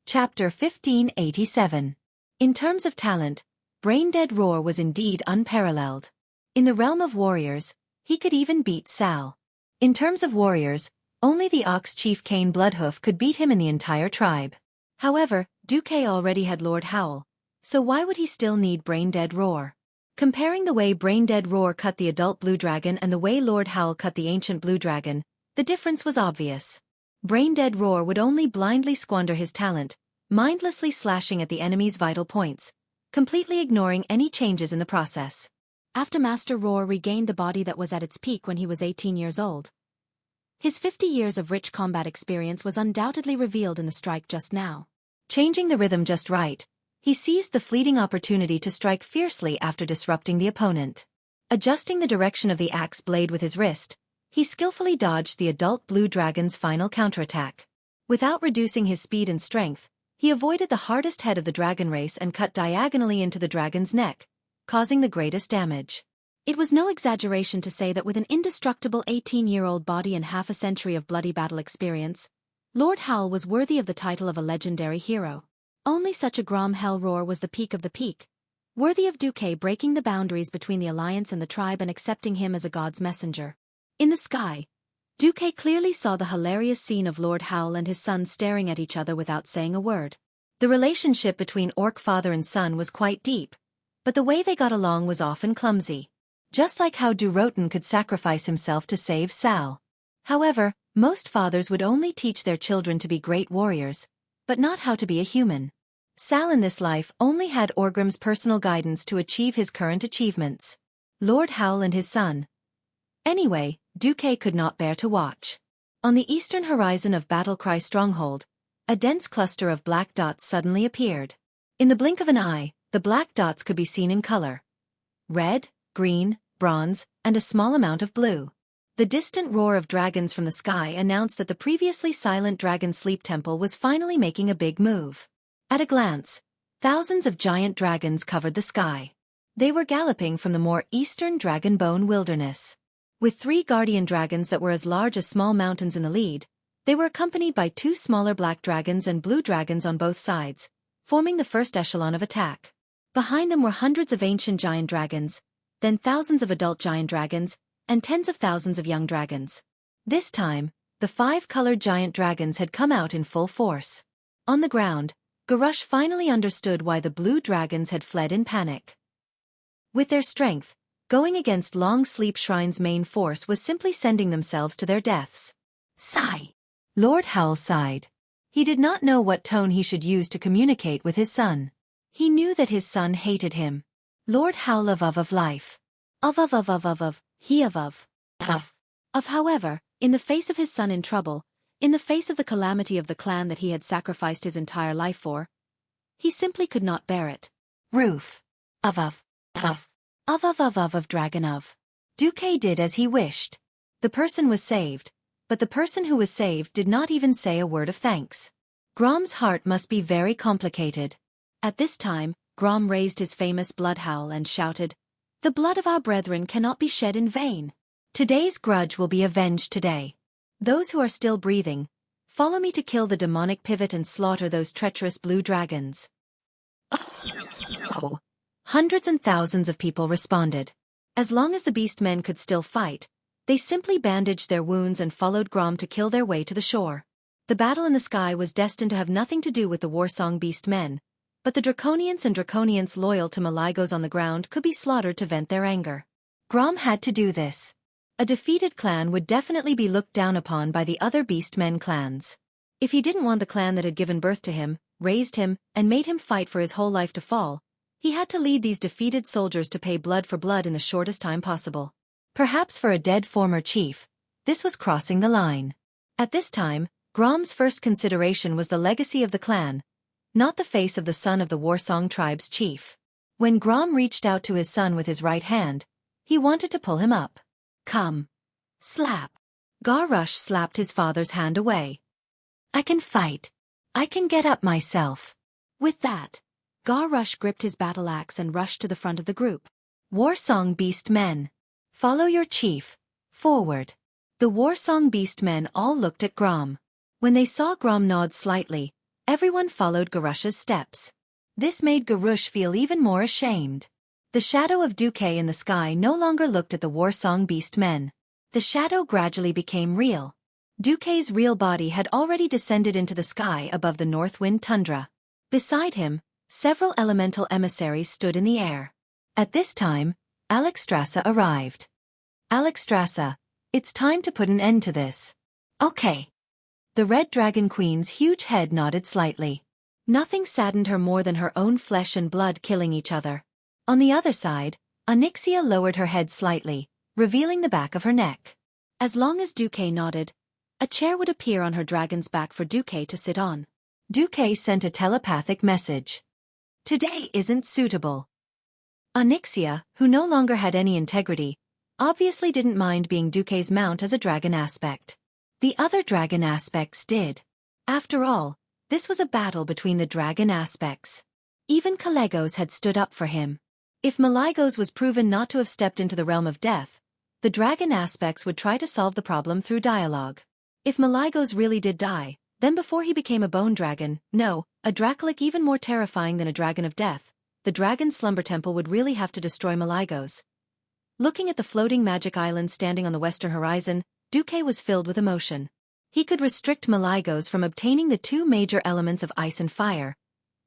Chapter 1587. In terms of talent, Braindead Roar was indeed unparalleled. In the realm of warriors, he could even beat Sal. In terms of warriors, only the Ox Chief Cain Bloodhoof could beat him in the entire tribe. However, Xueqi already had Lord Howl, so why would he still need Braindead Roar? Comparing the way Braindead Roar cut the adult blue dragon and the way Lord Howl cut the ancient blue dragon, the difference was obvious. Braindead Roar would only blindly squander his talent, mindlessly slashing at the enemy's vital points, completely ignoring any changes in the process. After Master Roar regained the body that was at its peak when he was 18 years old, his 50 years of rich combat experience was undoubtedly revealed in the strike just now. Changing the rhythm just right, he seized the fleeting opportunity to strike fiercely after disrupting the opponent. Adjusting the direction of the axe blade with his wrist, he skillfully dodged the adult blue dragon's final counterattack. Without reducing his speed and strength, he avoided the hardest head of the dragon race and cut diagonally into the dragon's neck, causing the greatest damage. It was no exaggeration to say that with an indestructible 18-year-old body and half a century of bloody battle experience, Lord Howl was worthy of the title of a legendary hero. Only such a Grom Hell Roar was the peak of the peak, worthy of Xueqi breaking the boundaries between the alliance and the tribe and accepting him as a god's messenger. In the sky, Xueqi clearly saw the hilarious scene of Lord Howl and his son staring at each other without saying a word. The relationship between orc father and son was quite deep, but the way they got along was often clumsy. Just like how Durotan could sacrifice himself to save Sal. However, most fathers would only teach their children to be great warriors, but not how to be a human. Sal in this life only had Orgrim's personal guidance to achieve his current achievements. Lord Howl and his son. Anyway, Xueqi could not bear to watch. On the eastern horizon of Battlecry Stronghold, a dense cluster of black dots suddenly appeared. In the blink of an eye, the black dots could be seen in color: red, green, bronze, and a small amount of blue. The distant roar of dragons from the sky announced that the previously silent Dragon Sleep Temple was finally making a big move. At a glance, thousands of giant dragons covered the sky. They were galloping from the more eastern Dragonbone Wilderness. With 3 guardian dragons that were as large as small mountains in the lead, they were accompanied by 2 smaller black dragons and blue dragons on both sides, forming the first echelon of attack. Behind them were hundreds of ancient giant dragons, then thousands of adult giant dragons, and tens of thousands of young dragons. This time, the 5-colored giant dragons had come out in full force. On the ground, Garush finally understood why the blue dragons had fled in panic. With their strength, going against Long Sleep Shrine's main force was simply sending themselves to their deaths. Sigh. Lord Howl sighed. He did not know what tone he should use to communicate with his son. He knew that his son hated him. Lord Howl of life. He of. However, in the face of his son in trouble, in the face of the calamity of the clan that he had sacrificed his entire life for, he simply could not bear it. Roof. Of dragon of. Xueqi did as he wished. The person was saved, but the person who was saved did not even say a word of thanks. Grom's heart must be very complicated. At this time, Grom raised his famous blood howl and shouted, "The blood of our brethren cannot be shed in vain. Today's grudge will be avenged today. Those who are still breathing, follow me to kill the demonic pivot and slaughter those treacherous blue dragons." Oh. Hundreds and thousands of people responded. As long as the beastmen could still fight, they simply bandaged their wounds and followed Grom to kill their way to the shore. The battle in the sky was destined to have nothing to do with the Warsong beastmen, but the Draconians and Draconians loyal to Maligos on the ground could be slaughtered to vent their anger. Grom had to do this. A defeated clan would definitely be looked down upon by the other beastmen clans. If he didn't want the clan that had given birth to him, raised him, and made him fight for his whole life to fall, he had to lead these defeated soldiers to pay blood for blood in the shortest time possible. Perhaps for a dead former chief, this was crossing the line. At this time, Grom's first consideration was the legacy of the clan, not the face of the son of the Warsong tribe's chief. When Grom reached out to his son with his right hand, he wanted to pull him up. "Come." Slap. Garush slapped his father's hand away. "I can fight. I can get up myself." With that, Garush gripped his battle axe and rushed to the front of the group. "Warsong beast men. Follow your chief. Forward." The Warsong beast men all looked at Grom. When they saw Grom nod slightly, Everyone followed Garush's steps. This made Garush feel even more ashamed. The shadow of Xueqi in the sky no longer looked at the war-song beast men. The shadow gradually became real. Xueqi's real body had already descended into the sky above the Northwind tundra. Beside him, several elemental emissaries stood in the air. At this time, Alexstrasza arrived. Alexstrasza, it's time to put an end to this. Okay. The Red Dragon Queen's huge head nodded slightly. Nothing saddened her more than her own flesh and blood killing each other. On the other side, Onyxia lowered her head slightly, revealing the back of her neck. As long as Xueqi nodded, a chair would appear on her dragon's back for Xueqi to sit on. Xueqi sent a telepathic message. Today isn't suitable. Onyxia, who no longer had any integrity, obviously didn't mind being Xueqi's mount as a dragon aspect. The other dragon aspects did. After all, this was a battle between the dragon aspects. Even Kalegos had stood up for him. If Malygos was proven not to have stepped into the realm of death, the dragon aspects would try to solve the problem through dialogue. If Malygos really did die, then before he became a bone dragon, no, a Dracolic even more terrifying than a dragon of death, the dragon slumber temple would really have to destroy Malygos. Looking at the floating magic island standing on the western horizon, Xueqi was filled with emotion. He could restrict Malygos from obtaining the two major elements of ice and fire,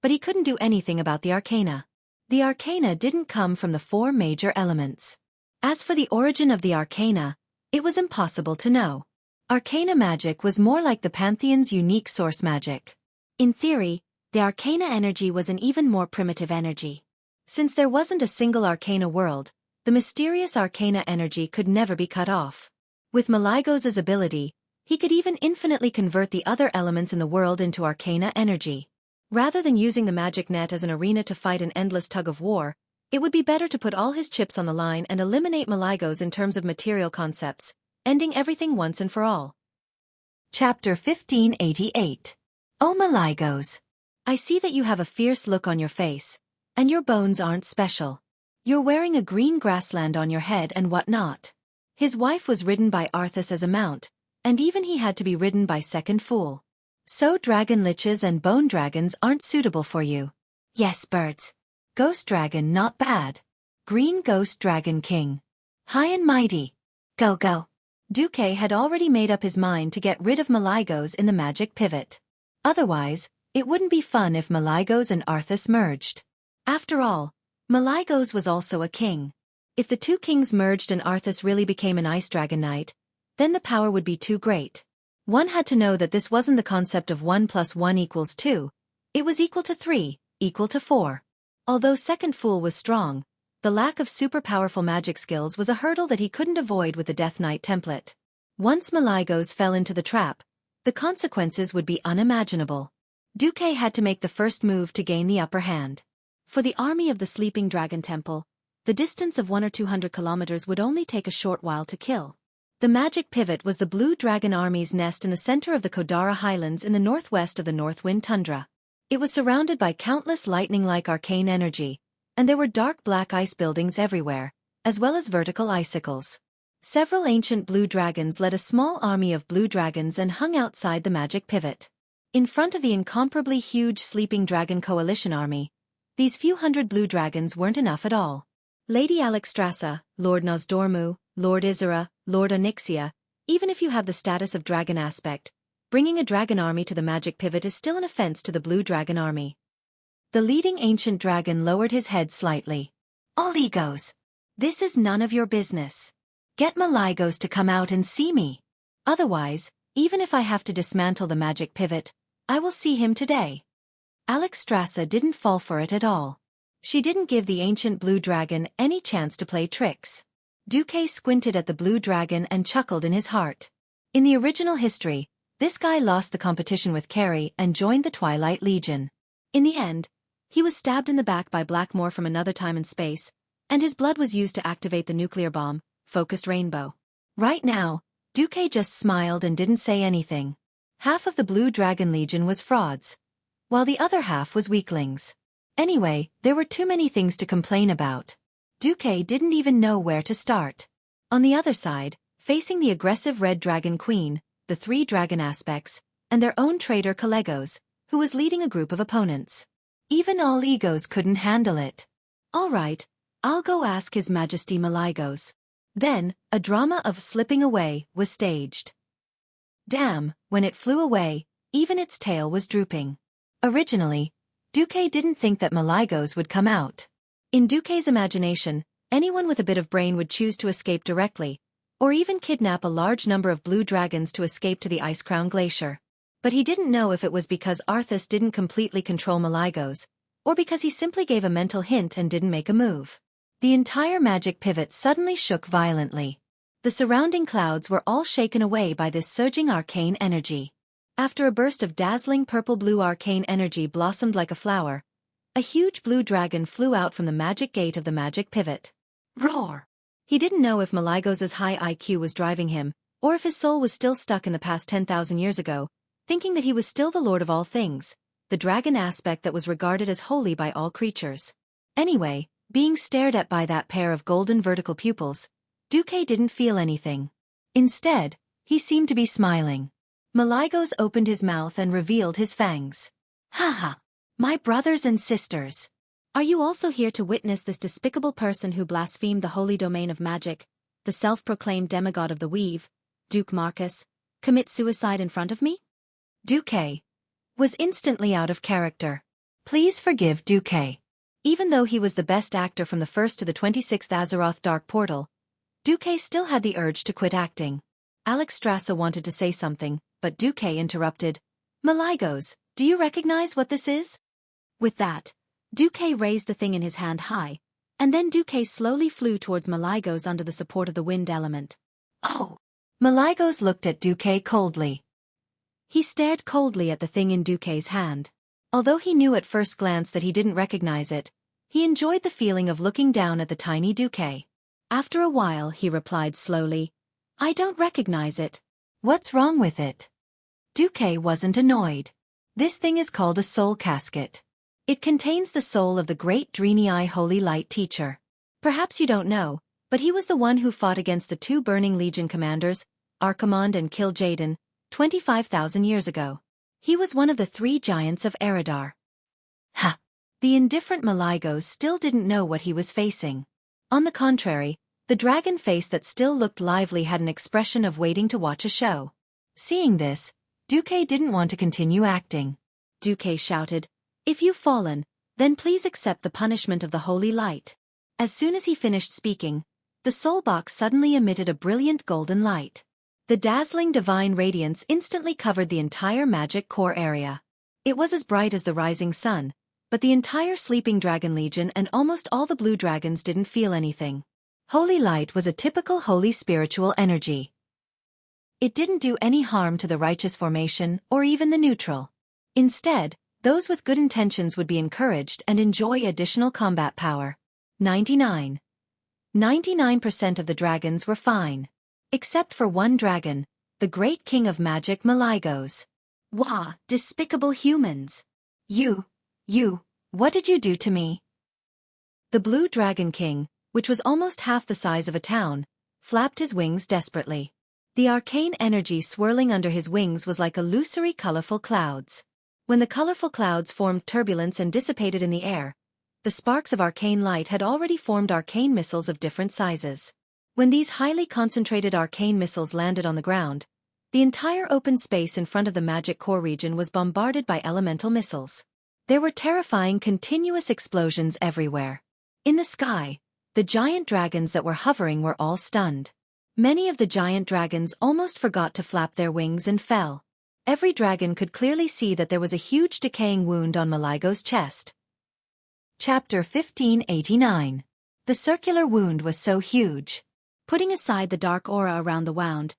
but he couldn't do anything about the arcana. The arcana didn't come from the four major elements. As for the origin of the arcana, it was impossible to know. Arcana magic was more like the Pantheon's unique source magic. In theory, the arcana energy was an even more primitive energy. Since there wasn't a single arcana world, the mysterious arcana energy could never be cut off. With Malygos' ability, he could even infinitely convert the other elements in the world into arcana energy. Rather than using the magic net as an arena to fight an endless tug of war, it would be better to put all his chips on the line and eliminate Malygos in terms of material concepts, ending everything once and for all. Chapter 1588. Oh Malygos. I see that you have a fierce look on your face, and your bones aren't special. You're wearing a green grassland on your head and whatnot. His wife was ridden by Arthas as a mount, and even he had to be ridden by Second Fool. So dragon liches and bone dragons aren't suitable for you. Yes, birds. Ghost dragon not bad. Green ghost dragon king. High and mighty. Go go. Xueqi had already made up his mind to get rid of Malygos in the magic pivot. Otherwise, it wouldn't be fun if Malygos and Arthas merged. After all, Malygos was also a king. If the two kings merged and Arthas really became an ice dragon knight, then the power would be too great. One had to know that this wasn't the concept of 1 + 1 = 2, it was equal to 3, equal to 4. Although Second Fool was strong, the lack of super powerful magic skills was a hurdle that he couldn't avoid with the Death Knight template. Once Malygos fell into the trap, the consequences would be unimaginable. Xueqi had to make the first move to gain the upper hand. For the army of the Sleeping Dragon Temple, the distance of 100 or 200 kilometers would only take a short while to kill. The magic pivot was the Blue Dragon Army's nest in the center of the Kodara Highlands in the northwest of the Northwind tundra. It was surrounded by countless lightning-like arcane energy, and there were dark black ice buildings everywhere, as well as vertical icicles. Several ancient blue dragons led a small army of blue dragons and hung outside the magic pivot. In front of the incomparably huge Sleeping Dragon Coalition army, these few hundred blue dragons weren't enough at all. Lady Alexstrasza, Lord Nosdormu, Lord Isera, Lord Onyxia, even if you have the status of dragon aspect, bringing a dragon army to the magic pivot is still an offense to the blue dragon army. The leading ancient dragon lowered his head slightly. All egos. This is none of your business. Get Malygos to come out and see me. Otherwise, even if I have to dismantle the magic pivot, I will see him today. Alexstrasza didn't fall for it at all. She didn't give the ancient blue dragon any chance to play tricks. Xueqi squinted at the blue dragon and chuckled in his heart. In the original history, this guy lost the competition with Carrie and joined the Twilight Legion. In the end, he was stabbed in the back by Blackmore from another time and space, and his blood was used to activate the nuclear bomb, Focused Rainbow. Right now, Xueqi just smiled and didn't say anything. Half of the Blue Dragon Legion was frauds, while the other half was weaklings. Anyway, there were too many things to complain about. Xueqi didn't even know where to start. On the other side, facing the aggressive Red Dragon Queen, the three dragon aspects, and their own traitor Kalegos, who was leading a group of opponents. Even all egos couldn't handle it. "All right, I'll go ask His Majesty Malygos." Then, a drama of slipping away was staged. Damn, when it flew away, even its tail was drooping. Originally, Xueqi didn't think that Malygos would come out. In Xueqi's imagination, anyone with a bit of brain would choose to escape directly, or even kidnap a large number of blue dragons to escape to the Ice-Crown Glacier. But he didn't know if it was because Arthas didn't completely control Malygos, or because he simply gave a mental hint and didn't make a move. The entire magic pivot suddenly shook violently. The surrounding clouds were all shaken away by this surging arcane energy. After a burst of dazzling purple-blue arcane energy blossomed like a flower, a huge blue dragon flew out from the magic gate of the magic pivot. Roar! He didn't know if Malygos' high IQ was driving him, or if his soul was still stuck in the past 10,000 years ago, thinking that he was still the lord of all things, the dragon aspect that was regarded as holy by all creatures. Anyway, being stared at by that pair of golden vertical pupils, Xueqi didn't feel anything. Instead, he seemed to be smiling. Malygos opened his mouth and revealed his fangs. "Haha! My brothers and sisters! Are you also here to witness this despicable person who blasphemed the holy domain of magic, the self-proclaimed demigod of the weave, Duke Marcus, commit suicide in front of me?" Xueqi was instantly out of character. Please forgive Xueqi. Even though he was the best actor from the 1st to the 26th Azeroth Dark Portal, Xueqi still had the urge to quit acting. Alexstrasza wanted to say something, but Xueqi interrupted. "Malygos, do you recognize what this is?" With that, Xueqi raised the thing in his hand high, and then Xueqi slowly flew towards Malygos under the support of the wind element. "Oh!" Malygos looked at Xueqi coldly. He stared coldly at the thing in Xueqi's hand. Although he knew at first glance that he didn't recognize it, he enjoyed the feeling of looking down at the tiny Xueqi. After a while he replied slowly, "I don't recognize it." "What's wrong with it?" Xueqi wasn't annoyed. "This thing is called a soul casket. It contains the soul of the great Draenei Holy Light Teacher. Perhaps you don't know, but he was the one who fought against the 2 Burning Legion commanders, Archimonde and Kil'jaeden, 25,000 years ago. He was one of the 3 giants of Eredar." Ha! The indifferent Malygos still didn't know what he was facing. On the contrary, the dragon face that still looked lively had an expression of waiting to watch a show. Seeing this, Xueqi didn't want to continue acting. Xueqi shouted, "If you've fallen, then please accept the punishment of the holy light." As soon as he finished speaking, the soul box suddenly emitted a brilliant golden light. The dazzling divine radiance instantly covered the entire magic core area. It was as bright as the rising sun, but the entire sleeping dragon legion and almost all the blue dragons didn't feel anything. Holy light was a typical holy spiritual energy. It didn't do any harm to the righteous formation or even the neutral. Instead, those with good intentions would be encouraged and enjoy additional combat power. 99% of the dragons were fine. Except for one dragon, the great king of magic Malygos. "Wah, despicable humans! You, what did you do to me?" The blue dragon king, which was almost half the size of a town, flapped his wings desperately. The arcane energy swirling under his wings was like illusory colorful clouds. When the colorful clouds formed turbulence and dissipated in the air, the sparks of arcane light had already formed arcane missiles of different sizes. When these highly concentrated arcane missiles landed on the ground, the entire open space in front of the magic core region was bombarded by elemental missiles. There were terrifying continuous explosions everywhere. In the sky, the giant dragons that were hovering were all stunned. Many of the giant dragons almost forgot to flap their wings and fell. Every dragon could clearly see that there was a huge decaying wound on Malygos' chest. Chapter 1589. The circular wound was so huge. Putting aside the dark aura around the wound,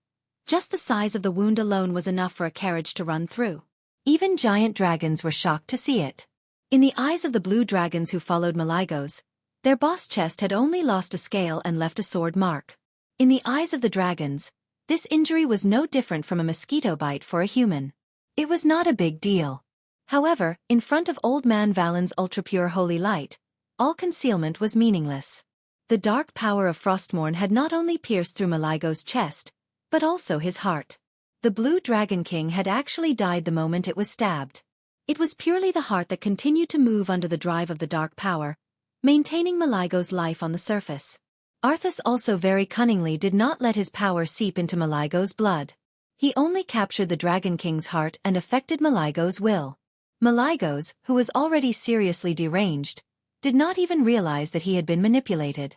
just the size of the wound alone was enough for a carriage to run through. Even giant dragons were shocked to see it. In the eyes of the blue dragons who followed Malygos, their boss chest had only lost a scale and left a sword mark. In the eyes of the dragons, this injury was no different from a mosquito bite for a human. It was not a big deal. However, in front of Old Man Valen's ultra-pure holy light, all concealment was meaningless. The dark power of Frostmourne had not only pierced through Malygos' chest, but also his heart. The Blue Dragon King had actually died the moment it was stabbed. It was purely the heart that continued to move under the drive of the dark power, maintaining Maligo's life on the surface. Arthas also very cunningly did not let his power seep into Maligo's blood. He only captured the Dragon King's heart and affected Maligo's will. Maligo's, who was already seriously deranged, did not even realize that he had been manipulated.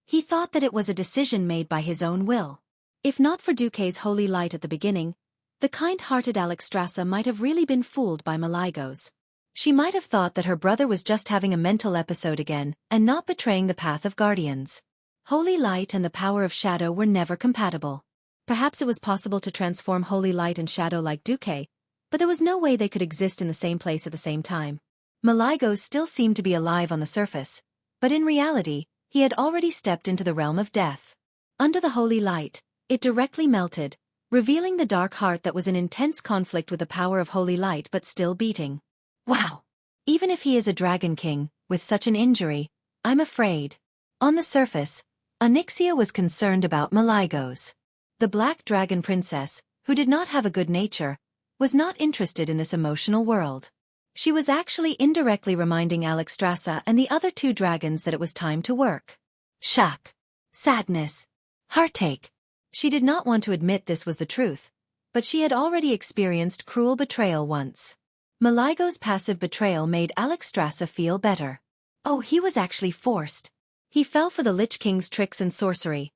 He thought that it was a decision made by his own will. If not for Duque's holy light at the beginning, the kind-hearted Alexstrasza might have really been fooled by Maligo's. She might have thought that her brother was just having a mental episode again and not betraying the path of guardians. Holy light and the power of shadow were never compatible. Perhaps it was possible to transform holy light and shadow like Duque, but there was no way they could exist in the same place at the same time. Maligo still seemed to be alive on the surface, but in reality, he had already stepped into the realm of death. Under the holy light, it directly melted, revealing the dark heart that was in intense conflict with the power of holy light but still beating. Wow! Even if he is a Dragon King, with such an injury, I'm afraid. On the surface, Onyxia was concerned about Maligo's. The Black Dragon Princess, who did not have a good nature, was not interested in this emotional world. She was actually indirectly reminding Alexstrasza and the other two dragons that it was time to work. Shock, sadness, heartache. She did not want to admit this was the truth, but she had already experienced cruel betrayal once. Maligo's passive betrayal made Alexstrasza feel better. Oh, he was actually forced. He fell for the Lich King's tricks and sorcery.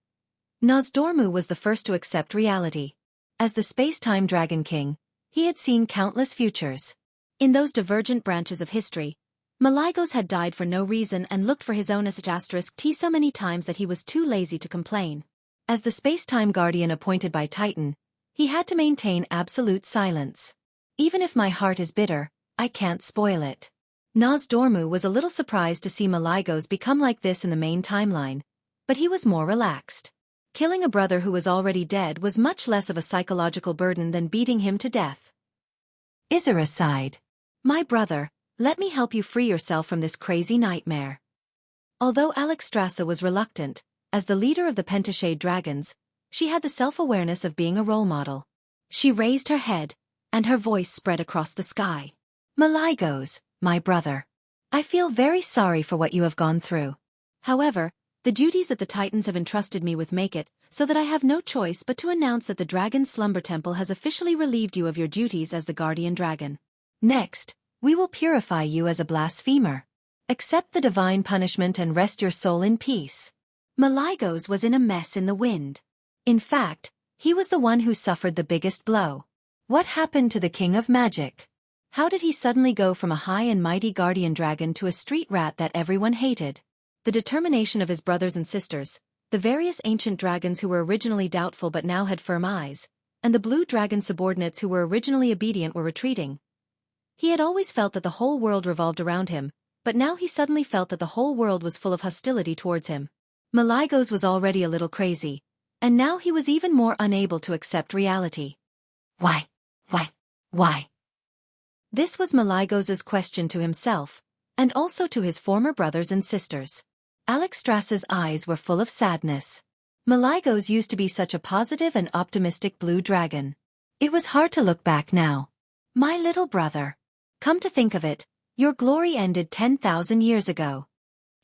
Nozdormu was the first to accept reality. As the space-time Dragon King, he had seen countless futures. In those divergent branches of history, Maligo's had died for no reason and looked for his own *T so many times that he was too lazy to complain. As the space-time guardian appointed by Titan, he had to maintain absolute silence. Even if my heart is bitter, I can't spoil it. Nozdormu was a little surprised to see Maligo's become like this in the main timeline, but he was more relaxed. Killing a brother who was already dead was much less of a psychological burden than beating him to death. Isra sighed. My brother, let me help you free yourself from this crazy nightmare. Although Alexstrasza was reluctant, as the leader of the Pentashade dragons, she had the self-awareness of being a role model. She raised her head, and her voice spread across the sky. Maligo's, my brother. I feel very sorry for what you have gone through. However, the duties that the Titans have entrusted me with make it so that I have no choice but to announce that the Dragon Slumber Temple has officially relieved you of your duties as the Guardian Dragon. Next, we will purify you as a blasphemer. Accept the divine punishment and rest your soul in peace. Maligo's was in a mess in the wind. In fact, he was the one who suffered the biggest blow. What happened to the King of Magic? How did he suddenly go from a high and mighty guardian dragon to a street rat that everyone hated? The determination of his brothers and sisters, the various ancient dragons who were originally doubtful but now had firm eyes, and the blue dragon subordinates who were originally obedient were retreating. He had always felt that the whole world revolved around him, but now he suddenly felt that the whole world was full of hostility towards him. Maligo's was already a little crazy, and now he was even more unable to accept reality. Why? This was Maligo's question to himself, and also to his former brothers and sisters. Alexstrasza's eyes were full of sadness. Maligo's used to be such a positive and optimistic blue dragon. It was hard to look back now. My little brother. Come to think of it, your glory ended 10,000 years ago.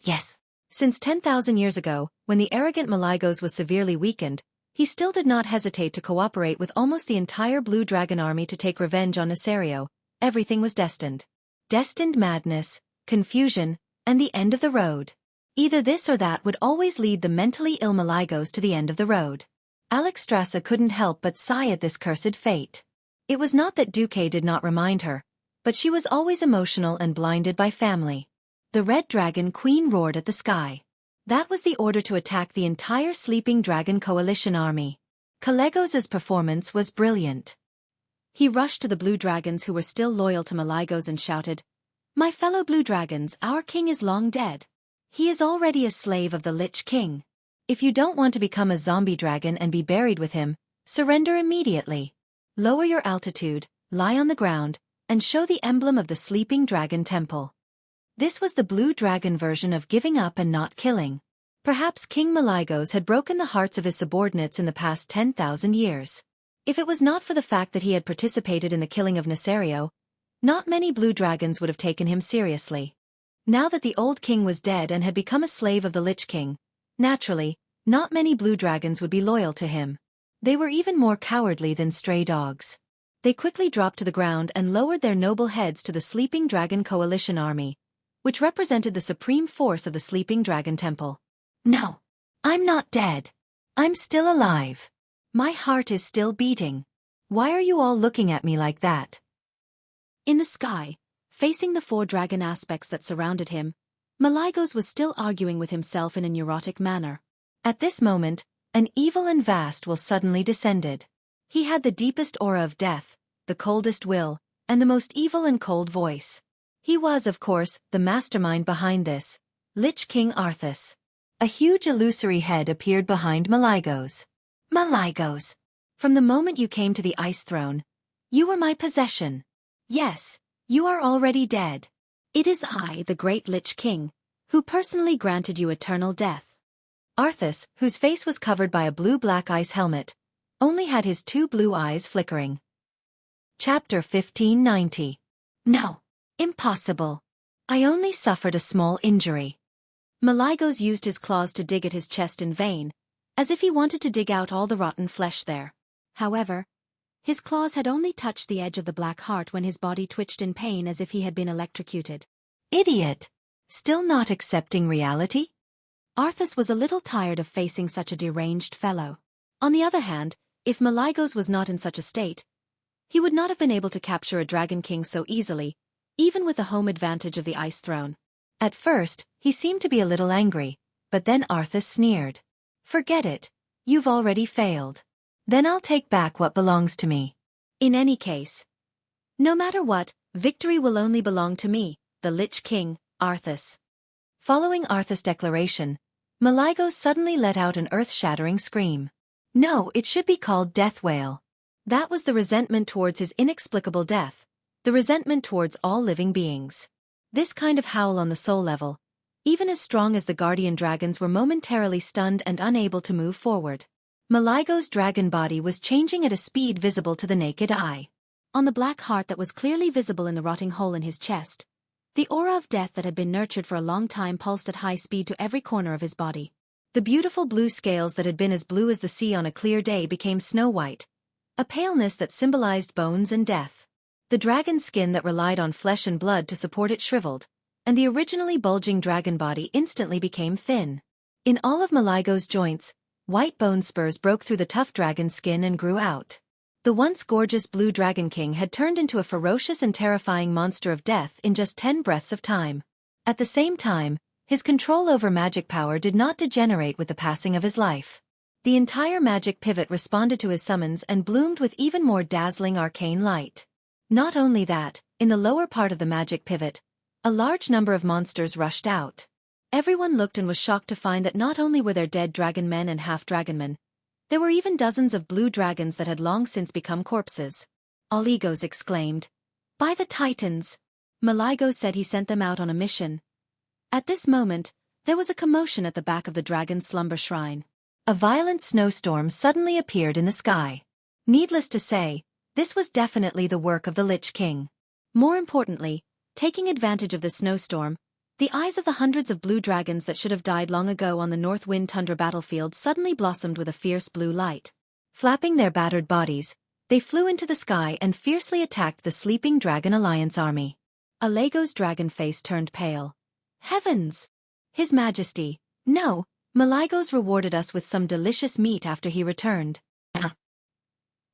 Yes. Since 10,000 years ago, when the arrogant Maligo's was severely weakened, he still did not hesitate to cooperate with almost the entire Blue Dragon army to take revenge on Nesario. Everything was destined. Destined madness, confusion, and the end of the road. Either this or that would always lead the mentally ill Maligo's to the end of the road. Alexstrasza couldn't help but sigh at this cursed fate. It was not that Duque did not remind her, but she was always emotional and blinded by family. The Red Dragon Queen roared at the sky. That was the order to attack the entire Sleeping Dragon Coalition army. Kalegos's performance was brilliant. He rushed to the Blue Dragons who were still loyal to Maligo's and shouted, "My fellow Blue Dragons, our king is long dead. He is already a slave of the Lich King. If you don't want to become a zombie dragon and be buried with him, surrender immediately. Lower your altitude, lie on the ground, and show the emblem of the Sleeping Dragon Temple." This was the Blue Dragon version of giving up and not killing. Perhaps King Maligo's had broken the hearts of his subordinates in the past 10,000 years. If it was not for the fact that he had participated in the killing of Nesario, Not many blue dragons would have taken him seriously. Now that the old king was dead and had become a slave of the Lich King, naturally, not many blue dragons would be loyal to him. They were even more cowardly than stray dogs. They quickly dropped to the ground and lowered their noble heads to the Sleeping Dragon Coalition army, which represented the supreme force of the Sleeping Dragon Temple. No, I'm not dead. I'm still alive. My heart is still beating. Why are you all looking at me like that? In the sky, facing the 4 dragon aspects that surrounded him, Malygos was still arguing with himself in a neurotic manner. At this moment, an evil and vast will suddenly descended. He had the deepest aura of death, the coldest will, and the most evil and cold voice. He was, of course, the mastermind behind this, Lich King Arthas. A huge illusory head appeared behind Malygos. Malygos! From the moment you came to the Ice Throne, you were my possession. Yes, you are already dead. It is I, the great Lich King, who personally granted you eternal death. Arthas, whose face was covered by a blue-black ice helmet, only had his 2 blue eyes flickering. Chapter 1590. No. Impossible. I only suffered a small injury. Malygos used his claws to dig at his chest in vain, as if he wanted to dig out all the rotten flesh there. However, his claws had only touched the edge of the black heart when his body twitched in pain as if he had been electrocuted. Idiot! Still not accepting reality? Arthas was a little tired of facing such a deranged fellow. On the other hand, if Malygos was not in such a state, he would not have been able to capture a Dragon King so easily, even with the home advantage of the Ice Throne. At first, he seemed to be a little angry, but then Arthas sneered. Forget it. You've already failed. Then I'll take back what belongs to me. In any case, no matter what, victory will only belong to me, the Lich King, Arthas. Following Arthas' declaration, Malygos suddenly let out an earth-shattering scream. No, it should be called death wail. That was the resentment towards his inexplicable death, the resentment towards all living beings. This kind of howl on the soul level, even as strong as the guardian dragons were momentarily stunned and unable to move forward. Malygos' dragon body was changing at a speed visible to the naked eye. On the black heart that was clearly visible in the rotting hole in his chest, the aura of death that had been nurtured for a long time pulsed at high speed to every corner of his body. The beautiful blue scales that had been as blue as the sea on a clear day became snow-white, a paleness that symbolized bones and death. The dragon's skin that relied on flesh and blood to support it shriveled, and the originally bulging dragon body instantly became thin. In all of Malygos' joints, white bone spurs broke through the tough dragon skin and grew out. The once gorgeous blue Dragon King had turned into a ferocious and terrifying monster of death in just 10 breaths of time. At the same time, his control over magic power did not degenerate with the passing of his life. The entire magic pivot responded to his summons and bloomed with even more dazzling arcane light. Not only that, in the lower part of the magic pivot, a large number of monsters rushed out. Everyone looked and was shocked to find that not only were there dead dragon men and half-dragonmen, there were even dozens of blue dragons that had long since become corpses. Malygos exclaimed. By the Titans! Malygos said he sent them out on a mission. At this moment, there was a commotion at the back of the dragon's slumber shrine. A violent snowstorm suddenly appeared in the sky. Needless to say, this was definitely the work of the Lich King. More importantly, taking advantage of the snowstorm, the eyes of the hundreds of blue dragons that should have died long ago on the North Wind Tundra battlefield suddenly blossomed with a fierce blue light. Flapping their battered bodies, they flew into the sky and fiercely attacked the Sleeping Dragon Alliance army. Malygos' dragon face turned pale. Heavens! His Majesty, no, Malygos rewarded us with some delicious meat after he returned.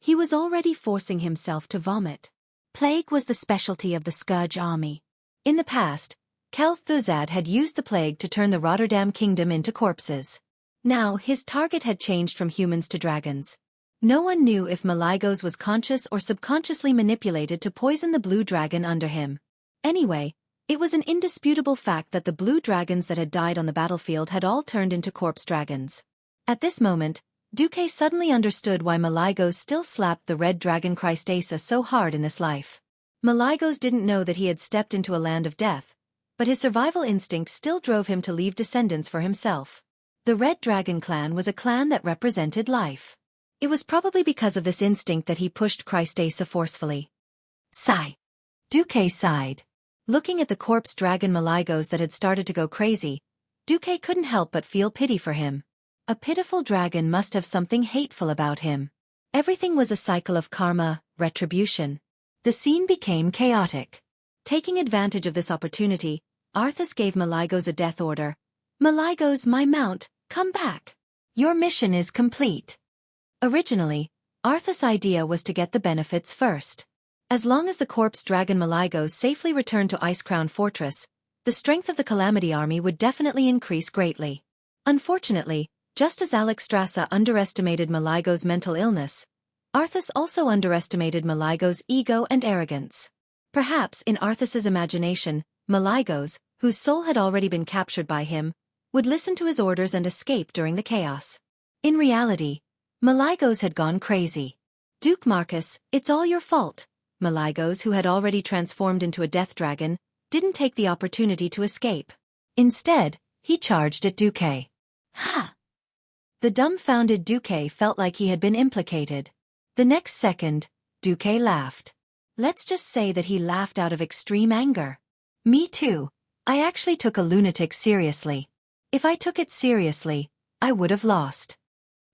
He was already forcing himself to vomit. Plague was the specialty of the Scourge army. In the past, Kel'Thuzad had used the plague to turn the Rotterdam kingdom into corpses. Now his target had changed from humans to dragons. No one knew if Malygos was conscious or subconsciously manipulated to poison the blue dragon under him. Anyway, it was an indisputable fact that the blue dragons that had died on the battlefield had all turned into corpse dragons. At this moment, Duque suddenly understood why Malygos still slapped the red dragon Christasa so hard in this life. Malygos didn't know that he had stepped into a land of death, but his survival instinct still drove him to leave descendants for himself. The Red Dragon clan was a clan that represented life. It was probably because of this instinct that he pushed Christasa forcefully. Sigh. Xueqi sighed. Looking at the corpse dragon Malygos that had started to go crazy, Xueqi couldn't help but feel pity for him. A pitiful dragon must have something hateful about him. Everything was a cycle of karma, retribution. The scene became chaotic. Taking advantage of this opportunity, Arthas gave Malygos a death order. "Malygos, my mount, come back. Your mission is complete." Originally, Arthas' idea was to get the benefits first. As long as the corpse dragon Malygos safely returned to Icecrown Fortress, the strength of the Calamity Army would definitely increase greatly. Unfortunately, just as Alexstrasza underestimated Malygos' mental illness, Arthas also underestimated Malygos' ego and arrogance. Perhaps in Arthas's imagination, Malygos, whose soul had already been captured by him, would listen to his orders and escape during the chaos. In reality, Malygos had gone crazy. "Duke Marcus, it's all your fault." Malygos, who had already transformed into a death dragon, didn't take the opportunity to escape. Instead, he charged at Xueqi. Ha! The dumbfounded Xueqi felt like he had been implicated. The next second, Xueqi laughed. Let's just say that he laughed out of extreme anger. Me too. I actually took a lunatic seriously. If I took it seriously, I would have lost.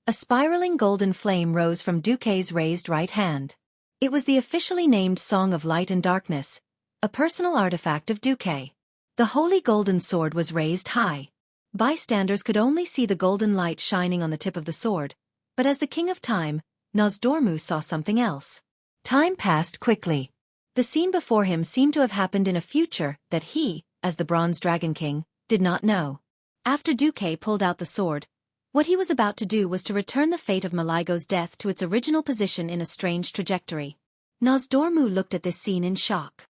A spiraling golden flame rose from Xueqi's raised right hand. It was the officially named Song of Light and Darkness, a personal artifact of Xueqi. The holy golden sword was raised high. Bystanders could only see the golden light shining on the tip of the sword, but as the King of Time, Nosdormu saw something else. Time passed quickly. The scene before him seemed to have happened in a future that he, as the Bronze Dragon King, did not know. After Xueqi pulled out the sword, what he was about to do was to return the fate of Malygos' death to its original position in a strange trajectory. Nosdormu looked at this scene in shock.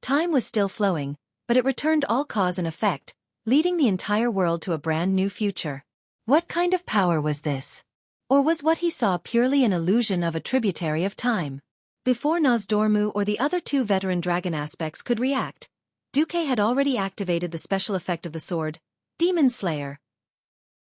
Time was still flowing, but it returned all cause and effect, leading the entire world to a brand new future. What kind of power was this? Or was what he saw purely an illusion of a tributary of time? Before Nosdormu or the other two veteran dragon aspects could react, Xueqi had already activated the special effect of the sword, Demon Slayer.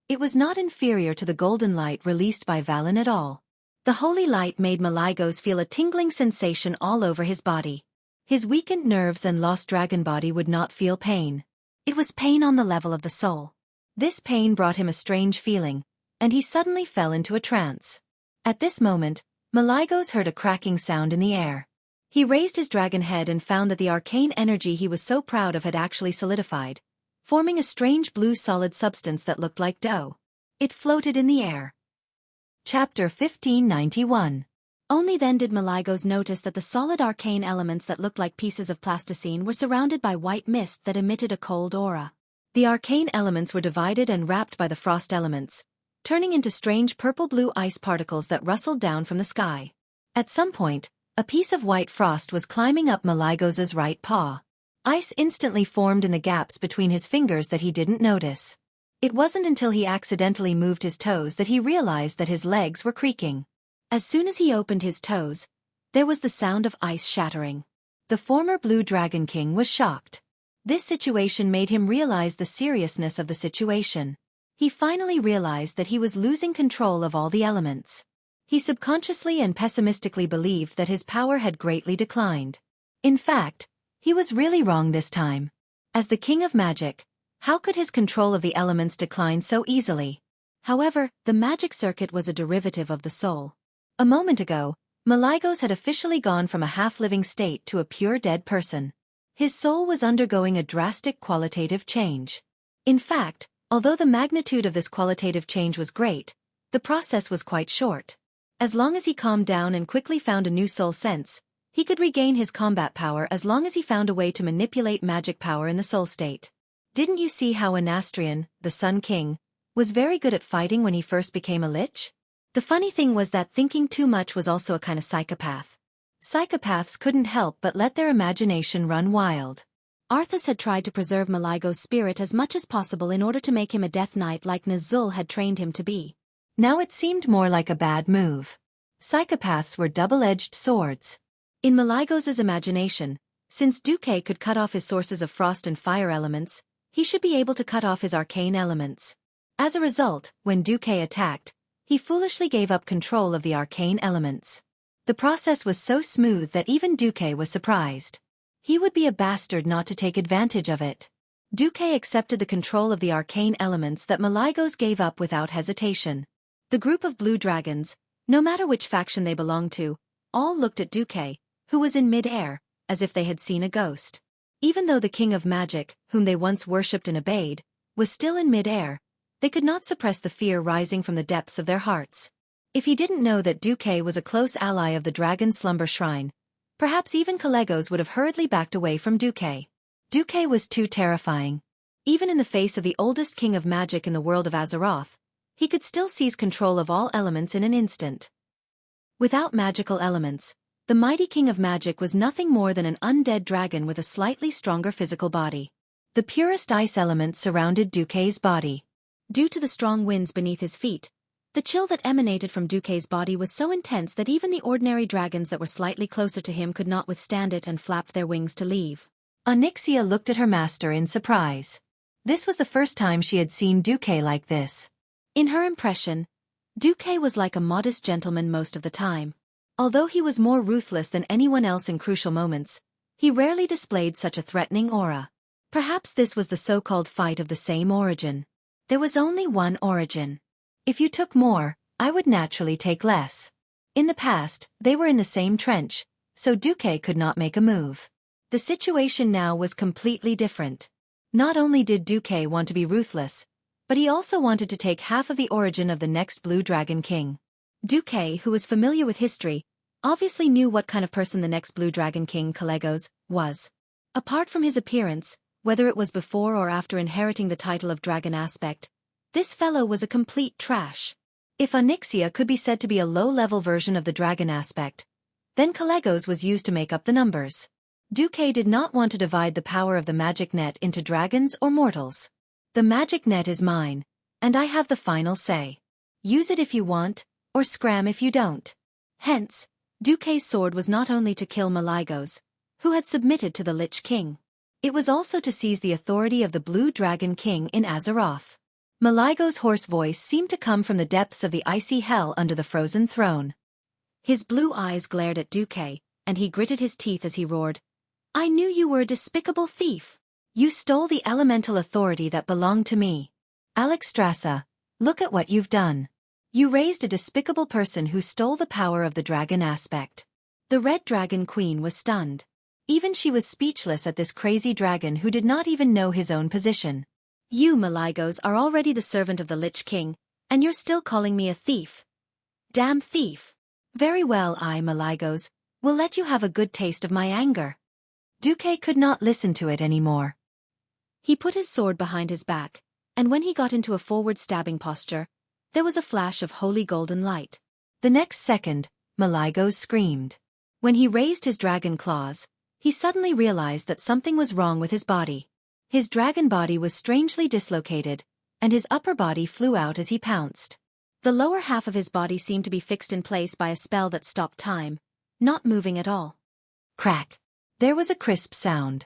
It was not inferior to the golden light released by Valen at all. The holy light made Malygos feel a tingling sensation all over his body. His weakened nerves and lost dragon body would not feel pain. It was pain on the level of the soul. This pain brought him a strange feeling, and he suddenly fell into a trance. At this moment, Malygos heard a cracking sound in the air. He raised his dragon head and found that the arcane energy he was so proud of had actually solidified, forming a strange blue solid substance that looked like dough. It floated in the air. Chapter 1591. Only then did Malygos notice that the solid arcane elements that looked like pieces of plasticine were surrounded by white mist that emitted a cold aura. The arcane elements were divided and wrapped by the frost elements, turning into strange purple-blue ice particles that rustled down from the sky. At some point, a piece of white frost was climbing up Malygos's right paw. Ice instantly formed in the gaps between his fingers that he didn't notice. It wasn't until he accidentally moved his toes that he realized that his legs were creaking. As soon as he opened his toes, there was the sound of ice shattering. The former Blue Dragon King was shocked. This situation made him realize the seriousness of the situation. He finally realized that he was losing control of all the elements. He subconsciously and pessimistically believed that his power had greatly declined. In fact, he was really wrong this time. As the King of Magic, how could his control of the elements decline so easily? However, the magic circuit was a derivative of the soul. A moment ago, Malygos had officially gone from a half-living state to a pure dead person. His soul was undergoing a drastic qualitative change. In fact, although the magnitude of this qualitative change was great, the process was quite short. As long as he calmed down and quickly found a new soul sense, he could regain his combat power as long as he found a way to manipulate magic power in the soul state. Didn't you see how Anastrian, the Sun King, was very good at fighting when he first became a lich? The funny thing was that thinking too much was also a kind of psychopath. Psychopaths couldn't help but let their imagination run wild. Arthas had tried to preserve Malygos' spirit as much as possible in order to make him a death knight like Nazul had trained him to be. Now it seemed more like a bad move. Psychopaths were double-edged swords. In Malygos' imagination, since Xueqi could cut off his sources of frost and fire elements, he should be able to cut off his arcane elements. As a result, when Xueqi attacked, he foolishly gave up control of the arcane elements. The process was so smooth that even Xueqi was surprised. He would be a bastard not to take advantage of it. Xueqi accepted the control of the arcane elements that Malygos gave up without hesitation. The group of blue dragons, no matter which faction they belonged to, all looked at Xueqi, who was in mid-air, as if they had seen a ghost. Even though the king of magic, whom they once worshipped and obeyed, was still in mid-air, they could not suppress the fear rising from the depths of their hearts. If he didn't know that Xueqi was a close ally of the Dragon's Slumber Shrine, perhaps even Kalegos would have hurriedly backed away from Xueqi. Xueqi was too terrifying. Even in the face of the oldest king of magic in the world of Azeroth, he could still seize control of all elements in an instant. Without magical elements, the mighty king of magic was nothing more than an undead dragon with a slightly stronger physical body. The purest ice element surrounded Xueqi's body. Due to the strong winds beneath his feet, the chill that emanated from Xueqi's body was so intense that even the ordinary dragons that were slightly closer to him could not withstand it and flapped their wings to leave. Onyxia looked at her master in surprise. This was the first time she had seen Xueqi like this. In her impression, Xueqi was like a modest gentleman most of the time. Although he was more ruthless than anyone else in crucial moments, he rarely displayed such a threatening aura. Perhaps this was the so-called fight of the same origin. There was only one origin. If you took more, I would naturally take less. In the past, they were in the same trench, so Xueqi could not make a move. The situation now was completely different. Not only did Xueqi want to be ruthless, but he also wanted to take half of the origin of the next Blue Dragon King. Xueqi, who was familiar with history, obviously knew what kind of person the next Blue Dragon King, Kalegos, was. Apart from his appearance, whether it was before or after inheriting the title of Dragon Aspect, this fellow was a complete trash. If Onyxia could be said to be a low-level version of the Dragon Aspect, then Kalegos was used to make up the numbers. Xueqi did not want to divide the power of the magic net into dragons or mortals. The magic net is mine, and I have the final say. Use it if you want, or scram if you don't. Hence, Xueqi's sword was not only to kill Malygos, who had submitted to the Lich King. It was also to seize the authority of the Blue Dragon King in Azeroth. Malygos' hoarse voice seemed to come from the depths of the icy hell under the frozen throne. His blue eyes glared at Xueqi, and he gritted his teeth as he roared, "I knew you were a despicable thief. You stole the elemental authority that belonged to me. Alexstrasza, look at what you've done. You raised a despicable person who stole the power of the Dragon Aspect." The Red Dragon Queen was stunned. Even she was speechless at this crazy dragon who did not even know his own position. "You, Malygos, are already the servant of the Lich King, and you're still calling me a thief. Damn thief. Very well, I, Malygos, will let you have a good taste of my anger." Xueqi could not listen to it anymore. He put his sword behind his back, and when he got into a forward stabbing posture, there was a flash of holy golden light. The next second, Malygos screamed. When he raised his dragon claws, he suddenly realized that something was wrong with his body. His dragon body was strangely dislocated, and his upper body flew out as he pounced. The lower half of his body seemed to be fixed in place by a spell that stopped time, not moving at all. Crack! There was a crisp sound.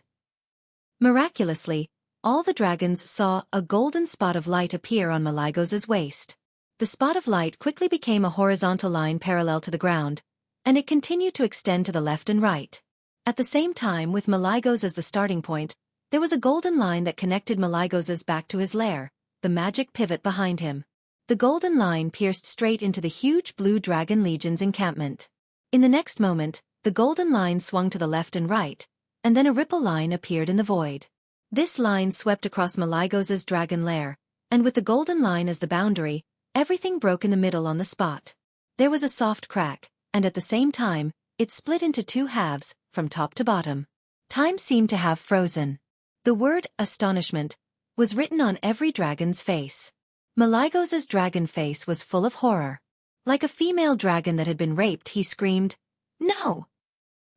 Miraculously, all the dragons saw a golden spot of light appear on Malygos' waist. The spot of light quickly became a horizontal line parallel to the ground, and it continued to extend to the left and right. At the same time, with Malygos as the starting point, there was a golden line that connected Malygos' back to his lair, the magic pivot behind him. The golden line pierced straight into the huge Blue Dragon Legion's encampment. In the next moment, the golden line swung to the left and right, and then a ripple line appeared in the void. This line swept across Malygos' dragon lair, and with the golden line as the boundary, everything broke in the middle on the spot. There was a soft crack, and at the same time, it split into two halves, from top to bottom. Time seemed to have frozen. The word, astonishment, was written on every dragon's face. Malygos' dragon face was full of horror. Like a female dragon that had been raped, he screamed, "No!"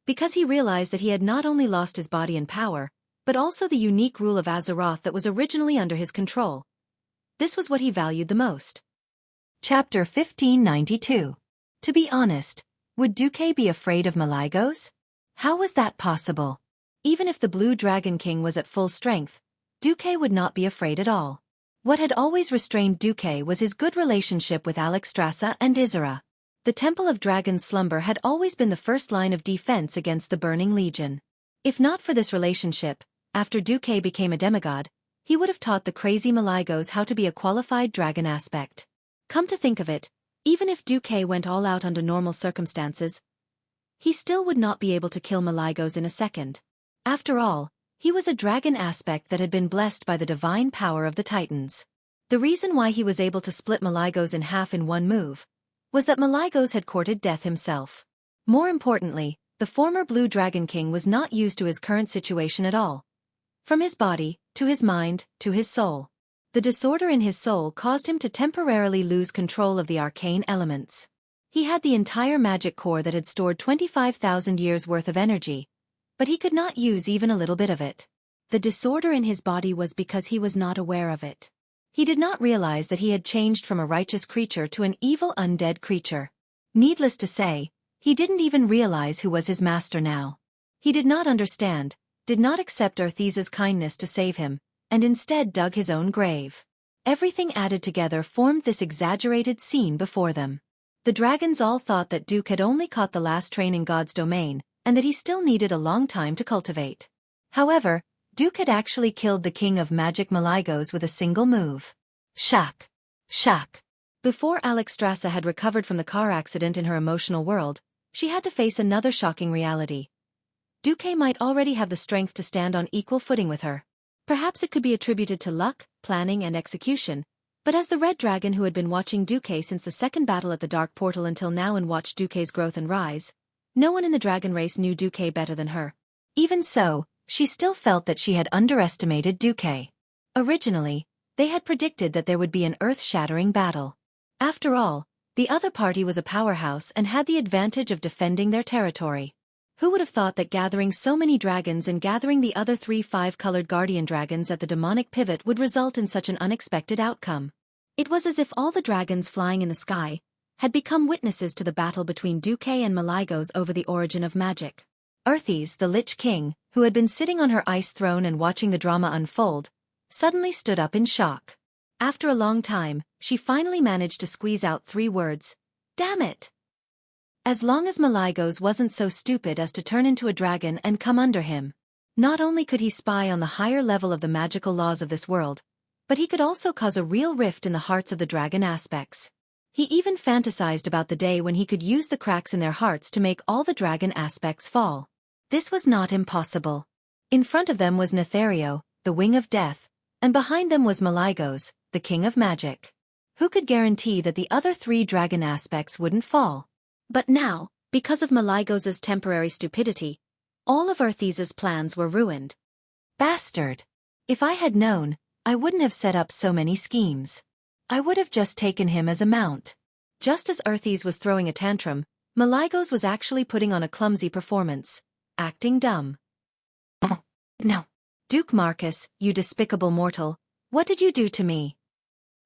Because he realized that he had not only lost his body and power, but also the unique rule of Azeroth that was originally under his control. This was what he valued the most. Chapter 1592. To be honest, would Xueqi be afraid of Malygos? How was that possible? Even if the Blue Dragon King was at full strength, Xueqi would not be afraid at all. What had always restrained Xueqi was his good relationship with Alexstrasza and Isera. The Temple of Dragon's Slumber had always been the first line of defense against the Burning Legion. If not for this relationship, after Xueqi became a demigod, he would have taught the crazy Malygos how to be a qualified dragon aspect. Come to think of it, even if Xueqi went all out under normal circumstances, he still would not be able to kill Malygos in a second. After all, he was a dragon aspect that had been blessed by the divine power of the Titans. The reason why he was able to split Malygos in half in one move was that Malygos had courted death himself. More importantly, the former Blue Dragon King was not used to his current situation at all. From his body, to his mind, to his soul. The disorder in his soul caused him to temporarily lose control of the arcane elements. He had the entire magic core that had stored 25,000 years worth of energy, but he could not use even a little bit of it. The disorder in his body was because he was not aware of it. He did not realize that he had changed from a righteous creature to an evil undead creature. Needless to say, he didn't even realize who was his master now. He did not understand, did not accept Arthese's kindness to save him, and instead dug his own grave. Everything added together formed this exaggerated scene before them. The dragons all thought that Duke had only caught the last train in God's domain, and that he still needed a long time to cultivate. However, Duke had actually killed the king of magic Malygos with a single move. Shack. Shack. Before Alexstrasza had recovered from the car accident in her emotional world, she had to face another shocking reality. Xueqi might already have the strength to stand on equal footing with her. Perhaps it could be attributed to luck, planning and execution, but as the red dragon who had been watching Xueqi since the second battle at the Dark Portal until now and watched Xueqi's growth and rise, no one in the dragon race knew Xueqi better than her. Even so, she still felt that she had underestimated Xueqi. Originally, they had predicted that there would be an earth-shattering battle. After all, the other party was a powerhouse and had the advantage of defending their territory. Who would have thought that gathering so many dragons and gathering the other 3 5-colored guardian dragons at the demonic pivot would result in such an unexpected outcome? It was as if all the dragons flying in the sky had become witnesses to the battle between Xueqi and Malygos over the origin of magic. Arthese, the Lich King, who had been sitting on her ice throne and watching the drama unfold, suddenly stood up in shock. After a long time, she finally managed to squeeze out 3 words. Damn it! As long as Malygos wasn't so stupid as to turn into a dragon and come under him. Not only could he spy on the higher level of the magical laws of this world, but he could also cause a real rift in the hearts of the dragon aspects. He even fantasized about the day when he could use the cracks in their hearts to make all the dragon aspects fall. This was not impossible. In front of them was Nethario, the Wing of Death, and behind them was Malygos, the King of Magic. Who could guarantee that the other 3 dragon aspects wouldn't fall? But now, because of Malygos' temporary stupidity, all of Arthese's plans were ruined. Bastard! If I had known, I wouldn't have set up so many schemes. I would have just taken him as a mount. Just as Arthese was throwing a tantrum, Malygos was actually putting on a clumsy performance, acting dumb. No. Duke Marcus, you despicable mortal, what did you do to me?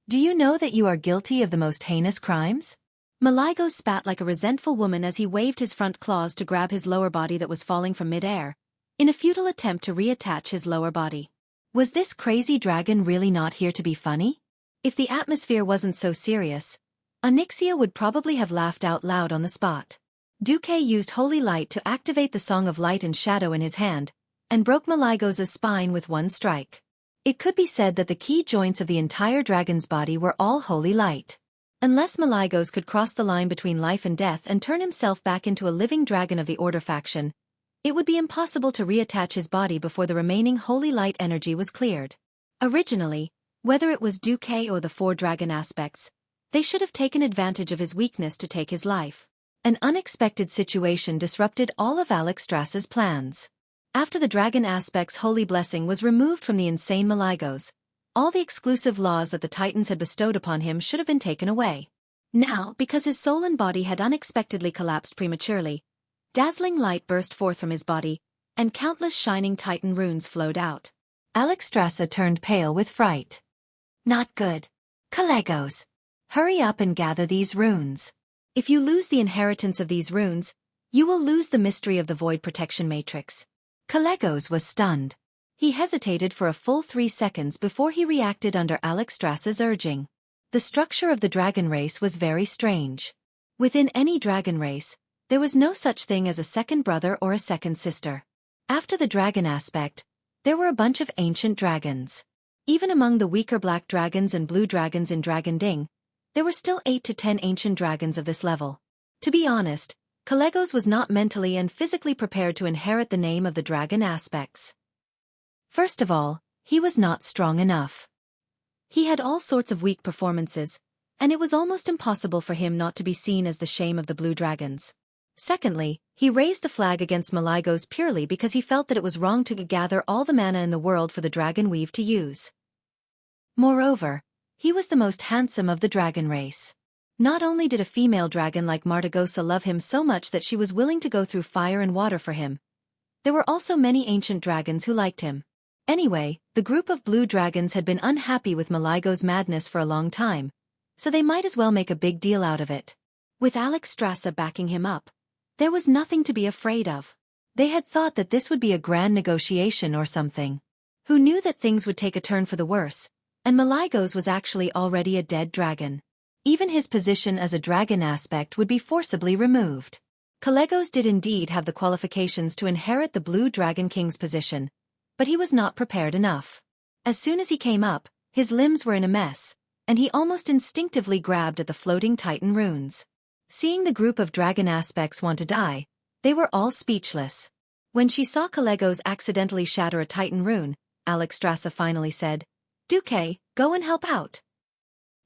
Do you know that you are guilty of the most heinous crimes? Malygos spat like a resentful woman as he waved his front claws to grab his lower body that was falling from mid-air, in a futile attempt to reattach his lower body. Was this crazy dragon really not here to be funny? If the atmosphere wasn't so serious, Onyxia would probably have laughed out loud on the spot. Xueqi used holy light to activate the Song of Light and Shadow in his hand, and broke Malygos' spine with one strike. It could be said that the key joints of the entire dragon's body were all holy light. Unless Malygos could cross the line between life and death and turn himself back into a living dragon of the Order faction, it would be impossible to reattach his body before the remaining holy light energy was cleared. Originally, whether it was Xueqi or the 4 dragon aspects, they should have taken advantage of his weakness to take his life. An unexpected situation disrupted all of Alexstrasza's plans. After the dragon aspect's holy blessing was removed from the insane Malygos, all the exclusive laws that the Titans had bestowed upon him should have been taken away. Now, because his soul and body had unexpectedly collapsed prematurely, dazzling light burst forth from his body, and countless shining Titan runes flowed out. Alexstrasza turned pale with fright. Not good. Kallegos. Hurry up and gather these runes. If you lose the inheritance of these runes, you will lose the mystery of the Void Protection Matrix. Kallegos was stunned. He hesitated for a full 3 seconds before he reacted under Alexstrasza's urging. The structure of the dragon race was very strange. Within any dragon race, there was no such thing as a second brother or a second sister. After the dragon aspect, there were a bunch of ancient dragons. Even among the weaker black dragons and blue dragons in Dragon Ding, there were still 8 to 10 ancient dragons of this level. To be honest, Kalecgos was not mentally and physically prepared to inherit the name of the dragon aspects. First of all, he was not strong enough. He had all sorts of weak performances, and it was almost impossible for him not to be seen as the shame of the blue dragons. Secondly, he raised the flag against Kalecgos purely because he felt that it was wrong to gather all the mana in the world for the dragon weave to use. Moreover, he was the most handsome of the dragon race. Not only did a female dragon like Martagosa love him so much that she was willing to go through fire and water for him, there were also many ancient dragons who liked him. Anyway, the group of blue dragons had been unhappy with Kalecgos' madness for a long time, so they might as well make a big deal out of it. With Alexstrasza backing him up, there was nothing to be afraid of. They had thought that this would be a grand negotiation or something. Who knew that things would take a turn for the worse, and Kalecgos was actually already a dead dragon. Even his position as a dragon aspect would be forcibly removed. Kalecgos did indeed have the qualifications to inherit the Blue Dragon King's position, but he was not prepared enough. As soon as he came up, his limbs were in a mess, and he almost instinctively grabbed at the floating Titan runes. Seeing the group of dragon aspects want to die, they were all speechless. When she saw Kalecgos accidentally shatter a Titan rune, Alexstrasza finally said, "Duque, go and help out."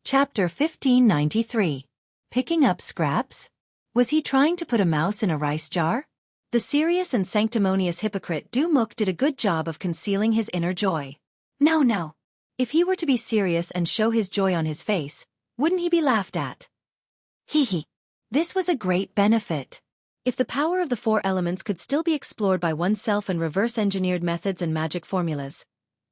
Chapter 1593. Picking up scraps? Was he trying to put a mouse in a rice jar? The serious and sanctimonious hypocrite Dumuk did a good job of concealing his inner joy. No. If he were to be serious and show his joy on his face, wouldn't he be laughed at? Hee. This was a great benefit. If the power of the 4 elements could still be explored by oneself and reverse-engineered methods and magic formulas,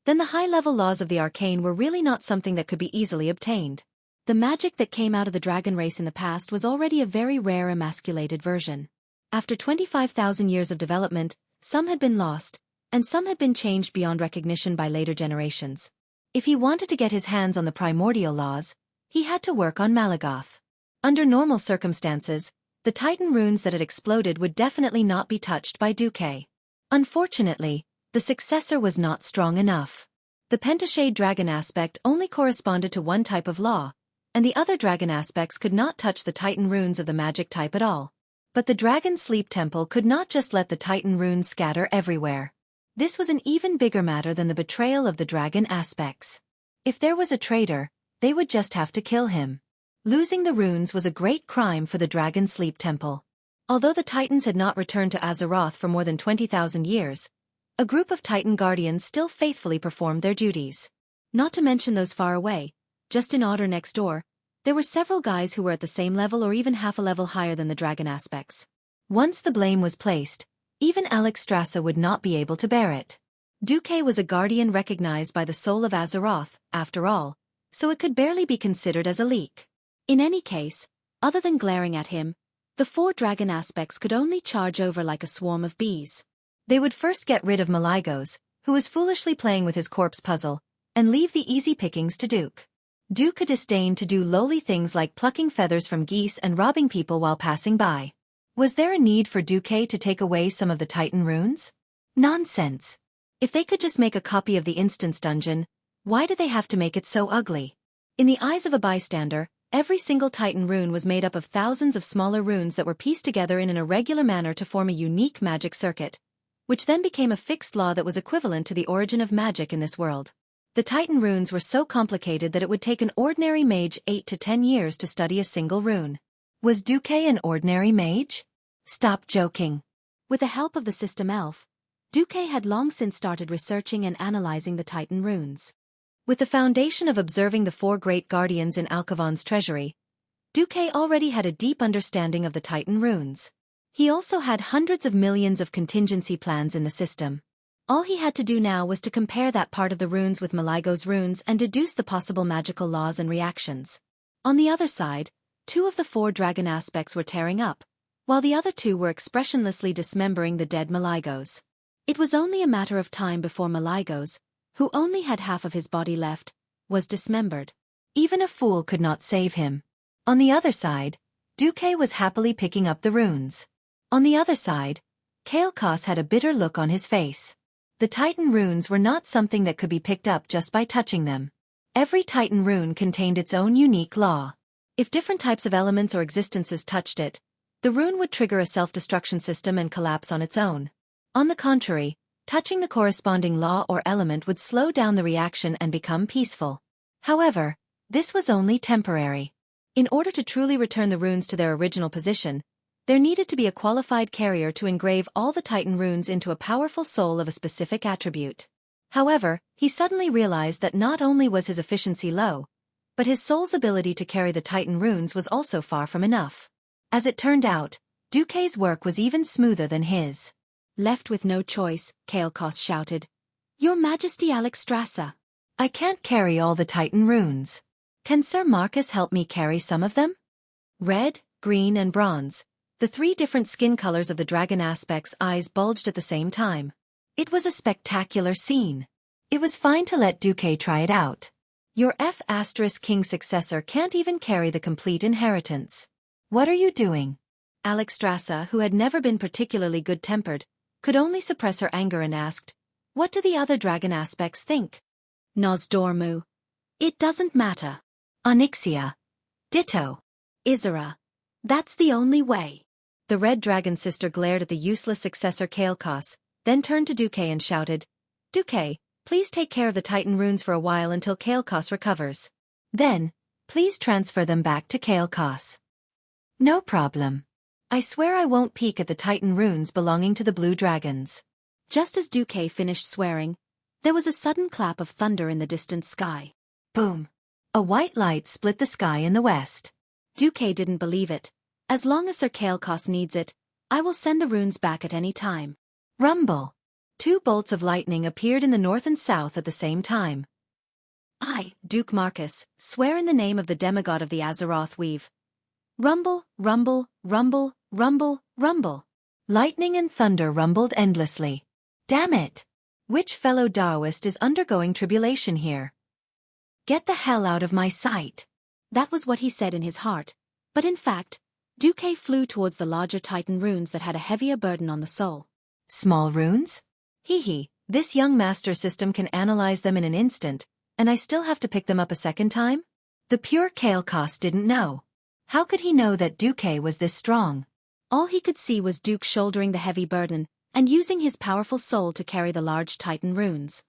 then the high-level laws of the arcane were really not something that could be easily obtained. The magic that came out of the dragon race in the past was already a very rare emasculated version. After 25,000 years of development, some had been lost, and some had been changed beyond recognition by later generations. If he wanted to get his hands on the primordial laws, he had to work on Malagoth. Under normal circumstances, the Titan runes that had exploded would definitely not be touched by Duque. Unfortunately, the successor was not strong enough. The Pentashade dragon aspect only corresponded to one type of law, and the other dragon aspects could not touch the Titan runes of the magic type at all. But the Dragon Sleep Temple could not just let the Titan runes scatter everywhere. This was an even bigger matter than the betrayal of the dragon aspects. If there was a traitor, they would just have to kill him. Losing the runes was a great crime for the Dragon Sleep Temple. Although the Titans had not returned to Azeroth for more than 20,000 years, a group of Titan guardians still faithfully performed their duties. Not to mention those far away, just in Otter next door, there were several guys who were at the same level or even half a level higher than the dragon aspects. Once the blame was placed, even Alexstrasza would not be able to bear it. Duque was a guardian recognized by the soul of Azeroth, after all, so it could barely be considered as a leak. In any case, other than glaring at him, the 4 dragon aspects could only charge over like a swarm of bees. They would first get rid of Kalecgos, who was foolishly playing with his corpse puzzle, and leave the easy pickings to Duque. Duque disdained to do lowly things like plucking feathers from geese and robbing people while passing by. Was there a need for Duque to take away some of the Titan runes? Nonsense. If they could just make a copy of the instance dungeon, why did they have to make it so ugly? In the eyes of a bystander, every single Titan rune was made up of thousands of smaller runes that were pieced together in an irregular manner to form a unique magic circuit, which then became a fixed law that was equivalent to the origin of magic in this world. The Titan runes were so complicated that it would take an ordinary mage 8 to 10 years to study a single rune. Was Duque an ordinary mage? Stop joking. With the help of the system elf, Duque had long since started researching and analyzing the Titan runes. With the foundation of observing the 4 great guardians in Alkavon's treasury, Duque already had a deep understanding of the Titan runes. He also had hundreds of millions of contingency plans in the system. All he had to do now was to compare that part of the runes with Kalecgos' runes and deduce the possible magical laws and reactions. On the other side, 2 of the 4 dragon aspects were tearing up, while the other 2 were expressionlessly dismembering the dead Kalecgos. It was only a matter of time before Kalecgos, who only had half of his body left, was dismembered. Even a fool could not save him. On the other side, Duque was happily picking up the runes. On the other side, Kael'Kas had a bitter look on his face. The Titan runes were not something that could be picked up just by touching them. Every Titan rune contained its own unique law. If different types of elements or existences touched it, the rune would trigger a self-destruction system and collapse on its own. On the contrary, touching the corresponding law or element would slow down the reaction and become peaceful. However, this was only temporary. In order to truly return the runes to their original position, there needed to be a qualified carrier to engrave all the Titan runes into a powerful soul of a specific attribute. However, he suddenly realized that not only was his efficiency low, but his soul's ability to carry the Titan runes was also far from enough. As it turned out, Xueqi's work was even smoother than his. Left with no choice, Kael'Kas shouted, "Your Majesty Alexstrasza! I can't carry all the Titan runes. Can Sir Marcus help me carry some of them?" Red, green and bronze, the three different skin colors of the dragon aspect's eyes bulged at the same time. It was a spectacular scene. It was fine to let Xueqi try it out. Your F***king successor can't even carry the complete inheritance. What are you doing? Alexstrasza, who had never been particularly good-tempered, could only suppress her anger and asked, "What do the other dragon aspects think?" Nosdormu. "It doesn't matter." Onyxia. "Ditto." Isera. "That's the only way." The red dragon sister glared at the useless successor Kael'Kas, then turned to Xueqi and shouted, "Xueqi, please take care of the Titan runes for a while until Kael'Kas recovers. Then, please transfer them back to Kael'Kas." "No problem. I swear I won't peek at the Titan runes belonging to the blue dragons." Just as Xueqi finished swearing, there was a sudden clap of thunder in the distant sky. Boom! A white light split the sky in the west. Xueqi didn't believe it. "As long as Sir Kael'Kas needs it, I will send the runes back at any time." Rumble! Two bolts of lightning appeared in the north and south at the same time. "I, Duke Marcus, swear in the name of the demigod of the Azeroth weave." Rumble, rumble, rumble, rumble, rumble. Lightning and thunder rumbled endlessly. Damn it! Which fellow Daoist is undergoing tribulation here? Get the hell out of my sight! That was what he said in his heart, but in fact, Xueqi flew towards the larger Titan runes that had a heavier burden on the soul. Small runes? Hee, this young master system can analyze them in an instant, and I still have to pick them up a second time? The pure Kael'Kas didn't know. How could he know that Xueqi was this strong? All he could see was Duke shouldering the heavy burden, and using his powerful soul to carry the large Titan runes.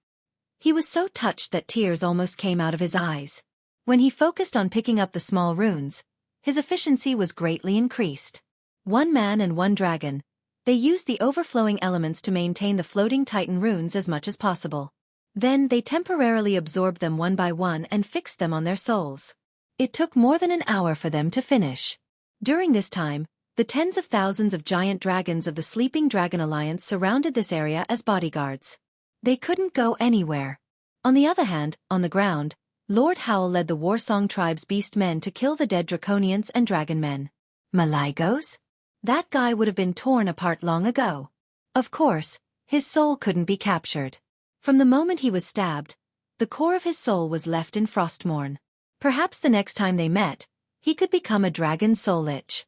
He was so touched that tears almost came out of his eyes. When he focused on picking up the small runes, his efficiency was greatly increased. One man and one dragon, they used the overflowing elements to maintain the floating Titan runes as much as possible. Then they temporarily absorbed them one by one and fixed them on their souls. It took more than an hour for them to finish. During this time, the tens of thousands of giant dragons of the Sleeping Dragon Alliance surrounded this area as bodyguards. They couldn't go anywhere. On the other hand, on the ground, Lord Howl led the Warsong tribe's beast men to kill the dead Draconians and Dragon men. Malygos? That guy would have been torn apart long ago. Of course, his soul couldn't be captured. From the moment he was stabbed, the core of his soul was left in Frostmourne. Perhaps the next time they met, he could become a dragon soul lich.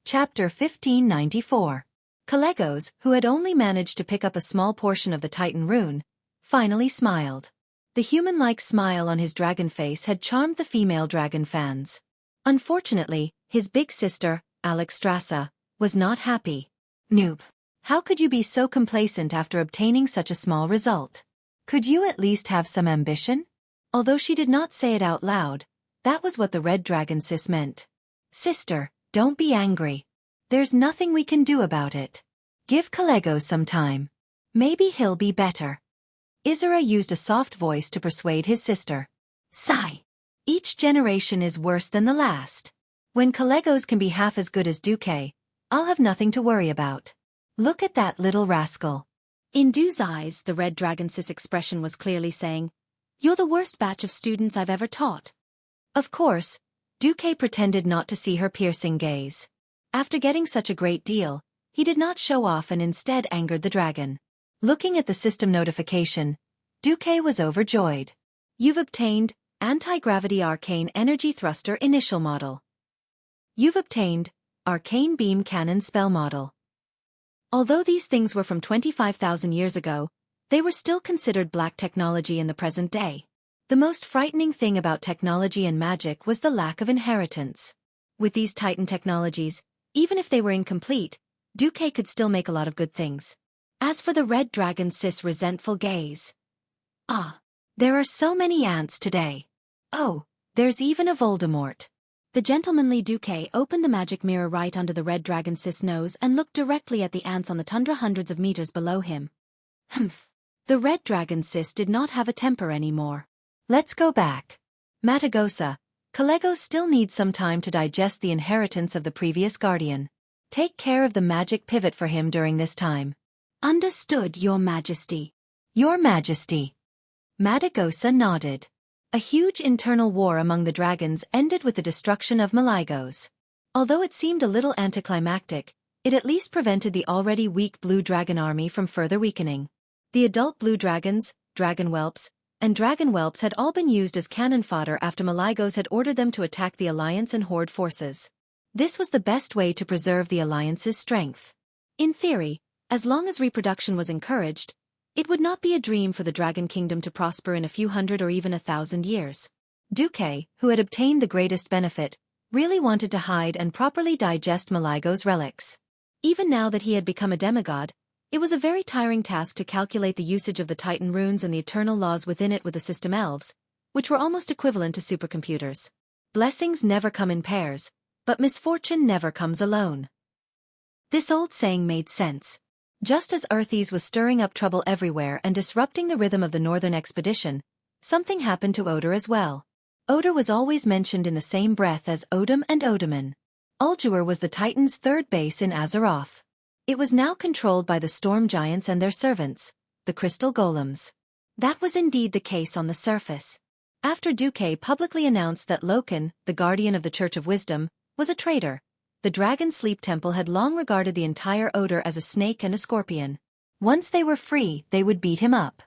Chapter 1594. Kalecgos, who had only managed to pick up a small portion of the Titan rune, finally smiled. The human-like smile on his dragon face had charmed the female dragon fans. Unfortunately, his big sister, Alexstrasza, was not happy. "Noob. How could you be so complacent after obtaining such a small result? Could you at least have some ambition?" Although she did not say it out loud, that was what the red dragon sis meant. "Sister, don't be angry. There's nothing we can do about it. Give Kalecgos some time. Maybe he'll be better." Isera used a soft voice to persuade his sister. "Sigh. Each generation is worse than the last. When Kalecgos can be half as good as Xueqi, I'll have nothing to worry about. Look at that little rascal." In Du's eyes, the red dragon sis expression was clearly saying, "You're the worst batch of students I've ever taught." Of course, Xueqi pretended not to see her piercing gaze. After getting such a great deal, he did not show off and instead angered the dragon. Looking at the system notification, Xueqi was overjoyed. "You've obtained Anti-Gravity Arcane Energy Thruster Initial Model. You've obtained Arcane Beam Cannon Spell Model. Although these things were from 25,000 years ago, they were still considered black technology in the present day. The most frightening thing about technology and magic was the lack of inheritance. With these Titan technologies, even if they were incomplete, Xueqi could still make a lot of good things. As for the red dragon's resentful gaze. Ah, there are so many ants today. Oh, there's even a Voldemort. The gentlemanly Xueqi opened the magic mirror right under the red dragon's nose and looked directly at the ants on the tundra hundreds of meters below him. Humph. The red dragon's did not have a temper anymore. Let's go back. Matagosa, Kalego still needs some time to digest the inheritance of the previous guardian. Take care of the magic pivot for him during this time. Understood, Your Majesty. Your Majesty. Matagosa nodded. A huge internal war among the dragons ended with the destruction of Maligos. Although it seemed a little anticlimactic, it at least prevented the already weak blue dragon army from further weakening. The adult blue dragons, dragon whelps, and dragon whelps had all been used as cannon fodder after Maligos had ordered them to attack the Alliance and Horde forces. This was the best way to preserve the Alliance's strength. In theory, as long as reproduction was encouraged, it would not be a dream for the Dragon Kingdom to prosper in a few hundred or even 1,000 years. Xueqi, who had obtained the greatest benefit, really wanted to hide and properly digest Maligos' relics. Even now that he had become a demigod, it was a very tiring task to calculate the usage of the Titan runes and the eternal laws within it with the system elves, which were almost equivalent to supercomputers. Blessings never come in pairs, but misfortune never comes alone. This old saying made sense. Just as Earthes was stirring up trouble everywhere and disrupting the rhythm of the northern expedition, something happened to Oder as well. Oder was always mentioned in the same breath as Odin and Odaman. Ulduar was the Titan's third base in Azeroth. It was now controlled by the storm giants and their servants, the crystal golems. That was indeed the case on the surface. After Xueqi publicly announced that Loken, the guardian of the Church of Wisdom, was a traitor, the Dragon Sleep Temple had long regarded the entire Oder as a snake and a scorpion. Once they were free, they would beat him up.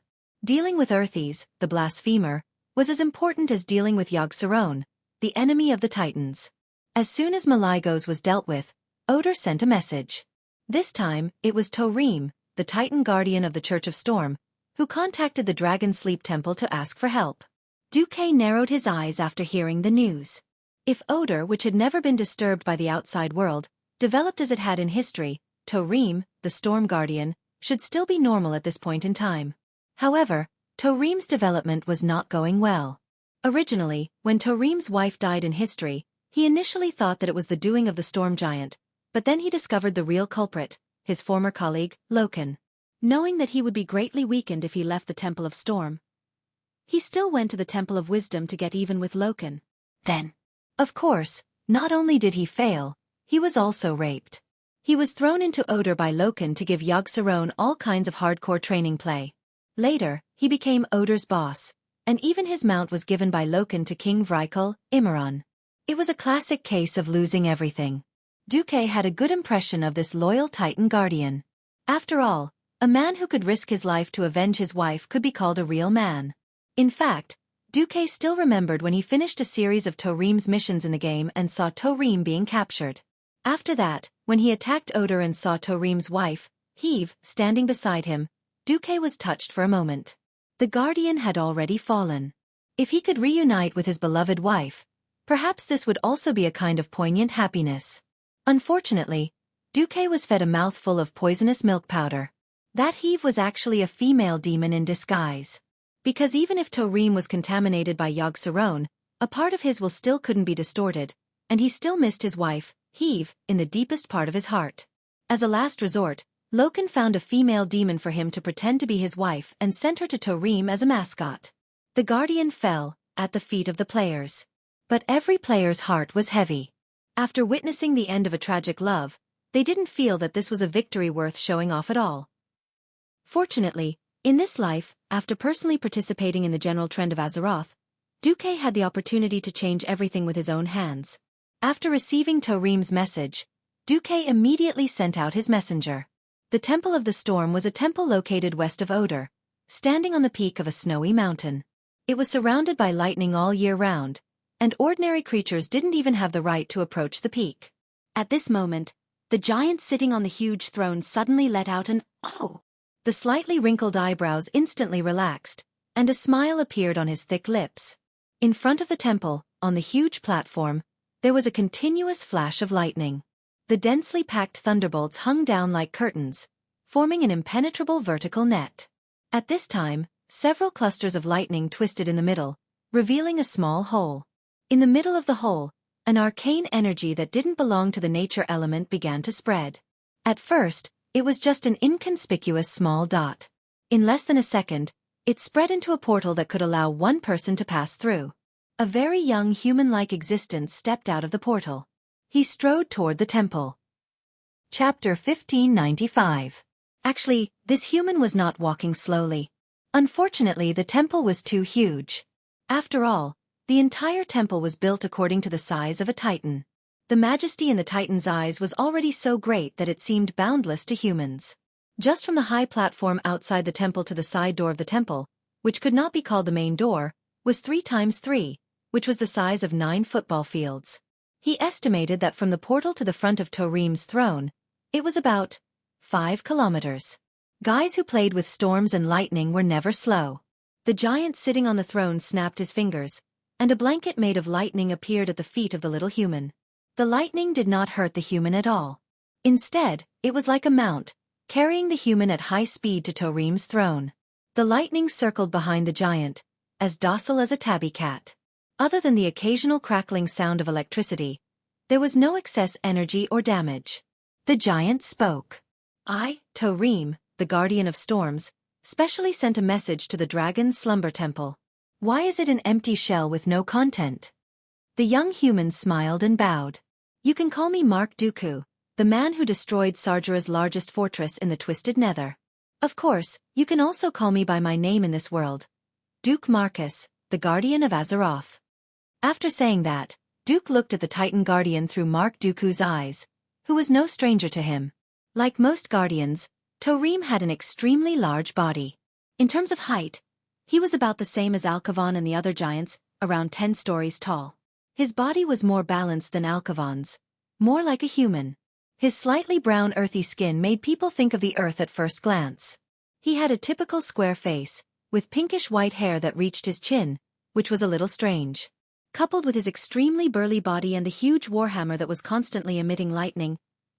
Dealing with Earthes, the blasphemer, was as important as dealing with Yogg-Saron, the enemy of the Titans. As soon as Maligos was dealt with, Oder sent a message. This time, it was Torim, the Titan guardian of the Church of Storm, who contacted the Dragon Sleep Temple to ask for help. Xueqi narrowed his eyes after hearing the news. If Oder, which had never been disturbed by the outside world, developed as it had in history, Torim, the Storm Guardian, should still be normal at this point in time. However, Torim's development was not going well. Originally, when Torim's wife died in history, he initially thought that it was the doing of the Storm Giant, but then he discovered the real culprit, his former colleague, Loken. Knowing that he would be greatly weakened if he left the Temple of Storm, he still went to the Temple of Wisdom to get even with Loken. Then, of course, not only did he fail, he was also raped. He was thrown into Oder by Loken to give Yogg-Saron all kinds of hardcore training play. Later, he became Oder's boss, and even his mount was given by Loken to King Vrykul, Imran. It was a classic case of losing everything. Xueqi had a good impression of this loyal Titan guardian. After all, a man who could risk his life to avenge his wife could be called a real man. In fact, Xueqi still remembered when he finished a series of Torim's missions in the game and saw Torim being captured. After that, when he attacked Oder and saw Torim's wife, Heve, standing beside him, Xueqi was touched for a moment. The guardian had already fallen. If he could reunite with his beloved wife, perhaps this would also be a kind of poignant happiness. Unfortunately, Xueqi was fed a mouthful of poisonous milk powder. That Heve was actually a female demon in disguise. Because even if Torim was contaminated by Yogg-Saron, a part of his will still couldn't be distorted, and he still missed his wife, Heve, in the deepest part of his heart. As a last resort, Loken found a female demon for him to pretend to be his wife and sent her to Torim as a mascot. The guardian fell, at the feet of the players. But every player's heart was heavy. After witnessing the end of a tragic love, they didn't feel that this was a victory worth showing off at all. Fortunately, in this life, after personally participating in the general trend of Azeroth, Xueqi had the opportunity to change everything with his own hands. After receiving Torim's message, Xueqi immediately sent out his messenger. The Temple of the Storm was a temple located west of Oder, standing on the peak of a snowy mountain. It was surrounded by lightning all year round, and ordinary creatures didn't even have the right to approach the peak. At this moment, The giant sitting on the huge throne suddenly let out an "Oh!" The slightly wrinkled eyebrows instantly relaxed, and a smile appeared on his thick lips. In front of the temple, on the huge platform, there was a continuous flash of lightning. The densely packed thunderbolts hung down like curtains, forming an impenetrable vertical net. At this time, several clusters of lightning twisted in the middle, revealing a small hole. In the middle of the hole, an arcane energy that didn't belong to the nature element began to spread. At first, it was just an inconspicuous small dot. In less than a second, it spread into a portal that could allow one person to pass through. A very young human-like existence stepped out of the portal. He strode toward the temple. Chapter 1595. Actually, this human was not walking slowly. Unfortunately, the temple was too huge. After all, the entire temple was built according to the size of a titan. The majesty in the titan's eyes was already so great that it seemed boundless to humans. Just from the high platform outside the temple to the side door of the temple, which could not be called the main door, was 3 times 3, which was the size of 9 football fields. He estimated that from the portal to the front of Torim's throne, it was about 5 kilometers. Guys who played with storms and lightning were never slow. The giant sitting on the throne snapped his fingers, and a blanket made of lightning appeared at the feet of the little human. The lightning did not hurt the human at all. Instead, it was like a mount, carrying the human at high speed to Torim's throne. The lightning circled behind the giant, as docile as a tabby cat. Other than the occasional crackling sound of electricity, there was no excess energy or damage. The giant spoke. I, Torim, the guardian of storms, specially sent a message to the dragon's slumber temple. Why is it an empty shell with no content? The young human smiled and bowed. You can call me Mark Dooku, the man who destroyed Sargera's largest fortress in the Twisted Nether. Of course, you can also call me by my name in this world, Duke Marcus, the guardian of Azeroth. After saying that, Duke looked at the Titan Guardian through Mark Dooku's eyes, who was no stranger to him. Like most guardians, Torim had an extremely large body. In terms of height, he was about the same as Alcavan and the other giants, around 10 stories tall. His body was more balanced than Alcavan's, more like a human. His slightly brown earthy skin made people think of the earth at first glance. He had a typical square face, with pinkish white hair that reached his chin, which was a little strange. Coupled with his extremely burly body and the huge warhammer that was constantly emitting lightning,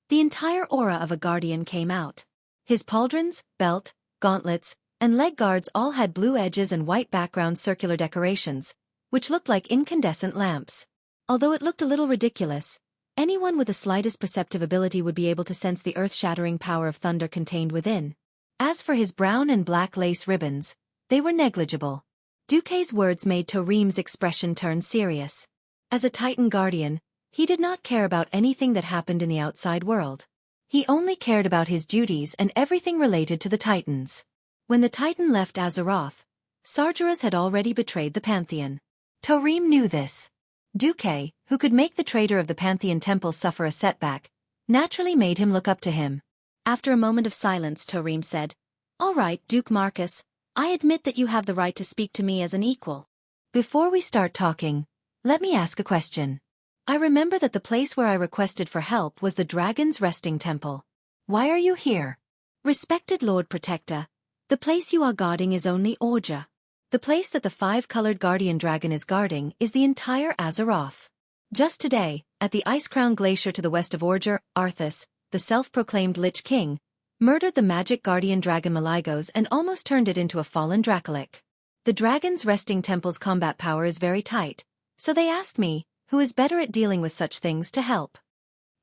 the entire aura of a guardian came out. His pauldrons, belt, gauntlets, and leg guards all had blue edges and white background circular decorations, which looked like incandescent lamps. Although it looked a little ridiculous, anyone with the slightest perceptive ability would be able to sense the earth-shattering power of thunder contained within. As for his brown and black lace ribbons, they were negligible. Duke's words made Torim's expression turn serious. As a Titan Guardian, he did not care about anything that happened in the outside world. He only cared about his duties and everything related to the Titans. When the Titan left Azeroth, Sargeras had already betrayed the Pantheon. Torim knew this. Duke, who could make the traitor of the Pantheon Temple suffer a setback, naturally made him look up to him. After a moment of silence, Torim said, "All right, Duke Marcus, I admit that you have the right to speak to me as an equal. Before we start talking, let me ask a question. I remember that the place where I requested for help was the Dragon's Resting Temple. Why are you here? Respected Lord Protector, the place you are guarding is only Orja. The place that the 5-colored guardian dragon is guarding is the entire Azeroth. Just today, at the Ice-Crown Glacier to the west of Orja, Arthas, the self-proclaimed Lich King, murdered the magic guardian dragon Maligos and almost turned it into a fallen Dracolic. The Dragon's Resting Temple's combat power is very tight, so they asked me, who is better at dealing with such things, to help."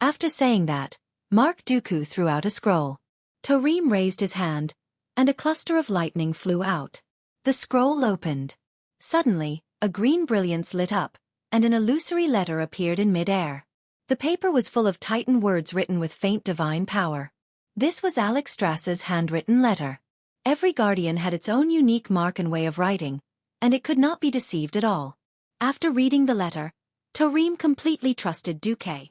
After saying that, Mark Dooku threw out a scroll. Torim raised his hand, and a cluster of lightning flew out. The scroll opened. Suddenly, a green brilliance lit up, and an illusory letter appeared in mid-air. The paper was full of Titan words written with faint divine power. This was Alexstrasza's handwritten letter. Every guardian had its own unique mark and way of writing, and it could not be deceived at all. After reading the letter, Torim completely trusted Duke.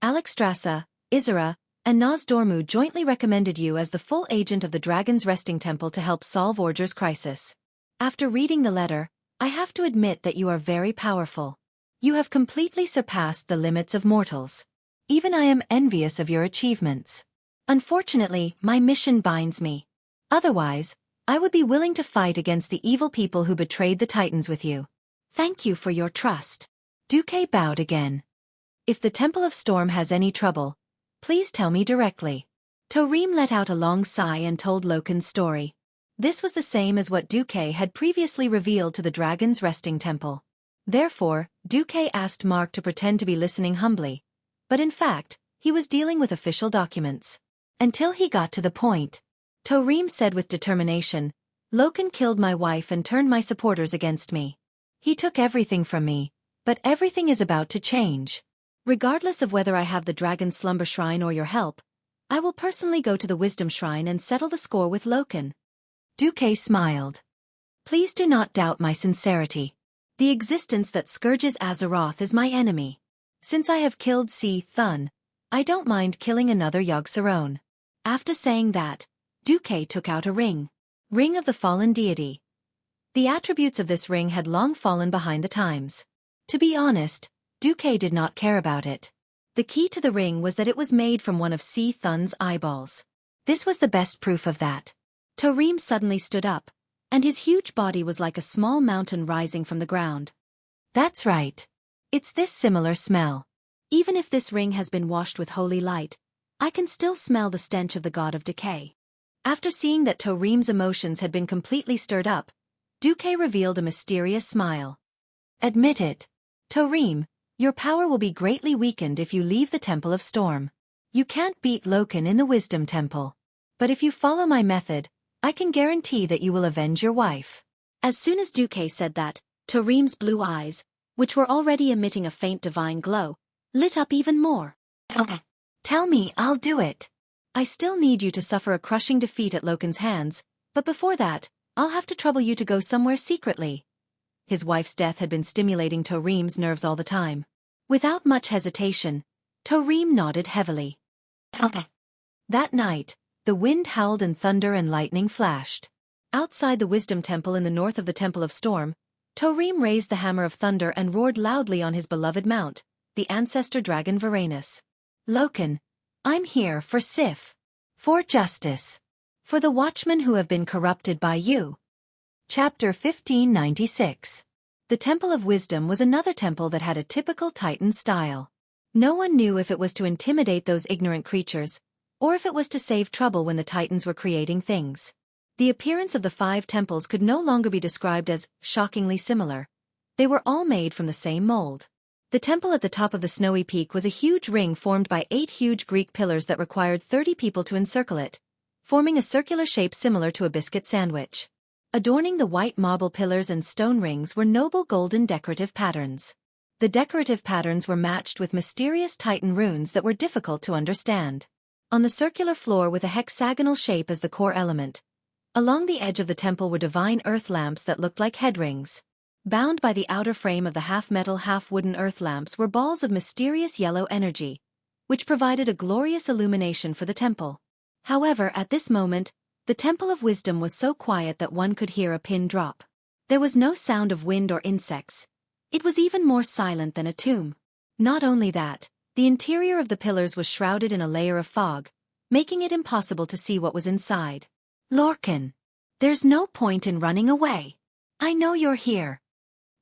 Alexstrasza, Isera, and Nozdormu jointly recommended you as the full agent of the Dragon's Resting Temple to help solve Orja's crisis. After reading the letter, I have to admit that you are very powerful. You have completely surpassed the limits of mortals. Even I am envious of your achievements. Unfortunately, my mission binds me. Otherwise, I would be willing to fight against the evil people who betrayed the Titans with you. Thank you for your trust. Xueqi bowed again. If the Temple of Storm has any trouble, please tell me directly. Tarim let out a long sigh and told Loken's story. This was the same as what Xueqi had previously revealed to the dragon's resting temple. Therefore, Xueqi asked Mark to pretend to be listening humbly. But in fact, he was dealing with official documents. Until he got to the point. Tarim said with determination, Loken killed my wife and turned my supporters against me. He took everything from me, but everything is about to change. Regardless of whether I have the Dragon's Slumber Shrine or your help, I will personally go to the Wisdom Shrine and settle the score with Loken. Xueqi smiled. Please do not doubt my sincerity. The existence that scourges Azeroth is my enemy. Since I have killed Thun, I don't mind killing another Yogg-Saron. After saying that, Xueqi took out a ring. Ring of the Fallen Deity. The attributes of this ring had long fallen behind the times. To be honest, Xueqi did not care about it. The key to the ring was that it was made from one of Thun's eyeballs. This was the best proof of that. Tarim suddenly stood up, and his huge body was like a small mountain rising from the ground. That's right. It's this similar smell. Even if this ring has been washed with holy light, I can still smell the stench of the god of decay. After seeing that Tarim's emotions had been completely stirred up, Xueqi revealed a mysterious smile. Admit it. Tarim, your power will be greatly weakened if you leave the Temple of Storm. You can't beat Loken in the Wisdom Temple. But if you follow my method, I can guarantee that you will avenge your wife. As soon as Xueqi said that, Tarim's blue eyes, which were already emitting a faint divine glow, lit up even more. Okay. Tell me, I'll do it. I still need you to suffer a crushing defeat at Loken's hands, but before that, I'll have to trouble you to go somewhere secretly. His wife's death had been stimulating Tarim's nerves all the time. Without much hesitation, Tarim nodded heavily. Okay. That night, the wind howled and thunder and lightning flashed. Outside the Wisdom Temple in the north of the Temple of Storm, Tarim raised the Hammer of Thunder and roared loudly on his beloved mount, the ancestor dragon Varanus. Loken, I'm here for Sif. For justice. For the watchmen who have been corrupted by you. Chapter 1596. The Temple of Wisdom was another temple that had a typical Titan style. No one knew if it was to intimidate those ignorant creatures, or if it was to save trouble when the Titans were creating things. The appearance of the 5 temples could no longer be described as shockingly similar. They were all made from the same mold. The temple at the top of the snowy peak was a huge ring formed by 8 huge Greek pillars that required 30 people to encircle it, forming a circular shape similar to a biscuit sandwich. Adorning the white marble pillars and stone rings were noble golden decorative patterns. The decorative patterns were matched with mysterious Titan runes that were difficult to understand. On the circular floor with a hexagonal shape as the core element, along the edge of the temple were divine earth lamps that looked like head rings. Bound by the outer frame of the half-metal half-wooden earth lamps were balls of mysterious yellow energy, which provided a glorious illumination for the temple. However, at this moment, the Temple of Wisdom was so quiet that one could hear a pin drop. There was no sound of wind or insects. It was even more silent than a tomb. Not only that, the interior of the pillars was shrouded in a layer of fog, making it impossible to see what was inside. Lorcan, there's no point in running away. I know you're here.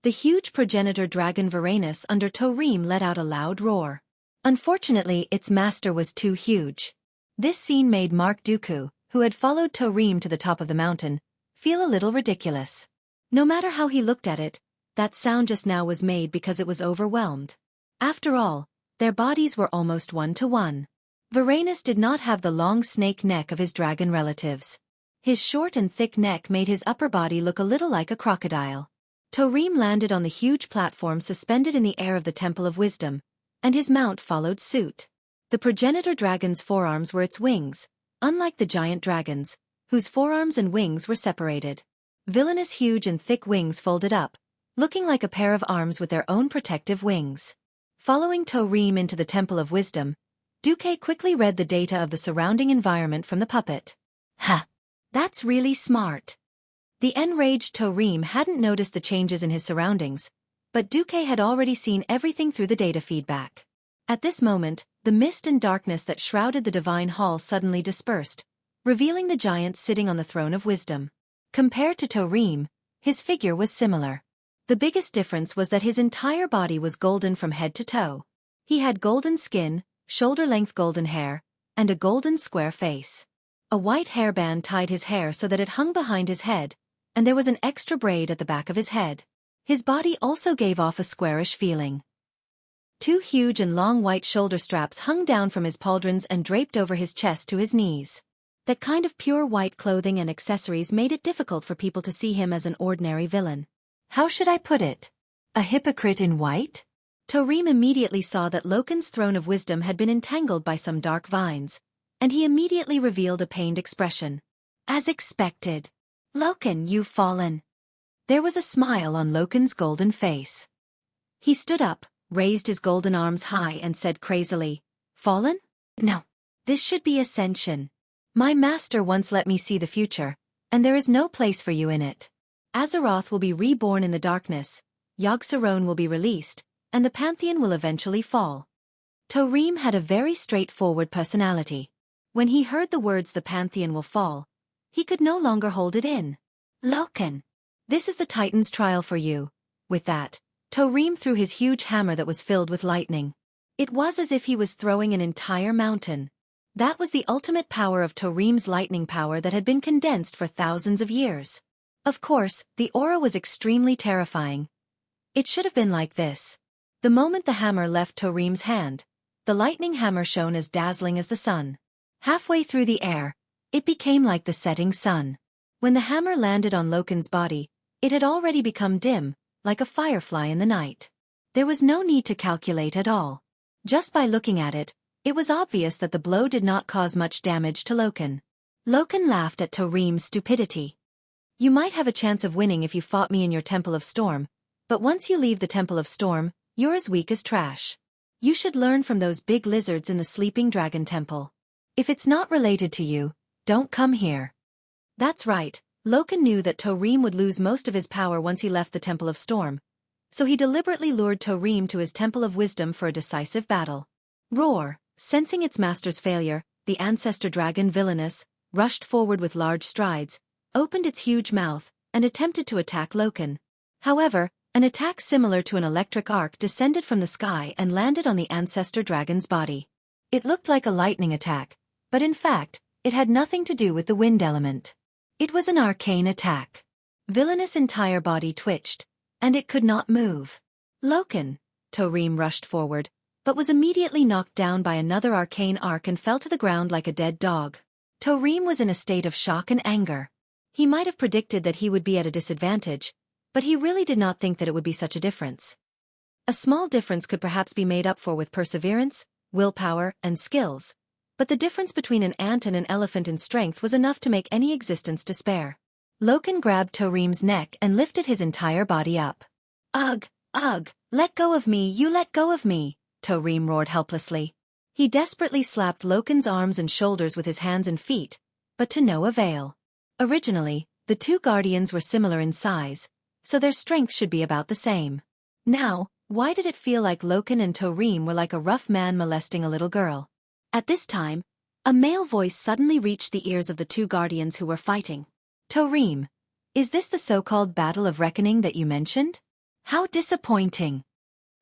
The huge progenitor dragon Varanus under Tarim let out a loud roar. Unfortunately, its master was too huge. This scene made Mark Dooku, who had followed Tarim to the top of the mountain, feel a little ridiculous. No matter how he looked at it, that sound just now was made because it was overwhelmed. After all, their bodies were almost 1-to-1. Varanus did not have the long snake neck of his dragon relatives. His short and thick neck made his upper body look a little like a crocodile. Tarim landed on the huge platform suspended in the air of the Temple of Wisdom, and his mount followed suit. The progenitor dragon's forearms were its wings, unlike the giant dragons, whose forearms and wings were separated. Villainous huge and thick wings folded up, looking like a pair of arms with their own protective wings. Following Tarim into the Temple of Wisdom, Xueqi quickly read the data of the surrounding environment from the puppet. Ha! That's really smart. The enraged Tarim hadn't noticed the changes in his surroundings, but Xueqi had already seen everything through the data feedback. At this moment, the mist and darkness that shrouded the divine hall suddenly dispersed, revealing the giant sitting on the throne of wisdom. Compared to Tarim, his figure was similar. The biggest difference was that his entire body was golden from head to toe. He had golden skin, shoulder-length golden hair, and a golden square face. A white hairband tied his hair so that it hung behind his head, and there was an extra braid at the back of his head. His body also gave off a squarish feeling. Two huge and long white shoulder straps hung down from his pauldrons and draped over his chest to his knees. That kind of pure white clothing and accessories made it difficult for people to see him as an ordinary villain. How should I put it? A hypocrite in white? Tarim immediately saw that Loken's throne of wisdom had been entangled by some dark vines, and he immediately revealed a pained expression. As expected. Loken, you've fallen. There was a smile on Loken's golden face. He stood up, raised his golden arms high and said crazily, "Fallen? No. This should be ascension. My master once let me see the future, and there is no place for you in it. Azeroth will be reborn in the darkness, Yogg-Saron will be released, and the Pantheon will eventually fall." Tarim had a very straightforward personality. When he heard the words "the Pantheon will fall," he could no longer hold it in. "Loken, this is the Titan's trial for you." With that, Tarim threw his huge hammer that was filled with lightning. It was as if he was throwing an entire mountain. That was the ultimate power of Tarim's lightning power that had been condensed for thousands of years. Of course, the aura was extremely terrifying. It should have been like this. The moment the hammer left Tarim's hand, the lightning hammer shone as dazzling as the sun. Halfway through the air, it became like the setting sun. When the hammer landed on Loken's body, it had already become dim, like a firefly in the night. There was no need to calculate at all. Just by looking at it, it was obvious that the blow did not cause much damage to Loken. Loken laughed at Tarim's stupidity. "You might have a chance of winning if you fought me in your Temple of Storm, but once you leave the Temple of Storm, you're as weak as trash. You should learn from those big lizards in the Sleeping Dragon Temple. If it's not related to you, don't come here." That's right, Loken knew that Tarim would lose most of his power once he left the Temple of Storm, so he deliberately lured Tarim to his Temple of Wisdom for a decisive battle. Roar, sensing its master's failure, the ancestor dragon Villainous rushed forward with large strides, opened its huge mouth, and attempted to attack Loken. However, an attack similar to an electric arc descended from the sky and landed on the ancestor dragon's body. It looked like a lightning attack, but in fact, it had nothing to do with the wind element. It was an arcane attack. Villainous' entire body twitched, and it could not move. "Loken!" Tarim rushed forward, but was immediately knocked down by another arcane arc and fell to the ground like a dead dog. Tarim was in a state of shock and anger. He might have predicted that he would be at a disadvantage, but he really did not think that it would be such a difference. A small difference could perhaps be made up for with perseverance, willpower, and skills, but the difference between an ant and an elephant in strength was enough to make any existence despair. Loken grabbed Tarim's neck and lifted his entire body up. "Ugh, ugh, let go of me, you let go of me," Tarim roared helplessly. He desperately slapped Loken's arms and shoulders with his hands and feet, but to no avail. Originally, the two guardians were similar in size, so their strength should be about the same. Now, why did it feel like Loken and Tarim were like a rough man molesting a little girl? At this time, a male voice suddenly reached the ears of the two guardians who were fighting. "Tarim, is this the so-called Battle of Reckoning that you mentioned? How disappointing."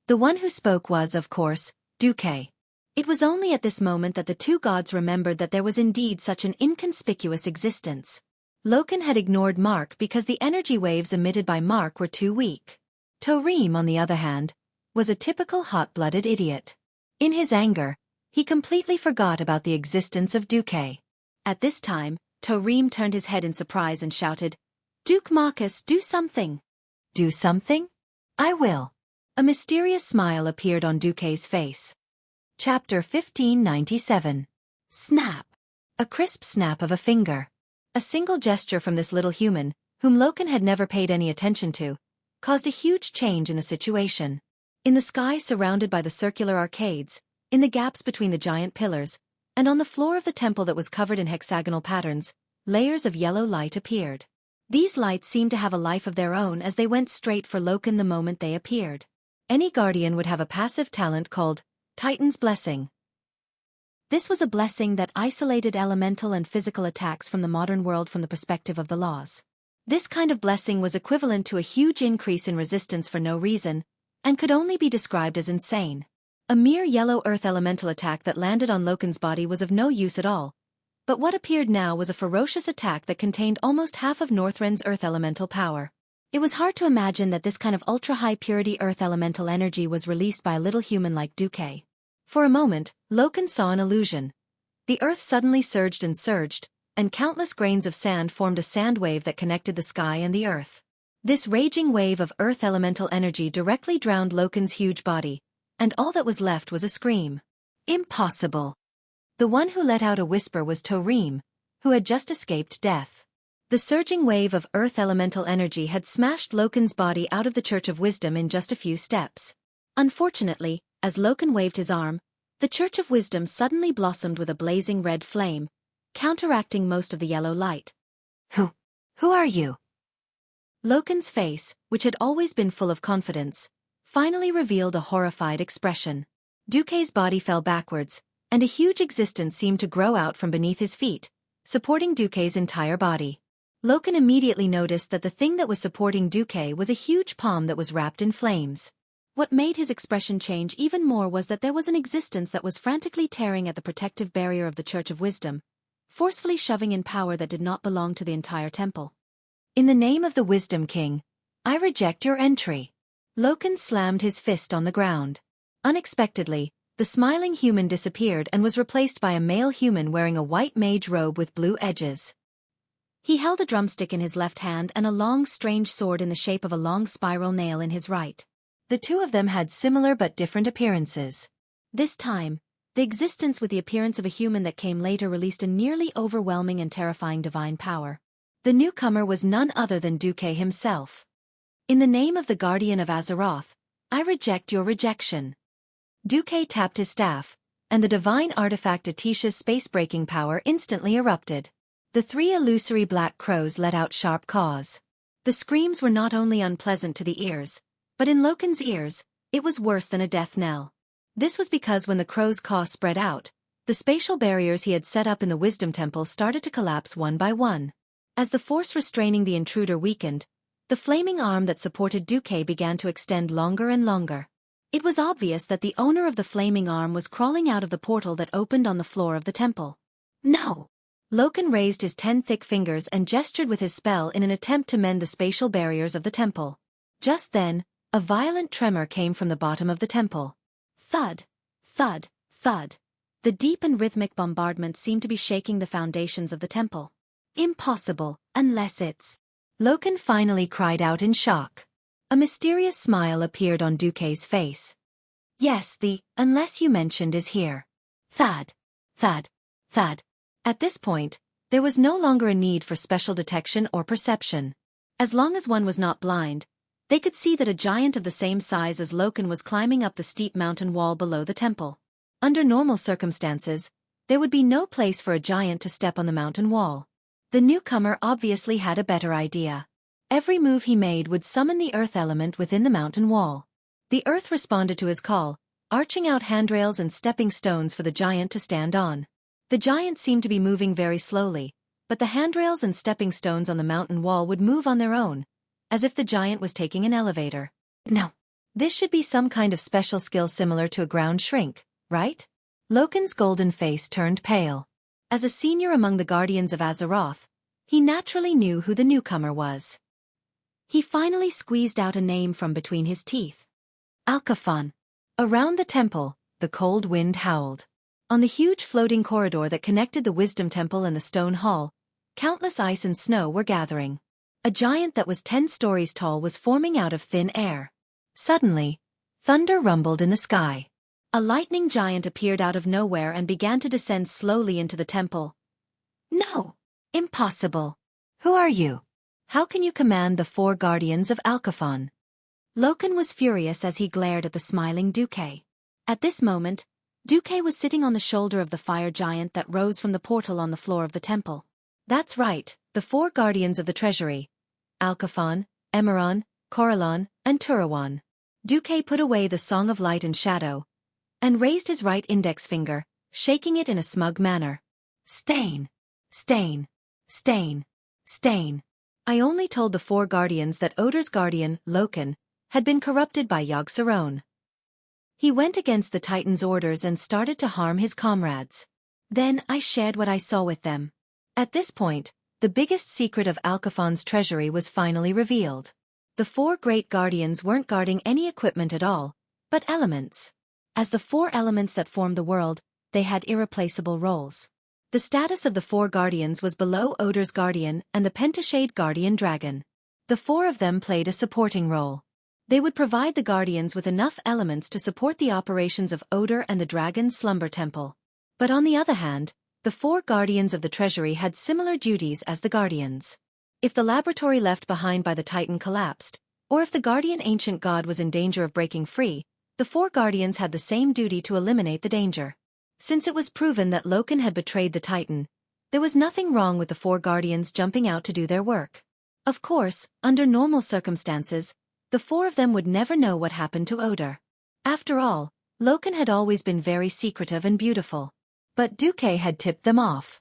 The one who spoke was, of course, Xueqi. It was only at this moment that the two gods remembered that there was indeed such an inconspicuous existence. Loken had ignored Mark because the energy waves emitted by Mark were too weak. Tarim, on the other hand, was a typical hot-blooded idiot. In his anger, he completely forgot about the existence of Xueqi. At this time, Tarim turned his head in surprise and shouted, "Duke Marcus, do something!" "Do something? I will." A mysterious smile appeared on Xueqi's face. Chapter 1597. Snap. A crisp snap of a finger. A single gesture from this little human, whom Loken had never paid any attention to, caused a huge change in the situation. In the sky surrounded by the circular arcades, in the gaps between the giant pillars, and on the floor of the temple that was covered in hexagonal patterns, layers of yellow light appeared. These lights seemed to have a life of their own as they went straight for Loken the moment they appeared. Any guardian would have a passive talent called Titan's Blessing. This was a blessing that isolated elemental and physical attacks from the modern world from the perspective of the laws. This kind of blessing was equivalent to a huge increase in resistance for no reason, and could only be described as insane. A mere yellow earth elemental attack that landed on Loken's body was of no use at all, but what appeared now was a ferocious attack that contained almost half of Northrend's earth elemental power. It was hard to imagine that this kind of ultra-high purity earth elemental energy was released by a little human like Xueqi. For a moment, Loken saw an illusion. The earth suddenly surged, and countless grains of sand formed a sand wave that connected the sky and the earth. This raging wave of earth elemental energy directly drowned Loken's huge body, and all that was left was a scream. Impossible! The one who let out a whisper was Torim, who had just escaped death. The surging wave of earth elemental energy had smashed Loken's body out of the Church of Wisdom in just a few steps. Unfortunately, as Loken waved his arm, the Church of Wisdom suddenly blossomed with a blazing red flame, counteracting most of the yellow light. Who are you? Loken's face, which had always been full of confidence, finally revealed a horrified expression. Xueqi's body fell backwards, and a huge existence seemed to grow out from beneath his feet, supporting Xueqi's entire body. Loken immediately noticed that the thing that was supporting Xueqi was a huge palm that was wrapped in flames. What made his expression change even more was that there was an existence that was frantically tearing at the protective barrier of the Church of Wisdom, forcefully shoving in power that did not belong to the entire temple. In the name of the Wisdom King, I reject your entry. Loken slammed his fist on the ground. Unexpectedly, the smiling human disappeared and was replaced by a male human wearing a white mage robe with blue edges. He held a drumstick in his left hand and a long, strange sword in the shape of a long spiral nail in his right. The two of them had similar but different appearances. This time, the existence with the appearance of a human that came later released a nearly overwhelming and terrifying divine power. The newcomer was none other than Xueqi himself. In the name of the Guardian of Azeroth, I reject your rejection. Xueqi tapped his staff, and the divine artifact Atisha's space-breaking power instantly erupted. The three illusory black crows let out sharp caws. The screams were not only unpleasant to the ears, but in Loken's ears, it was worse than a death knell. This was because when the crow's caw spread out, the spatial barriers he had set up in the Wisdom Temple started to collapse one by one. As the force restraining the intruder weakened, the flaming arm that supported Xueqi began to extend longer and longer. It was obvious that the owner of the flaming arm was crawling out of the portal that opened on the floor of the temple. No! Loken raised his 10 thick fingers and gestured with his spell in an attempt to mend the spatial barriers of the temple. Just then, a violent tremor came from the bottom of the temple. Thud, thud, thud. The deep and rhythmic bombardment seemed to be shaking the foundations of the temple. Impossible, unless it's... Loken finally cried out in shock. A mysterious smile appeared on Xueqi's face. Yes, the unless you mentioned is here. Thud, thud, thud. At this point, there was no longer a need for special detection or perception. As long as one was not blind, they could see that a giant of the same size as Loken was climbing up the steep mountain wall below the temple. Under normal circumstances, there would be no place for a giant to step on the mountain wall. The newcomer obviously had a better idea. Every move he made would summon the earth element within the mountain wall. The earth responded to his call, arching out handrails and stepping stones for the giant to stand on. The giant seemed to be moving very slowly, but the handrails and stepping stones on the mountain wall would move on their own, as if the giant was taking an elevator. No. This should be some kind of special skill similar to a ground shrink, right? Loken's golden face turned pale. As a senior among the Guardians of Azeroth, he naturally knew who the newcomer was. He finally squeezed out a name from between his teeth. Alcaphon. Around the temple, the cold wind howled. On the huge floating corridor that connected the Wisdom Temple and the Stone Hall, countless ice and snow were gathering. A giant that was 10 stories tall was forming out of thin air. Suddenly, thunder rumbled in the sky. A lightning giant appeared out of nowhere and began to descend slowly into the temple. No! Impossible! Who are you? How can you command the 4 guardians of Alcaphon? Loken was furious as he glared at the smiling Xueqi. At this moment, Xueqi was sitting on the shoulder of the fire giant that rose from the portal on the floor of the temple. That's right, the 4 guardians of the treasury. Alcaphon, Emeron, Corellon, and Turawan. Xueqi put away the Song of Light and Shadow, and raised his right index finger, shaking it in a smug manner. Stain! Stain! Stain! Stain! I only told the four guardians that Odor's guardian, Loken, had been corrupted by Yogg-Saron. He went against the Titan's orders and started to harm his comrades. Then I shared what I saw with them. At this point, the biggest secret of Alcafon's treasury was finally revealed. The four great guardians weren't guarding any equipment at all, but elements. As the four elements that formed the world, they had irreplaceable roles. The status of the four guardians was below Odor's guardian and the Pentashade guardian dragon. The four of them played a supporting role. They would provide the guardians with enough elements to support the operations of Odor and the dragon's slumber temple. But on the other hand, the four guardians of the treasury had similar duties as the guardians. If the laboratory left behind by the Titan collapsed, or if the guardian ancient god was in danger of breaking free, the four guardians had the same duty to eliminate the danger. Since it was proven that Loken had betrayed the Titan, there was nothing wrong with the four guardians jumping out to do their work. Of course, under normal circumstances, the four of them would never know what happened to Odor. After all, Loken had always been very secretive and beautiful. But Duque had tipped them off.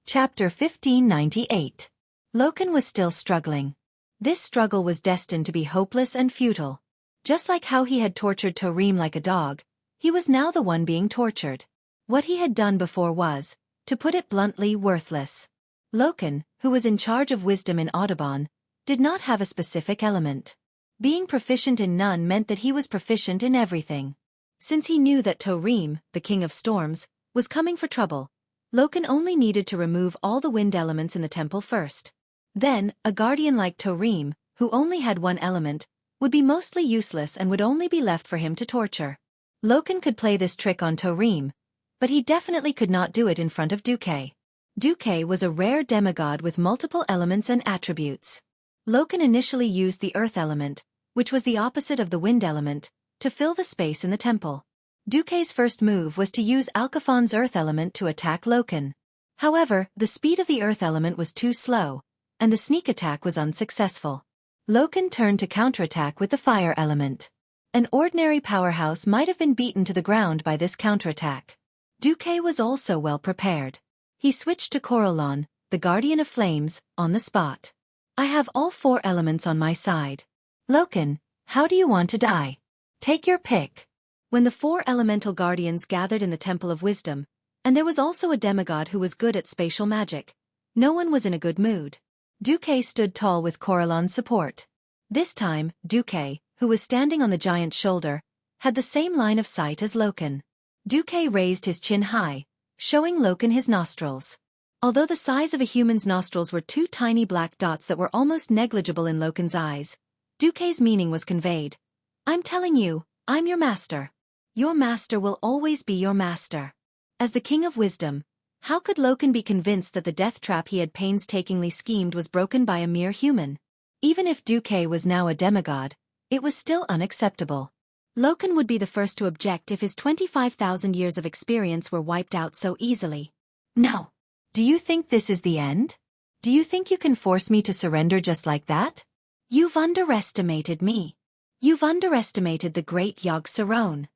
Chapter 1598. Loken was still struggling. This struggle was destined to be hopeless and futile. Just like how he had tortured Tarim like a dog, he was now the one being tortured. What he had done before was, to put it bluntly, worthless. Loken, who was in charge of wisdom in Audubon, did not have a specific element. Being proficient in none meant that he was proficient in everything. Since he knew that Tarim, the king of storms, was coming for trouble, Loken only needed to remove all the wind elements in the temple first. Then, a guardian like Tarim, who only had one element, would be mostly useless and would only be left for him to torture. Loken could play this trick on Tarim, but he definitely could not do it in front of Duque. Duque was a rare demigod with multiple elements and attributes. Loken initially used the earth element, which was the opposite of the wind element, to fill the space in the temple. Duque's first move was to use Alcafon's earth element to attack Loken. However, the speed of the earth element was too slow, and the sneak attack was unsuccessful. Loken turned to counterattack with the fire element. An ordinary powerhouse might have been beaten to the ground by this counterattack. Duque was also well prepared. He switched to Corallon, the guardian of flames, on the spot. I have all four elements on my side. Loken, how do you want to die? Take your pick. When the four elemental guardians gathered in the Temple of Wisdom, and there was also a demigod who was good at spatial magic, no one was in a good mood. Duque stood tall with Corallon's support. This time, Duque, who was standing on the giant's shoulder, had the same line of sight as Loken. Duque raised his chin high, showing Loken his nostrils. Although the size of a human's nostrils were two tiny black dots that were almost negligible in Loken's eyes, Duque's meaning was conveyed. I'm telling you, I'm your master. Your master will always be your master. As the king of wisdom, how could Loken be convinced that the death trap he had painstakingly schemed was broken by a mere human? Even if Duque was now a demigod, it was still unacceptable. Loken would be the first to object if his 25,000 years of experience were wiped out so easily. No. Do you think this is the end? Do you think you can force me to surrender just like that? You've underestimated me. You've underestimated the great Yogg-Saron.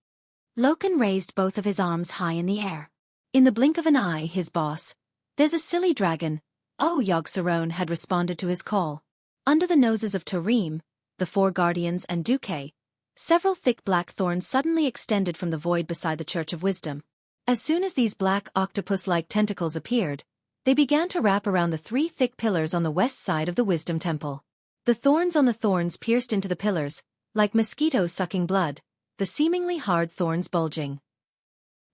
Loken raised both of his arms high in the air. In the blink of an eye, his boss, "There's a silly dragon." Oh, Yogg-Saron had responded to his call. Under the noses of Tarim, the four guardians and Duque, several thick black thorns suddenly extended from the void beside the Church of Wisdom. As soon as these black octopus-like tentacles appeared, they began to wrap around the three thick pillars on the west side of the Wisdom Temple. The thorns on the thorns pierced into the pillars, like mosquitoes sucking blood, the seemingly hard thorns bulging.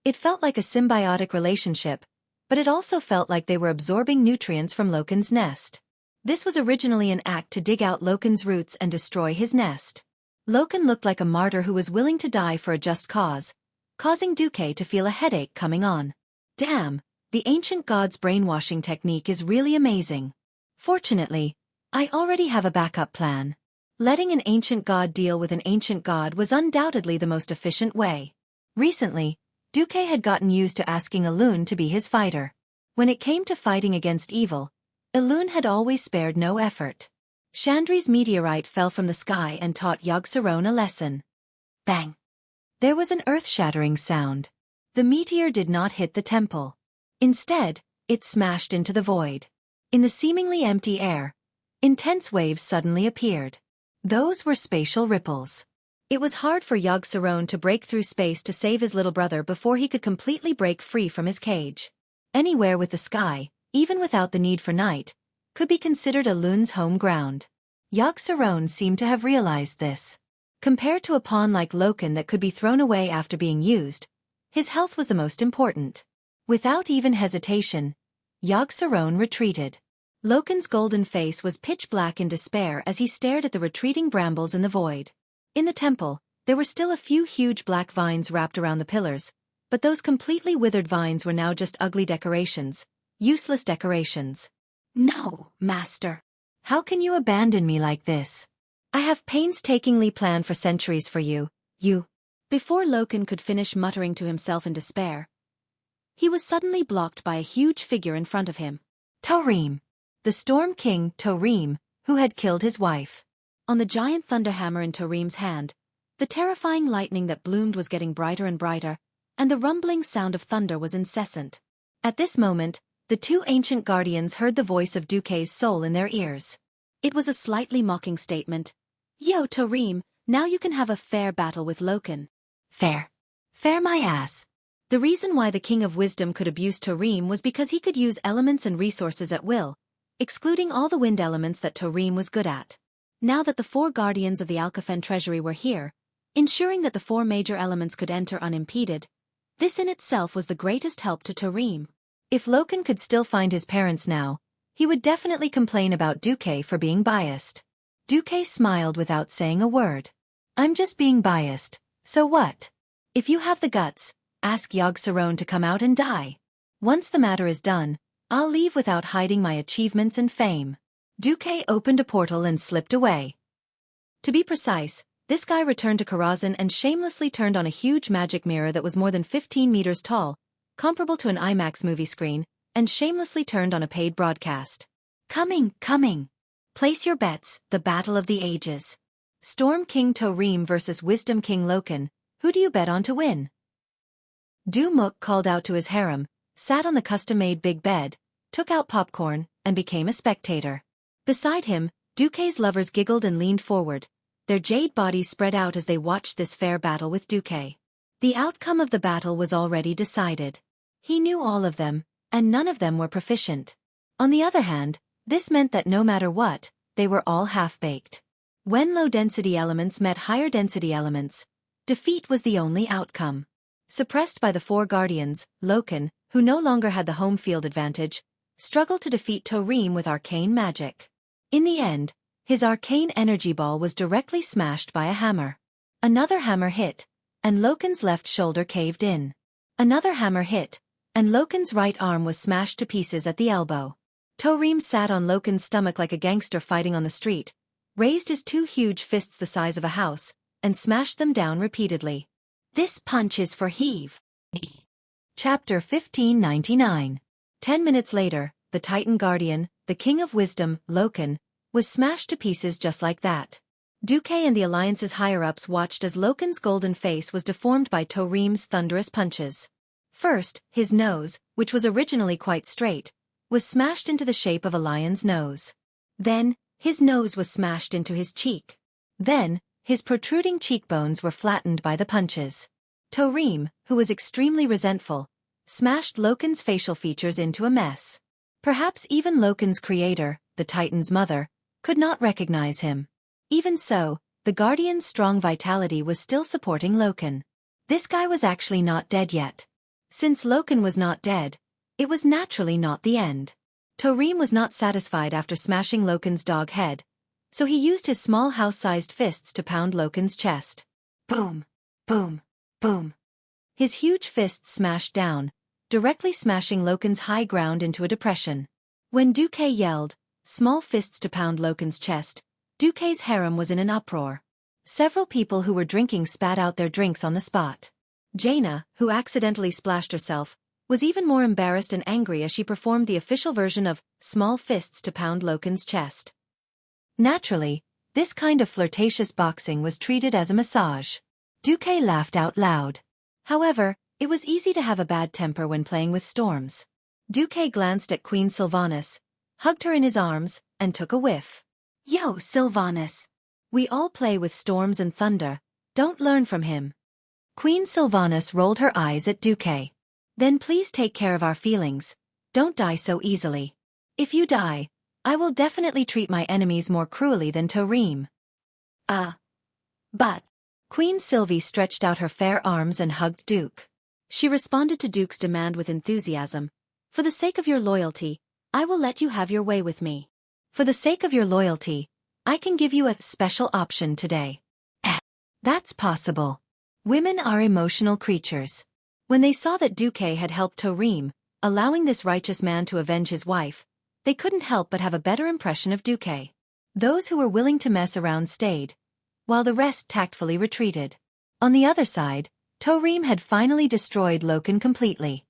It felt like a symbiotic relationship, but it also felt like they were absorbing nutrients from Loken's nest. This was originally an act to dig out Loken's roots and destroy his nest. Loken looked like a martyr who was willing to die for a just cause, causing Duque to feel a headache coming on. Damn, the ancient god's brainwashing technique is really amazing. Fortunately, I already have a backup plan. Letting an ancient god deal with an ancient god was undoubtedly the most efficient way. Recently, Duque had gotten used to asking Elune to be his fighter. When it came to fighting against evil, Elune had always spared no effort. Chandri's meteorite fell from the sky and taught Yogg-Saron a lesson. Bang! There was an earth-shattering sound. The meteor did not hit the temple. Instead, it smashed into the void. In the seemingly empty air, intense waves suddenly appeared. Those were spatial ripples. It was hard for Yogg-Saron to break through space to save his little brother before he could completely break free from his cage. Anywhere with the sky, even without the need for night, could be considered a loon's home ground. Yogg-Saron seemed to have realized this. Compared to a pawn like Loken that could be thrown away after being used, his health was the most important. Without even hesitation, Yogg-Saron retreated. Loken's golden face was pitch black in despair as he stared at the retreating brambles in the void. In the temple, there were still a few huge black vines wrapped around the pillars, but those completely withered vines were now just ugly decorations, useless decorations. "No, master. How can you abandon me like this? I have painstakingly planned for centuries for you, you." Before Loken could finish muttering to himself in despair, he was suddenly blocked by a huge figure in front of him. Taurime. The Storm King, Taurime, who had killed his wife. On the giant thunderhammer in Taurime's hand, the terrifying lightning that bloomed was getting brighter and brighter, and the rumbling sound of thunder was incessant. At this moment, the two ancient guardians heard the voice of Duque's soul in their ears. It was a slightly mocking statement. "Yo, Taurime, now you can have a fair battle with Loken." Fair? Fair my ass. The reason why the King of Wisdom could abuse Taurime was because he could use elements and resources at will, excluding all the wind elements that Taurime was good at. Now that the four guardians of the Alcafen treasury were here, ensuring that the four major elements could enter unimpeded, this in itself was the greatest help to Taurime. If Loken could still find his parents now, he would definitely complain about Duque for being biased. Duque smiled without saying a word. "I'm just being biased, so what? If you have the guts, ask Yogg-Saron to come out and die. Once the matter is done, I'll leave without hiding my achievements and fame." Duque opened a portal and slipped away. To be precise, this guy returned to Karazhan and shamelessly turned on a huge magic mirror that was more than 15 meters tall, comparable to an IMAX movie screen, and shamelessly turned on a paid broadcast. Coming. Place your bets, the battle of the ages. Storm King Taurime versus Wisdom King Loken, who do you bet on to win? Du-Muk called out to his harem, sat on the custom-made big bed, took out popcorn, and became a spectator. Beside him, Duque's lovers giggled and leaned forward, their jade bodies spread out as they watched this fair battle with Duque. The outcome of the battle was already decided. He knew all of them, and none of them were proficient. On the other hand, this meant that no matter what, they were all half-baked. When low-density elements met higher-density elements, defeat was the only outcome. Suppressed by the four guardians, Loken, who no longer had the home field advantage, struggled to defeat Taurime with arcane magic. In the end, his arcane energy ball was directly smashed by a hammer. Another hammer hit, and Loken's left shoulder caved in. Another hammer hit, and Loken's right arm was smashed to pieces at the elbow. Taurime sat on Loken's stomach like a gangster fighting on the street, raised his two huge fists the size of a house, and smashed them down repeatedly. "This punch is for heave." Chapter 1599. 10 minutes later, the Titan Guardian, the King of Wisdom, Loken, was smashed to pieces just like that. Duque and the Alliance's higher-ups watched as Loken's golden face was deformed by Taurime's thunderous punches. First, his nose, which was originally quite straight, was smashed into the shape of a lion's nose. Then, his nose was smashed into his cheek. Then, his protruding cheekbones were flattened by the punches. Taurime, who was extremely resentful, smashed Loken's facial features into a mess. Perhaps even Loken's creator, the Titan's mother, could not recognize him. Even so, the Guardian's strong vitality was still supporting Loken. This guy was actually not dead yet. Since Loken was not dead, it was naturally not the end. Taurime was not satisfied after smashing Loken's dog head, so he used his small house-sized fists to pound Loken's chest. Boom, boom, boom. His huge fists smashed down, directly smashing Loken's high ground into a depression. When Duque yelled, "Small fists to pound Loken's chest," Duque's harem was in an uproar. Several people who were drinking spat out their drinks on the spot. Jaina, who accidentally splashed herself, was even more embarrassed and angry as she performed the official version of "small fists to pound Loken's chest." Naturally, this kind of flirtatious boxing was treated as a massage. Duque laughed out loud. However, It was easy to have a bad temper when playing with storms. Duque glanced at Queen Sylvanas, hugged her in his arms, and took a whiff. Yo, Sylvanas! We all play with storms and thunder, don't learn from him. Queen Sylvanas rolled her eyes at Duque. Then please take care of our feelings, don't die so easily. If you die, I will definitely treat my enemies more cruelly than Tarim. But... Queen Sylvie stretched out her fair arms and hugged Duke. She responded to Duke's demand with enthusiasm. For the sake of your loyalty, I will let you have your way with me. For the sake of your loyalty, I can give you a special option today. That's possible. Women are emotional creatures. When they saw that Duque had helped Tarim, allowing this righteous man to avenge his wife, they couldn't help but have a better impression of Duque. Those who were willing to mess around stayed, while the rest tactfully retreated. On the other side, Tarim had finally destroyed Loken completely.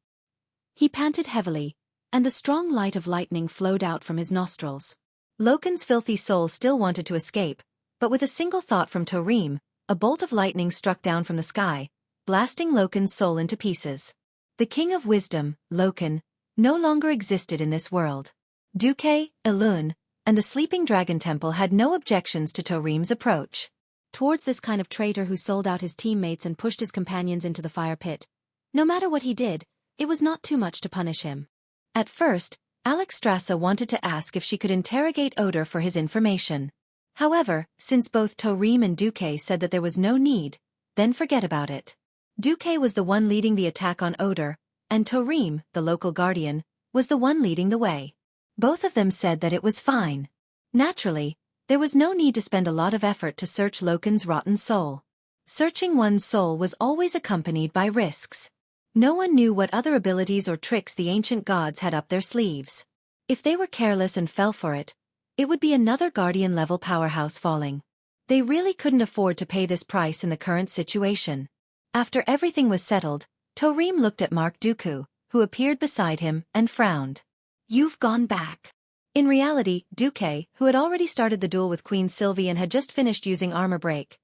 He panted heavily, and the strong light of lightning flowed out from his nostrils. Loken's filthy soul still wanted to escape, but with a single thought from Tarim, a bolt of lightning struck down from the sky, blasting Loken's soul into pieces. The King of Wisdom, Loken, no longer existed in this world. Duque, Elun, and the Sleeping Dragon Temple had no objections to Tarim's approach. Towards this kind of traitor who sold out his teammates and pushed his companions into the fire pit. No matter what he did, it was not too much to punish him. At first, Alexstrasza wanted to ask if she could interrogate Oder for his information. However, since both Tarim and Duque said that there was no need, then forget about it. Duque was the one leading the attack on Oder, and Tarim, the local guardian, was the one leading the way. Both of them said that it was fine. Naturally, there was no need to spend a lot of effort to search Loken's rotten soul. Searching one's soul was always accompanied by risks. No one knew what other abilities or tricks the ancient gods had up their sleeves. If they were careless and fell for it, it would be another Guardian-level powerhouse falling. They really couldn't afford to pay this price in the current situation. After everything was settled, Tarim looked at Mark Dooku, who appeared beside him, and frowned. You've gone back. In reality, Duque, who had already started the duel with Queen Sylvie and had just finished using armor break,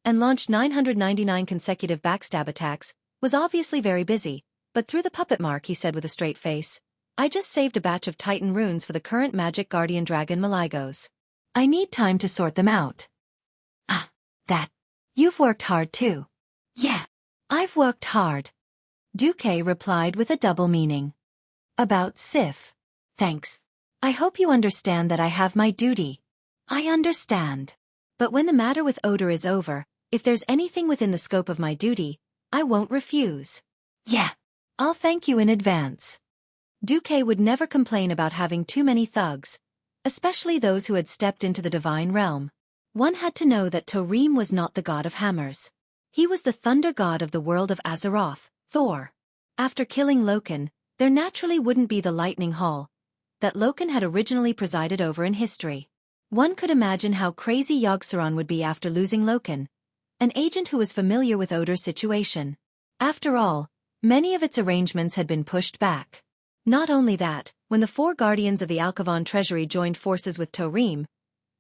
and launched 999 consecutive backstab attacks, was obviously very busy, but through the puppet mark he said with a straight face, I just saved a batch of Titan runes for the current magic guardian dragon Maligos. I need time to sort them out. That. You've worked hard too. Yeah. I've worked hard. Duque replied with a double meaning. About Sif. Thanks. I hope you understand that I have my duty. I understand. But when the matter with Oder is over, if there's anything within the scope of my duty, I won't refuse. Yeah. I'll thank you in advance. Duque would never complain about having too many thugs, especially those who had stepped into the divine realm. One had to know that Tarim was not the god of hammers. He was the thunder god of the world of Azeroth, Thor. After killing Loken, there naturally wouldn't be the lightning hall that Loken had originally presided over in history. One could imagine how crazy Yogg-Saron would be after losing Loken, an agent who was familiar with Oder's situation. After all, many of its arrangements had been pushed back. Not only that, when the four guardians of the Alkavon treasury joined forces with Tarim,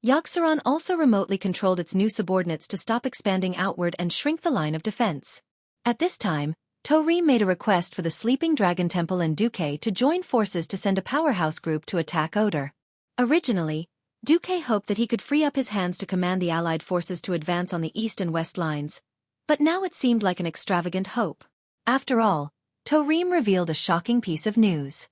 Yogg-Saron also remotely controlled its new subordinates to stop expanding outward and shrink the line of defense. At this time, Tarim made a request for the Sleeping Dragon Temple and Duque to join forces to send a powerhouse group to attack Oder. Originally, Duque hoped that he could free up his hands to command the allied forces to advance on the east and west lines, but now it seemed like an extravagant hope. After all, Tarim revealed a shocking piece of news.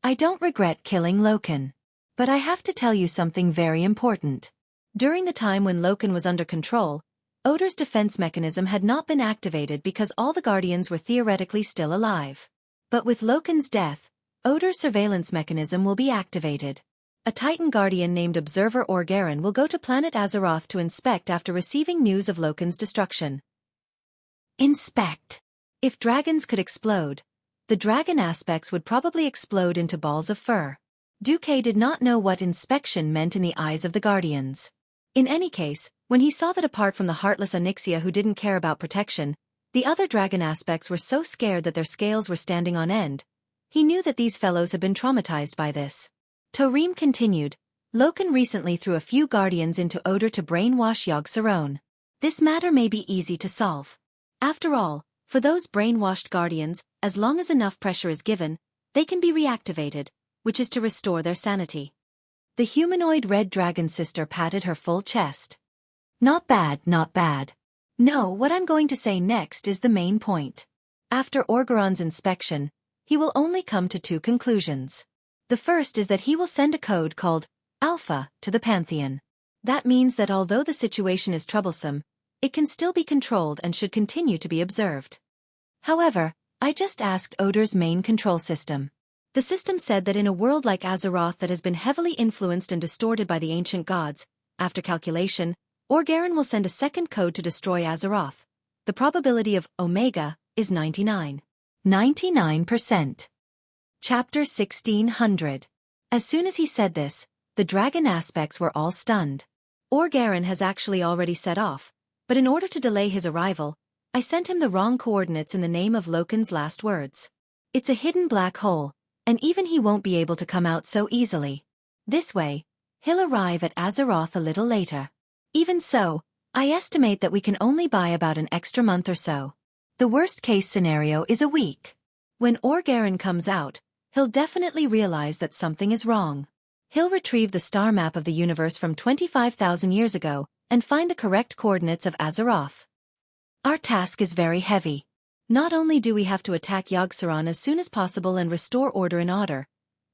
I don't regret killing Loken. But I have to tell you something very important. During the time when Loken was under control, Oder's defense mechanism had not been activated because all the Guardians were theoretically still alive. But with Loken's death, Oder's surveillance mechanism will be activated. A Titan Guardian named Observer Orgaren will go to planet Azeroth to inspect after receiving news of Loken's destruction. Inspect. If dragons could explode, the dragon aspects would probably explode into balls of fur. Duque did not know what inspection meant in the eyes of the Guardians. In any case, when he saw that apart from the heartless Onyxia who didn't care about protection, the other dragon aspects were so scared that their scales were standing on end, he knew that these fellows had been traumatized by this. Tarim continued, Loken recently threw a few Guardians into Oder to brainwash Yogg-Saron. This matter may be easy to solve. After all, For those brainwashed guardians, as long as enough pressure is given, they can be reactivated, which is to restore their sanity. The humanoid red dragon sister patted her full chest. Not bad, not bad. No, what I'm going to say next is the main point. After Orgeron's inspection, he will only come to two conclusions. The first is that he will send a code called Alpha to the Pantheon. That means that although the situation is troublesome, it can still be controlled and should continue to be observed. However, I just asked Odor's main control system. The system said that in a world like Azeroth that has been heavily influenced and distorted by the ancient gods, after calculation, Orgeron will send a second code to destroy Azeroth. The probability of Omega is 99%. Chapter 1600. As soon as he said this, the dragon aspects were all stunned. Orgeron has actually already set off, but in order to delay his arrival, I sent him the wrong coordinates in the name of Loken's last words. It's a hidden black hole, and even he won't be able to come out so easily. This way, he'll arrive at Azeroth a little later. Even so, I estimate that we can only buy about an extra month or so. The worst-case scenario is a week. When Orgeron comes out, he'll definitely realize that something is wrong. He'll retrieve the star map of the universe from 25,000 years ago and find the correct coordinates of Azeroth. Our task is very heavy. Not only do we have to attack Yogg-Saron as soon as possible and restore order in Otter,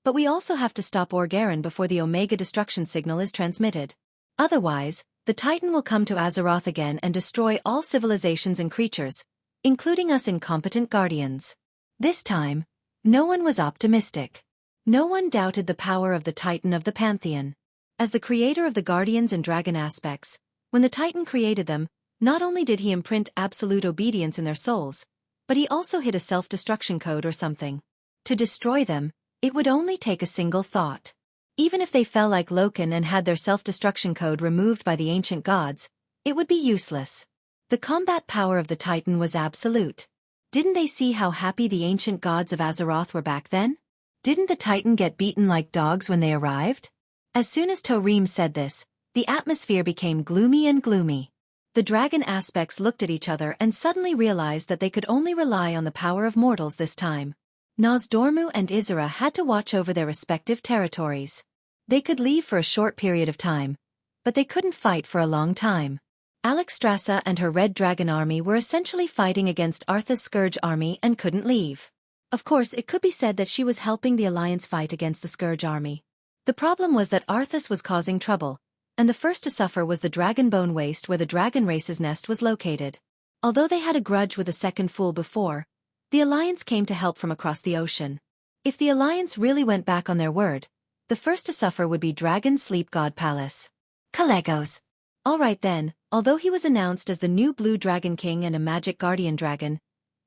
but we also have to stop Orgeron before the Omega destruction signal is transmitted. Otherwise, the Titan will come to Azeroth again and destroy all civilizations and creatures, including us incompetent guardians. This time, no one was optimistic. No one doubted the power of the Titan of the Pantheon. As the creator of the Guardians and Dragon aspects, when the Titan created them, not only did he imprint absolute obedience in their souls, but he also hid a self-destruction code or something. To destroy them, it would only take a single thought. Even if they fell like Loken and had their self-destruction code removed by the ancient gods, it would be useless. The combat power of the Titan was absolute. Didn't they see how happy the ancient gods of Azeroth were back then? Didn't the Titan get beaten like dogs when they arrived? As soon as Torim said this, the atmosphere became gloomy and gloomy. The dragon aspects looked at each other and suddenly realized that they could only rely on the power of mortals this time. Nozdormu and Isra had to watch over their respective territories. They could leave for a short period of time, but they couldn't fight for a long time. Alexstrasza and her Red Dragon army were essentially fighting against Artha's Scourge army and couldn't leave. Of course, it could be said that she was helping the Alliance fight against the Scourge army. The problem was that Arthas was causing trouble, and the first to suffer was the Dragonbone Waste where the dragon race's nest was located. Although they had a grudge with the Second Fool before, the Alliance came to help from across the ocean. If the Alliance really went back on their word, the first to suffer would be Dragon Sleep God Palace. Kalegos. Alright then, although he was announced as the new Blue Dragon King and a magic guardian dragon,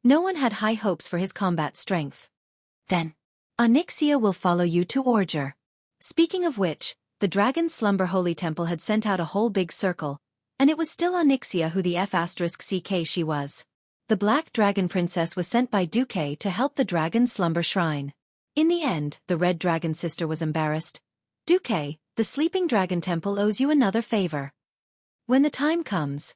no one had high hopes for his combat strength. Then, Onyxia will follow you to Orger. Speaking of which, the Dragon Slumber Holy Temple had sent out a whole big circle, and it was still Onyxia who the F***ck she was. The Black Dragon Princess was sent by Duque to help the Dragon Slumber Shrine. In the end, the Red Dragon sister was embarrassed. Duque, the Sleeping Dragon Temple owes you another favor. When the time comes,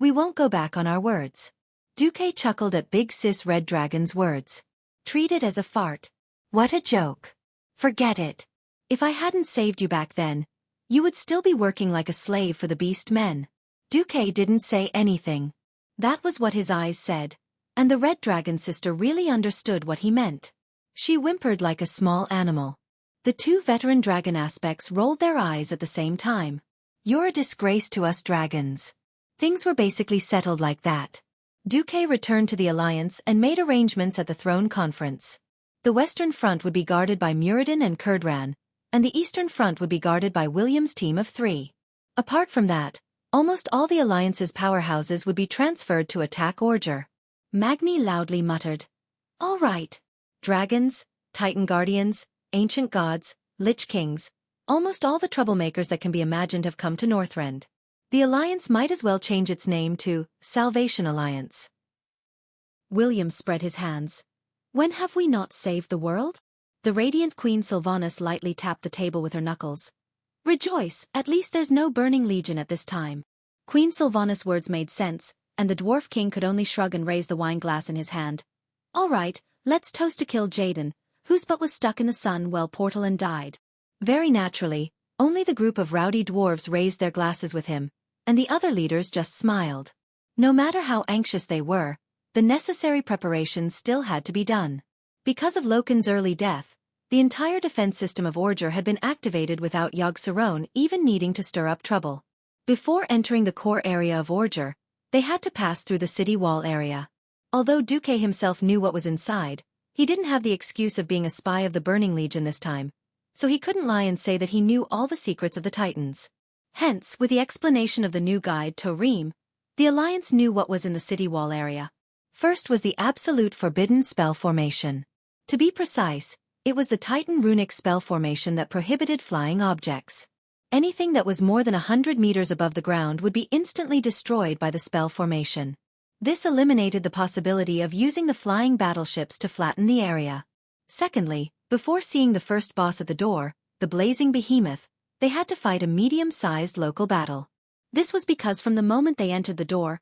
we won't go back on our words. Duque chuckled at Big Sis Red Dragon's words. Treat it as a fart. What a joke. Forget it. If I hadn't saved you back then, you would still be working like a slave for the beast men. Duque didn't say anything. That was what his eyes said, and the Red Dragon sister really understood what he meant. She whimpered like a small animal. The two veteran dragon aspects rolled their eyes at the same time. You're a disgrace to us dragons. Things were basically settled like that. Duque returned to the Alliance and made arrangements at the Throne Conference. The Western Front would be guarded by Muradin and Kurdran, and the Eastern Front would be guarded by William's team of 3. Apart from that, almost all the Alliance's powerhouses would be transferred to attack Orger. Magni loudly muttered, "All right. Dragons, Titan Guardians, Ancient Gods, Lich Kings, almost all the troublemakers that can be imagined have come to Northrend. The Alliance might as well change its name to Salvation Alliance." William spread his hands. "When have we not saved the world?" The radiant Queen Sylvanas lightly tapped the table with her knuckles. "Rejoice, at least there's no burning legion at this time." Queen Sylvanas' words made sense, and the Dwarf King could only shrug and raise the wine glass in his hand. "All right, let's toast to kill Jaden, whose butt was stuck in the sun while Portalin died." Very naturally, only the group of rowdy dwarves raised their glasses with him, and the other leaders just smiled. No matter how anxious they were, the necessary preparations still had to be done. Because of Loken's early death, the entire defense system of Orger had been activated without Yogg-Saron even needing to stir up trouble. Before entering the core area of Orger, they had to pass through the city wall area. Although Duque himself knew what was inside, he didn't have the excuse of being a spy of the Burning Legion this time, so he couldn't lie and say that he knew all the secrets of the Titans. Hence, with the explanation of the new guide Torim, the Alliance knew what was in the city wall area. First was the absolute forbidden spell formation. To be precise, it was the Titan runic spell formation that prohibited flying objects. Anything that was more than 100 meters above the ground would be instantly destroyed by the spell formation. This eliminated the possibility of using the flying battleships to flatten the area. Secondly, before seeing the first boss at the door, the blazing behemoth, they had to fight a medium-sized local battle. This was because from the moment they entered the door,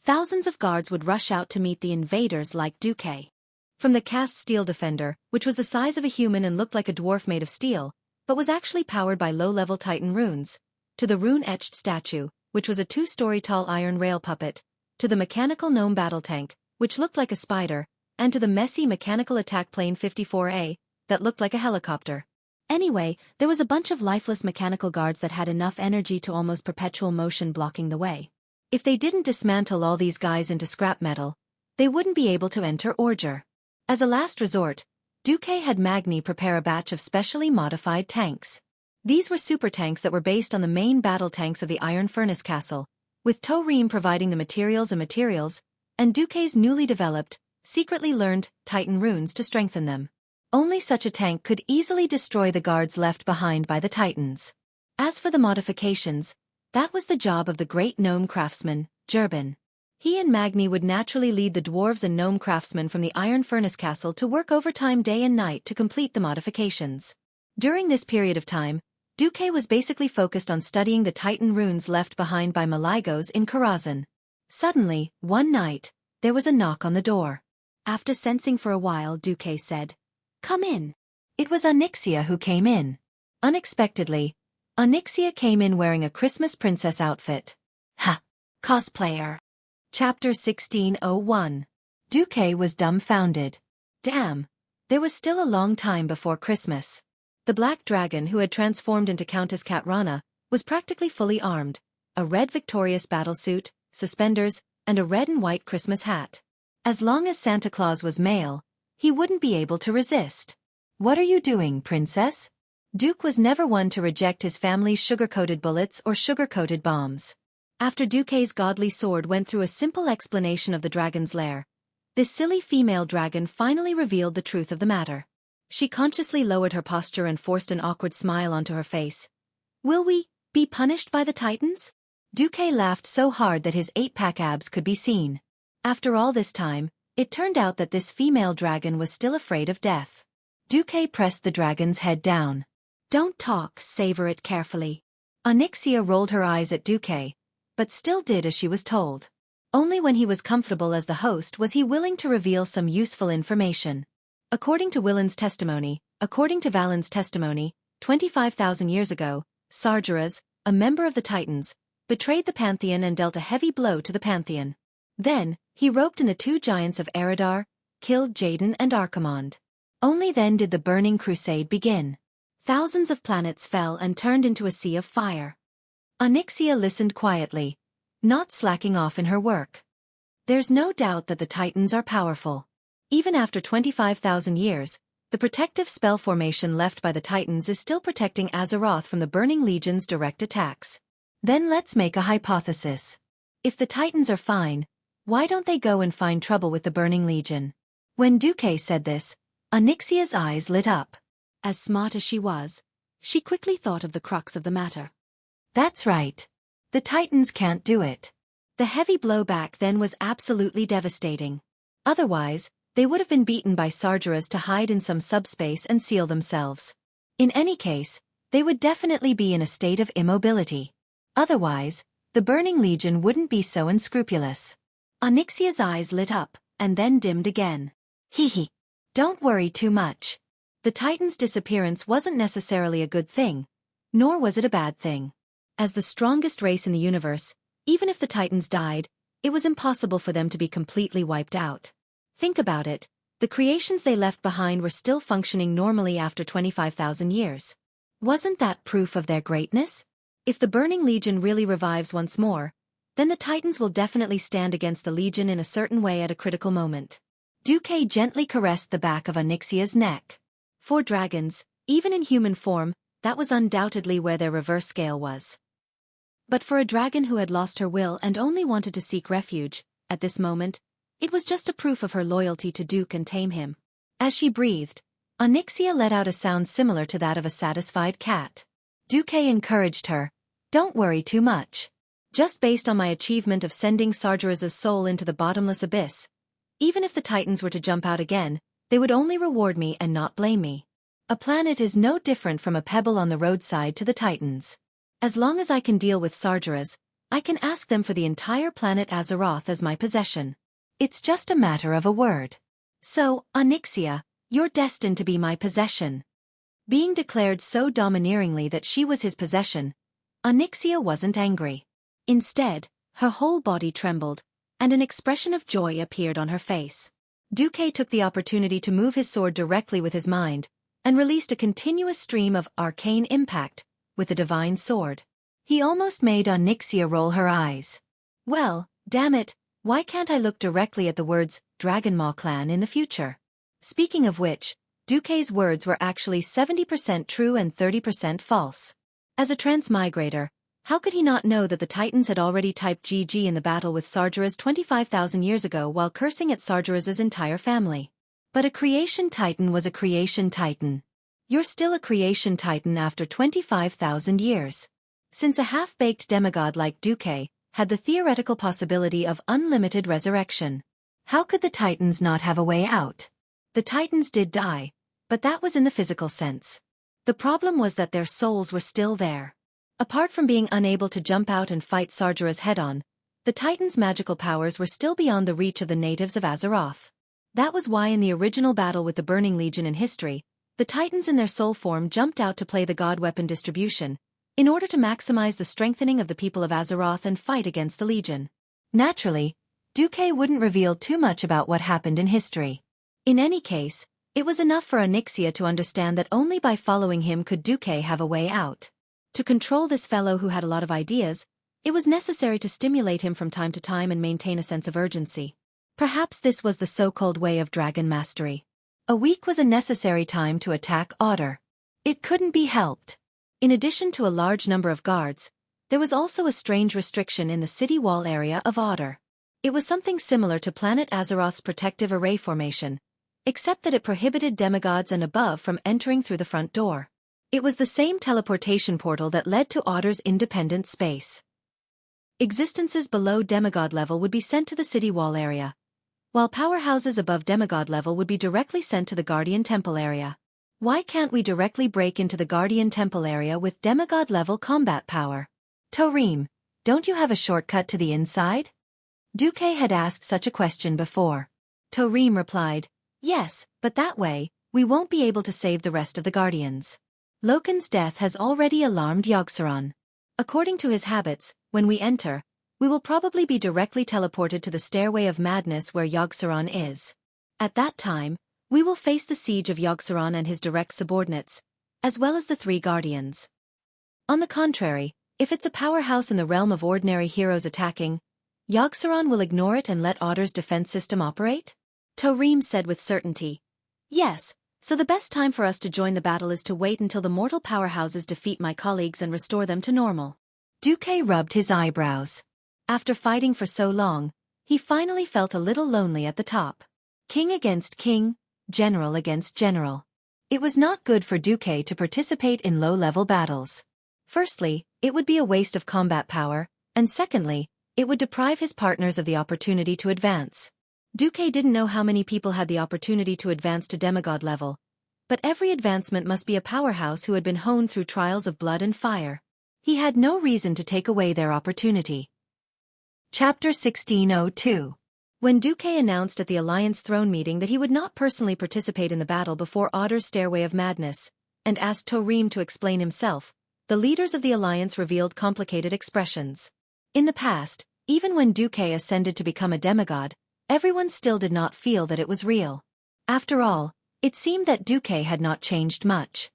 thousands of guards would rush out to meet the invaders like Duque. From the cast steel defender, which was the size of a human and looked like a dwarf made of steel, but was actually powered by low-level Titan runes, to the rune-etched statue, which was a 2-story tall iron rail puppet, to the mechanical gnome battle tank, which looked like a spider, and to the messy mechanical attack plane 54A, that looked like a helicopter. Anyway, there was a bunch of lifeless mechanical guards that had enough energy to almost perpetual motion blocking the way. If they didn't dismantle all these guys into scrap metal, they wouldn't be able to enter Orger. As a last resort, Duque had Magni prepare a batch of specially modified tanks. These were super tanks that were based on the main battle tanks of the Iron Furnace Castle, with Torim providing the materials, and Duque's newly developed, secretly learned, Titan runes to strengthen them. Only such a tank could easily destroy the guards left behind by the Titans. As for the modifications, that was the job of the great gnome craftsman, Jerbin. He and Magni would naturally lead the dwarves and gnome craftsmen from the Iron Furnace Castle to work overtime day and night to complete the modifications. During this period of time, Duque was basically focused on studying the Titan runes left behind by Malygos in Karazhan. Suddenly, one night, there was a knock on the door. After sensing for a while, Duque said, "Come in." It was Onyxia who came in. Unexpectedly, Onyxia came in wearing a Christmas princess outfit. Ha! Cosplayer. Chapter 1601. Duque was dumbfounded. Damn, there was still a long time before Christmas. The black dragon who had transformed into Countess Katrana was practically fully armed, a red victorious battlesuit, suspenders, and a red and white Christmas hat. As long as Santa Claus was male, he wouldn't be able to resist. "What are you doing, princess?" Duke was never one to reject his family's sugar-coated bullets or sugar-coated bombs. After Duque's godly sword went through a simple explanation of the dragon's lair, this silly female dragon finally revealed the truth of the matter. She consciously lowered her posture and forced an awkward smile onto her face. "Will we be punished by the Titans?" Duque laughed so hard that his 8-pack abs could be seen. After all this time, it turned out that this female dragon was still afraid of death. Duque pressed the dragon's head down. "Don't talk, savor it carefully." Onyxia rolled her eyes at Duque, but still did as she was told. Only when he was comfortable as the host was he willing to reveal some useful information. According to Valen's testimony, 25,000 years ago, Sargeras, a member of the Titans, betrayed the Pantheon and dealt a heavy blow to the Pantheon. Then, he roped in the 2 giants of Eridar, killed Jaden and Archimonde. Only then did the Burning Crusade begin. Thousands of planets fell and turned into a sea of fire. Onyxia listened quietly, not slacking off in her work. There's no doubt that the Titans are powerful. Even after 25,000 years, the protective spell formation left by the Titans is still protecting Azeroth from the Burning Legion's direct attacks. Then let's make a hypothesis. If the Titans are fine, why don't they go and find trouble with the Burning Legion? When Duque said this, Onyxia's eyes lit up. As smart as she was, she quickly thought of the crux of the matter. That's right. The Titans can't do it. The heavy blowback then was absolutely devastating. Otherwise, they would have been beaten by Sargeras to hide in some subspace and seal themselves. In any case, they would definitely be in a state of immobility. Otherwise, the Burning Legion wouldn't be so unscrupulous. Onyxia's eyes lit up, and then dimmed again. Hee. Don't worry too much. The Titan's disappearance wasn't necessarily a good thing, nor was it a bad thing. As the strongest race in the universe, even if the Titans died, it was impossible for them to be completely wiped out. Think about it, the creations they left behind were still functioning normally after 25,000 years. Wasn't that proof of their greatness? If the Burning Legion really revives once more, then the Titans will definitely stand against the Legion in a certain way at a critical moment. Xueqi gently caressed the back of Onyxia's neck. For dragons, even in human form, that was undoubtedly where their reverse scale was. But for a dragon who had lost her will and only wanted to seek refuge, at this moment, it was just a proof of her loyalty to Duke and tame him. As she breathed, Onyxia let out a sound similar to that of a satisfied cat. Xueqi encouraged her, "Don't worry too much. Just based on my achievement of sending Sargeras's soul into the bottomless abyss, even if the Titans were to jump out again, they would only reward me and not blame me. A planet is no different from a pebble on the roadside to the Titans. As long as I can deal with Sargeras, I can ask them for the entire planet Azeroth as my possession. It's just a matter of a word. So, Onyxia, you're destined to be my possession." Being declared so domineeringly that she was his possession, Onyxia wasn't angry. Instead, her whole body trembled, and an expression of joy appeared on her face. Xueqi took the opportunity to move his sword directly with his mind, and released a continuous stream of arcane impact with the divine sword. He almost made Onyxia roll her eyes. Well, damn it, why can't I look directly at the words Dragonmaw clan in the future? Speaking of which, Xueqi's words were actually 70% true and 30% false. As a transmigrator, how could he not know that the Titans had already typed GG in the battle with Sargeras 25,000 years ago while cursing at Sargeras' entire family? But a creation Titan was a creation Titan. You're still a creation Titan after 25,000 years. Since a half-baked demigod like Xueqi had the theoretical possibility of unlimited resurrection, how could the Titans not have a way out? The Titans did die, but that was in the physical sense. The problem was that their souls were still there. Apart from being unable to jump out and fight Sargeras head-on, the Titans' magical powers were still beyond the reach of the natives of Azeroth. That was why in the original battle with the Burning Legion in history, the Titans in their soul form jumped out to play the god weapon distribution, in order to maximize the strengthening of the people of Azeroth and fight against the Legion. Naturally, Xueqi wouldn't reveal too much about what happened in history. In any case, it was enough for Onyxia to understand that only by following him could Xueqi have a way out. To control this fellow who had a lot of ideas, it was necessary to stimulate him from time to time and maintain a sense of urgency. Perhaps this was the so-called way of dragon mastery. A week was a necessary time to attack Otter. It couldn't be helped. In addition to a large number of guards, there was also a strange restriction in the city wall area of Otter. It was something similar to planet Azeroth's protective array formation, except that it prohibited demigods and above from entering through the front door. It was the same teleportation portal that led to Otter's independent space. Existences below demigod level would be sent to the city wall area, while powerhouses above demigod level would be directly sent to the Guardian Temple area. Why can't we directly break into the Guardian Temple area with demigod level combat power? Torim, don't you have a shortcut to the inside? Xueqi had asked such a question before. Torim replied, "Yes, but that way, we won't be able to save the rest of the Guardians. Loken's death has already alarmed Yogg-Saron. According to his habits, when we enter, we will probably be directly teleported to the Stairway of Madness where Yogg-Saron is. At that time, we will face the siege of Yogg-Saron and his direct subordinates, as well as the three Guardians. On the contrary, if it's a powerhouse in the realm of ordinary heroes attacking, Yogg-Saron will ignore it and let Otter's defense system operate?" Torim said with certainty. "Yes, so the best time for us to join the battle is to wait until the mortal powerhouses defeat my colleagues and restore them to normal." Xueqi rubbed his eyebrows. After fighting for so long, he finally felt a little lonely at the top. King against king, general against general. It was not good for Xueqi to participate in low-level battles. Firstly, it would be a waste of combat power, and secondly, it would deprive his partners of the opportunity to advance. Xueqi didn't know how many people had the opportunity to advance to demigod level, but every advancement must be a powerhouse who had been honed through trials of blood and fire. He had no reason to take away their opportunity. Chapter 1602. When Duque announced at the Alliance throne meeting that he would not personally participate in the battle before Otter's Stairway of Madness, and asked Torim to explain himself, the leaders of the Alliance revealed complicated expressions. In the past, even when Duque ascended to become a demigod, everyone still did not feel that it was real. After all, it seemed that Duque had not changed much.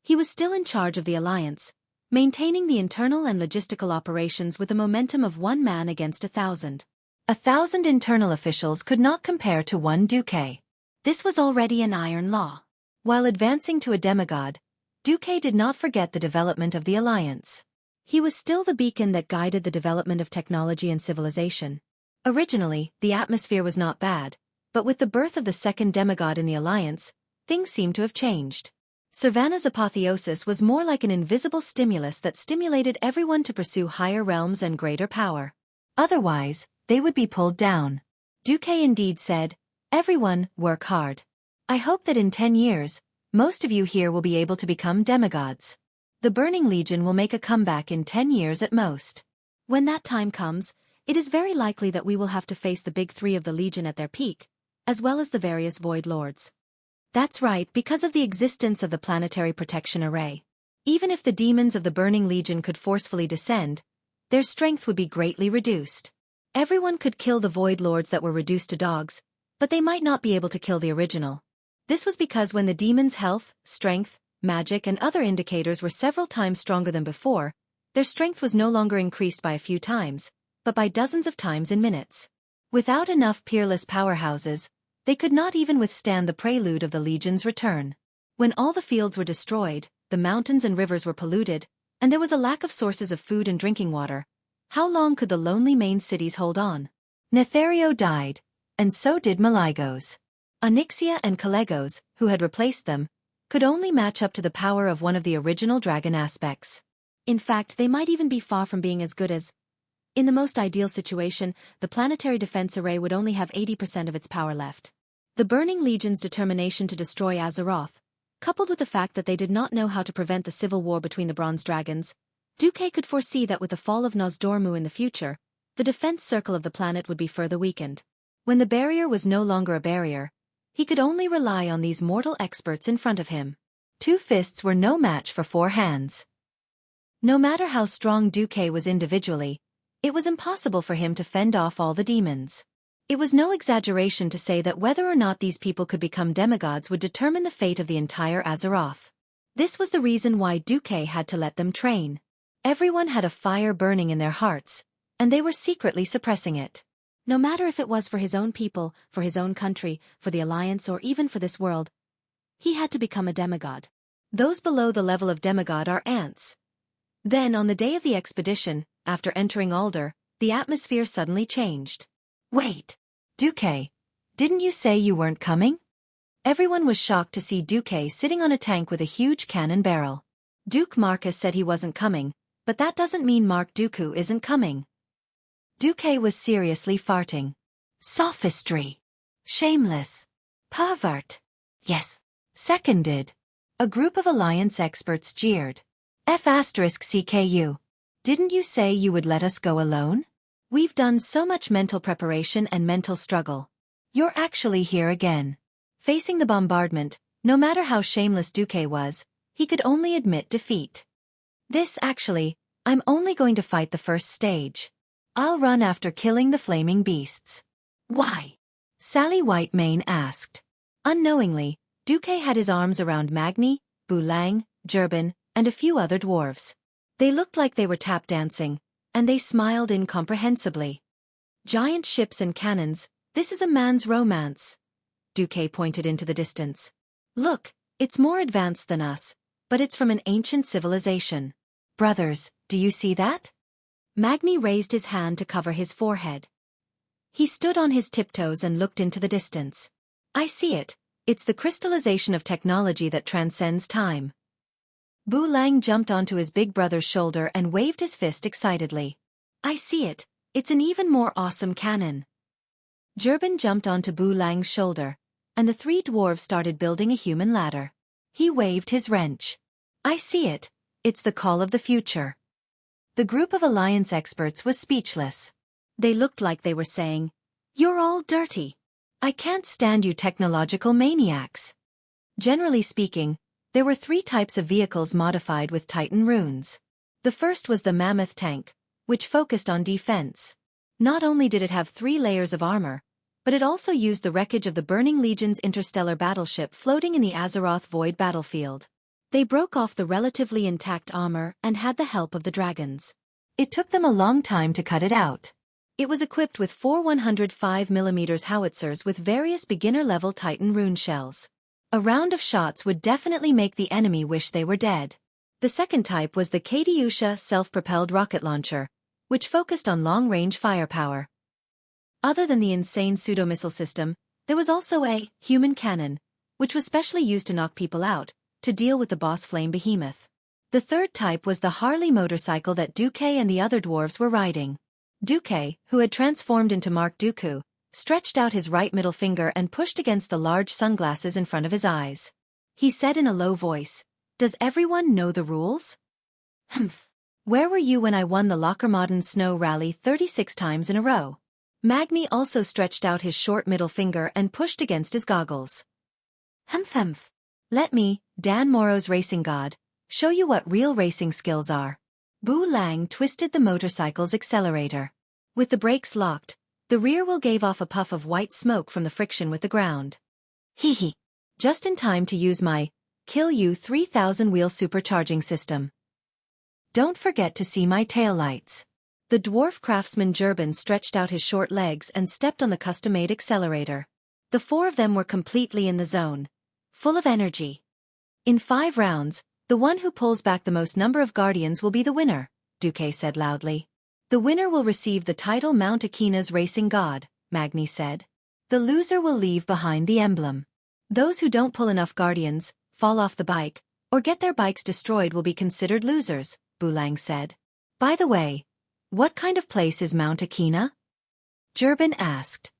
He was still in charge of the Alliance, maintaining the internal and logistical operations with the momentum of one man against 1,000. 1,000 internal officials could not compare to one Duque. This was already an iron law. While advancing to a demigod, Duque did not forget the development of the Alliance. He was still the beacon that guided the development of technology and civilization. Originally, the atmosphere was not bad, but with the birth of the second demigod in the Alliance, things seemed to have changed. Savannah's apotheosis was more like an invisible stimulus that stimulated everyone to pursue higher realms and greater power. Otherwise, they would be pulled down. Duque indeed said, "Everyone, work hard. I hope that in 10 years, most of you here will be able to become demigods. The Burning Legion will make a comeback in 10 years at most. When that time comes, it is very likely that we will have to face the big three of the Legion at their peak, as well as the various Void Lords." That's right, because of the existence of the Planetary Protection Array. Even if the demons of the Burning Legion could forcefully descend, their strength would be greatly reduced. Everyone could kill the Void Lords that were reduced to dogs, but they might not be able to kill the original. This was because when the demons' health, strength, magic and other indicators were several times stronger than before, their strength was no longer increased by a few times, but by dozens of times in minutes. Without enough peerless powerhouses, they could not even withstand the prelude of the Legion's return. When all the fields were destroyed, the mountains and rivers were polluted, and there was a lack of sources of food and drinking water, how long could the lonely main cities hold on? Nethario died, and so did Maligos. Onyxia and Calegos, who had replaced them, could only match up to the power of one of the original dragon aspects. In fact, they might even be far from being as good as... In the most ideal situation, the Planetary Defense Array would only have 80% of its power left. The Burning Legion's determination to destroy Azeroth, coupled with the fact that they did not know how to prevent the civil war between the Bronze Dragons, Duque could foresee that with the fall of Nosdormu in the future, the defense circle of the planet would be further weakened. When the barrier was no longer a barrier, he could only rely on these mortal experts in front of him. 2 fists were no match for 4 hands. No matter how strong Duque was individually, it was impossible for him to fend off all the demons. It was no exaggeration to say that whether or not these people could become demigods would determine the fate of the entire Azeroth. This was the reason why Duque had to let them train. Everyone had a fire burning in their hearts, and they were secretly suppressing it. No matter if it was for his own people, for his own country, for the Alliance or even for this world, he had to become a demigod. Those below the level of demigod are ants. Then on the day of the expedition, after entering Alder, the atmosphere suddenly changed. "Wait, Duque, didn't you say you weren't coming?" Everyone was shocked to see Duque sitting on a tank with a huge cannon barrel. Duke Marcus said he wasn't coming, but that doesn't mean Mark Dooku isn't coming. Duque was seriously farting. Sophistry. Shameless. Pervert. Yes. Seconded. A group of Alliance experts jeered. F*CKU. Didn't you say you would let us go alone? We've done so much mental preparation and mental struggle. You're actually here again. Facing the bombardment, no matter how shameless Duque was, he could only admit defeat. I'm only going to fight the first stage. I'll run after killing the flaming beasts. Why? Sally Whitemane asked. Unknowingly, Duque had his arms around Magni, Bulang, Jurbin, and a few other dwarves. They looked like they were tap dancing, and they smiled incomprehensibly. Giant ships and cannons, this is a man's romance. Duque pointed into the distance. Look, it's more advanced than us, but it's from an ancient civilization. Brothers, do you see that? Magni raised his hand to cover his forehead. He stood on his tiptoes and looked into the distance. I see it. It's the crystallization of technology that transcends time. Bulang jumped onto his big brother's shoulder and waved his fist excitedly. I see it. It's an even more awesome cannon. Jurbin jumped onto Bulang's shoulder, and the 3 dwarves started building a human ladder. He waved his wrench. I see it. It's the call of the future. The group of Alliance experts was speechless. They looked like they were saying, You're all dirty. I can't stand you technological maniacs. Generally speaking, there were 3 types of vehicles modified with Titan runes. The first was the mammoth tank, which focused on defense. Not only did it have 3 layers of armor, but it also used the wreckage of the Burning Legion's interstellar battleship floating in the Azeroth Void battlefield. They broke off the relatively intact armor and had the help of the dragons. It took them a long time to cut it out. It was equipped with 4 105mm howitzers with various beginner-level Titan rune shells. A round of shots would definitely make the enemy wish they were dead. The second type was the Katyusha self-propelled rocket launcher, which focused on long-range firepower. Other than the insane pseudo-missile system, there was also a human cannon, which was specially used to knock people out, to deal with the boss flame behemoth. The third type was the Harley motorcycle that Xueqi and the other dwarves were riding. Xueqi, who had transformed into Mark Dooku, stretched out his right middle finger and pushed against the large sunglasses in front of his eyes. He said in a low voice, "Does everyone know the rules?" "Humph. Where were you when I won the Lockermodden Snow Rally 36 times in a row?" Magni also stretched out his short middle finger and pushed against his goggles. "Humph humph. Let me, Dan Morrow's racing god, show you what real racing skills are." Bu Lang twisted the motorcycle's accelerator. With the brakes locked, the rear wheel gave off a puff of white smoke from the friction with the ground. "Hee hee. Just in time to use my Kill You 3000 wheel supercharging system. Don't forget to see my taillights." The dwarf craftsman Jurban stretched out his short legs and stepped on the custom-made accelerator. The 4 of them were completely in the zone, full of energy. "In 5 rounds, the one who pulls back the most number of guardians will be the winner," Xueqi said loudly. "The winner will receive the title Mount Akina's racing god," Magni said. "The loser will leave behind the emblem. Those who don't pull enough guardians, fall off the bike, or get their bikes destroyed will be considered losers," Bulang said. "By the way, what kind of place is Mount Akina?" Jurban asked.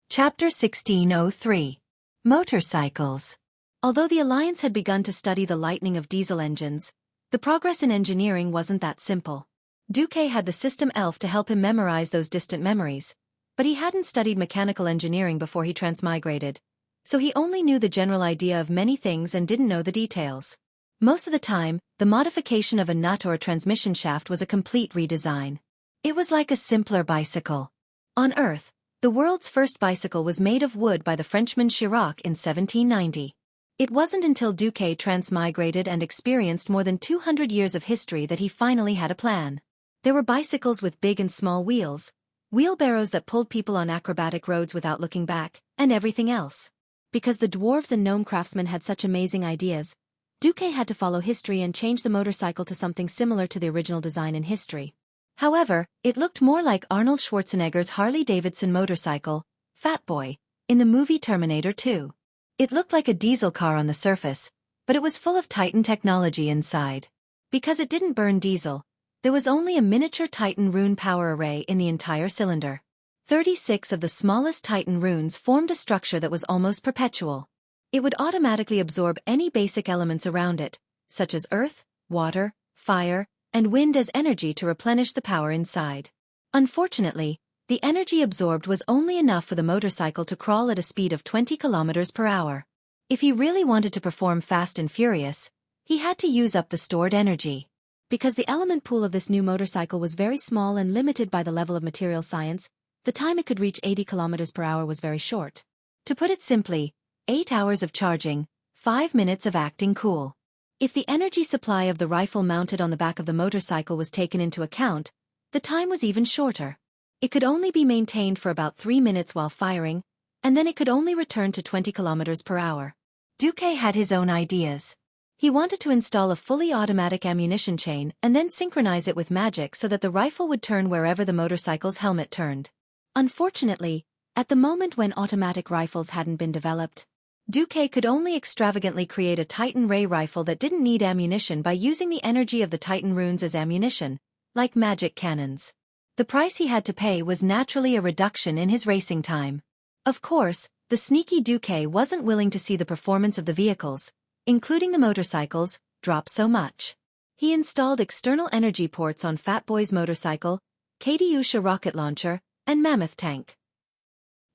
Chapter 1603. Motorcycles. Although the Alliance had begun to study the lightning of diesel engines, the progress in engineering wasn't that simple. Xueqi had the system elf to help him memorize those distant memories, but he hadn't studied mechanical engineering before he transmigrated, so he only knew the general idea of many things and didn't know the details. Most of the time, the modification of a nut or a transmission shaft was a complete redesign. It was like a simpler bicycle. On Earth, the world's first bicycle was made of wood by the Frenchman Chirac in 1790. It wasn't until Xueqi transmigrated and experienced more than 200 years of history that he finally had a plan. There were bicycles with big and small wheels, wheelbarrows that pulled people on acrobatic roads without looking back, and everything else. Because the dwarves and gnome craftsmen had such amazing ideas, Xueqi had to follow history and change the motorcycle to something similar to the original design in history. However, it looked more like Arnold Schwarzenegger's Harley-Davidson motorcycle, Fat Boy, in the movie Terminator 2. It looked like a diesel car on the surface, but it was full of Titan technology inside. Because it didn't burn diesel, there was only a miniature Titan rune power array in the entire cylinder. 36 of the smallest Titan runes formed a structure that was almost perpetual. It would automatically absorb any basic elements around it, such as earth, water, fire, and wind as energy to replenish the power inside. Unfortunately, the energy absorbed was only enough for the motorcycle to crawl at a speed of 20 kilometers per hour. If he really wanted to perform fast and furious, he had to use up the stored energy. Because the element pool of this new motorcycle was very small and limited by the level of material science, the time it could reach 80 kilometers per hour was very short. To put it simply, 8 hours of charging, 5 minutes of acting cool. If the energy supply of the rifle mounted on the back of the motorcycle was taken into account, the time was even shorter. It could only be maintained for about 3 minutes while firing, and then it could only return to 20 kilometers per hour. Xueqi had his own ideas. He wanted to install a fully automatic ammunition chain and then synchronize it with magic so that the rifle would turn wherever the motorcycle's helmet turned. Unfortunately, at the moment when automatic rifles hadn't been developed, Xueqi could only extravagantly create a Titan ray rifle that didn't need ammunition by using the energy of the Titan runes as ammunition, like magic cannons. The price he had to pay was naturally a reduction in his racing time. Of course, the sneaky Xueqi wasn't willing to see the performance of the vehicles, including the motorcycles, drop so much. He installed external energy ports on Fat Boy's motorcycle, Katyusha rocket launcher, and Mammoth tank.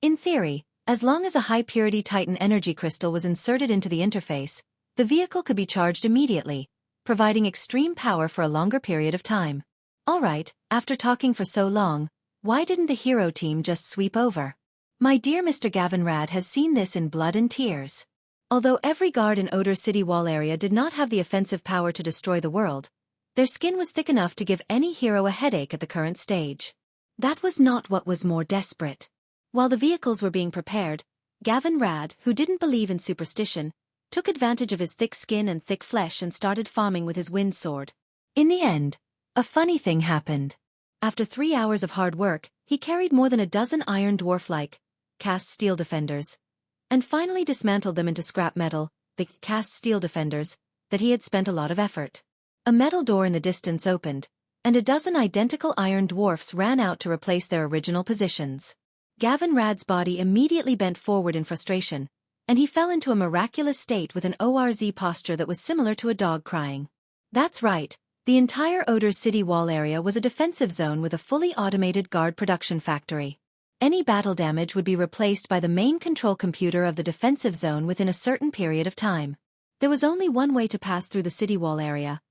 In theory, as long as a high-purity Titan energy crystal was inserted into the interface, the vehicle could be charged immediately, providing extreme power for a longer period of time. Alright, after talking for so long, why didn't the hero team just sweep over? My dear Mr. Gavin Rad has seen this in blood and tears. Although every guard in Oder city wall area did not have the offensive power to destroy the world, their skin was thick enough to give any hero a headache at the current stage. That was not what was more desperate. While the vehicles were being prepared, Gavin Rad, who didn't believe in superstition, took advantage of his thick skin and thick flesh and started farming with his wind sword. In the end, a funny thing happened. After 3 hours of hard work, he carried more than a dozen iron dwarf-like, cast steel defenders, and finally dismantled them into scrap metal, the cast steel defenders, that he had spent a lot of effort. A metal door in the distance opened, and a dozen identical iron dwarfs ran out to replace their original positions. Gavin Rad's body immediately bent forward in frustration, and he fell into a miraculous state with an ORZ posture that was similar to a dog crying. That's right, the entire Oder city wall area was a defensive zone with a fully automated guard production factory. Any battle damage would be replaced by the main control computer of the defensive zone within a certain period of time. There was only one way to pass through the city wall area.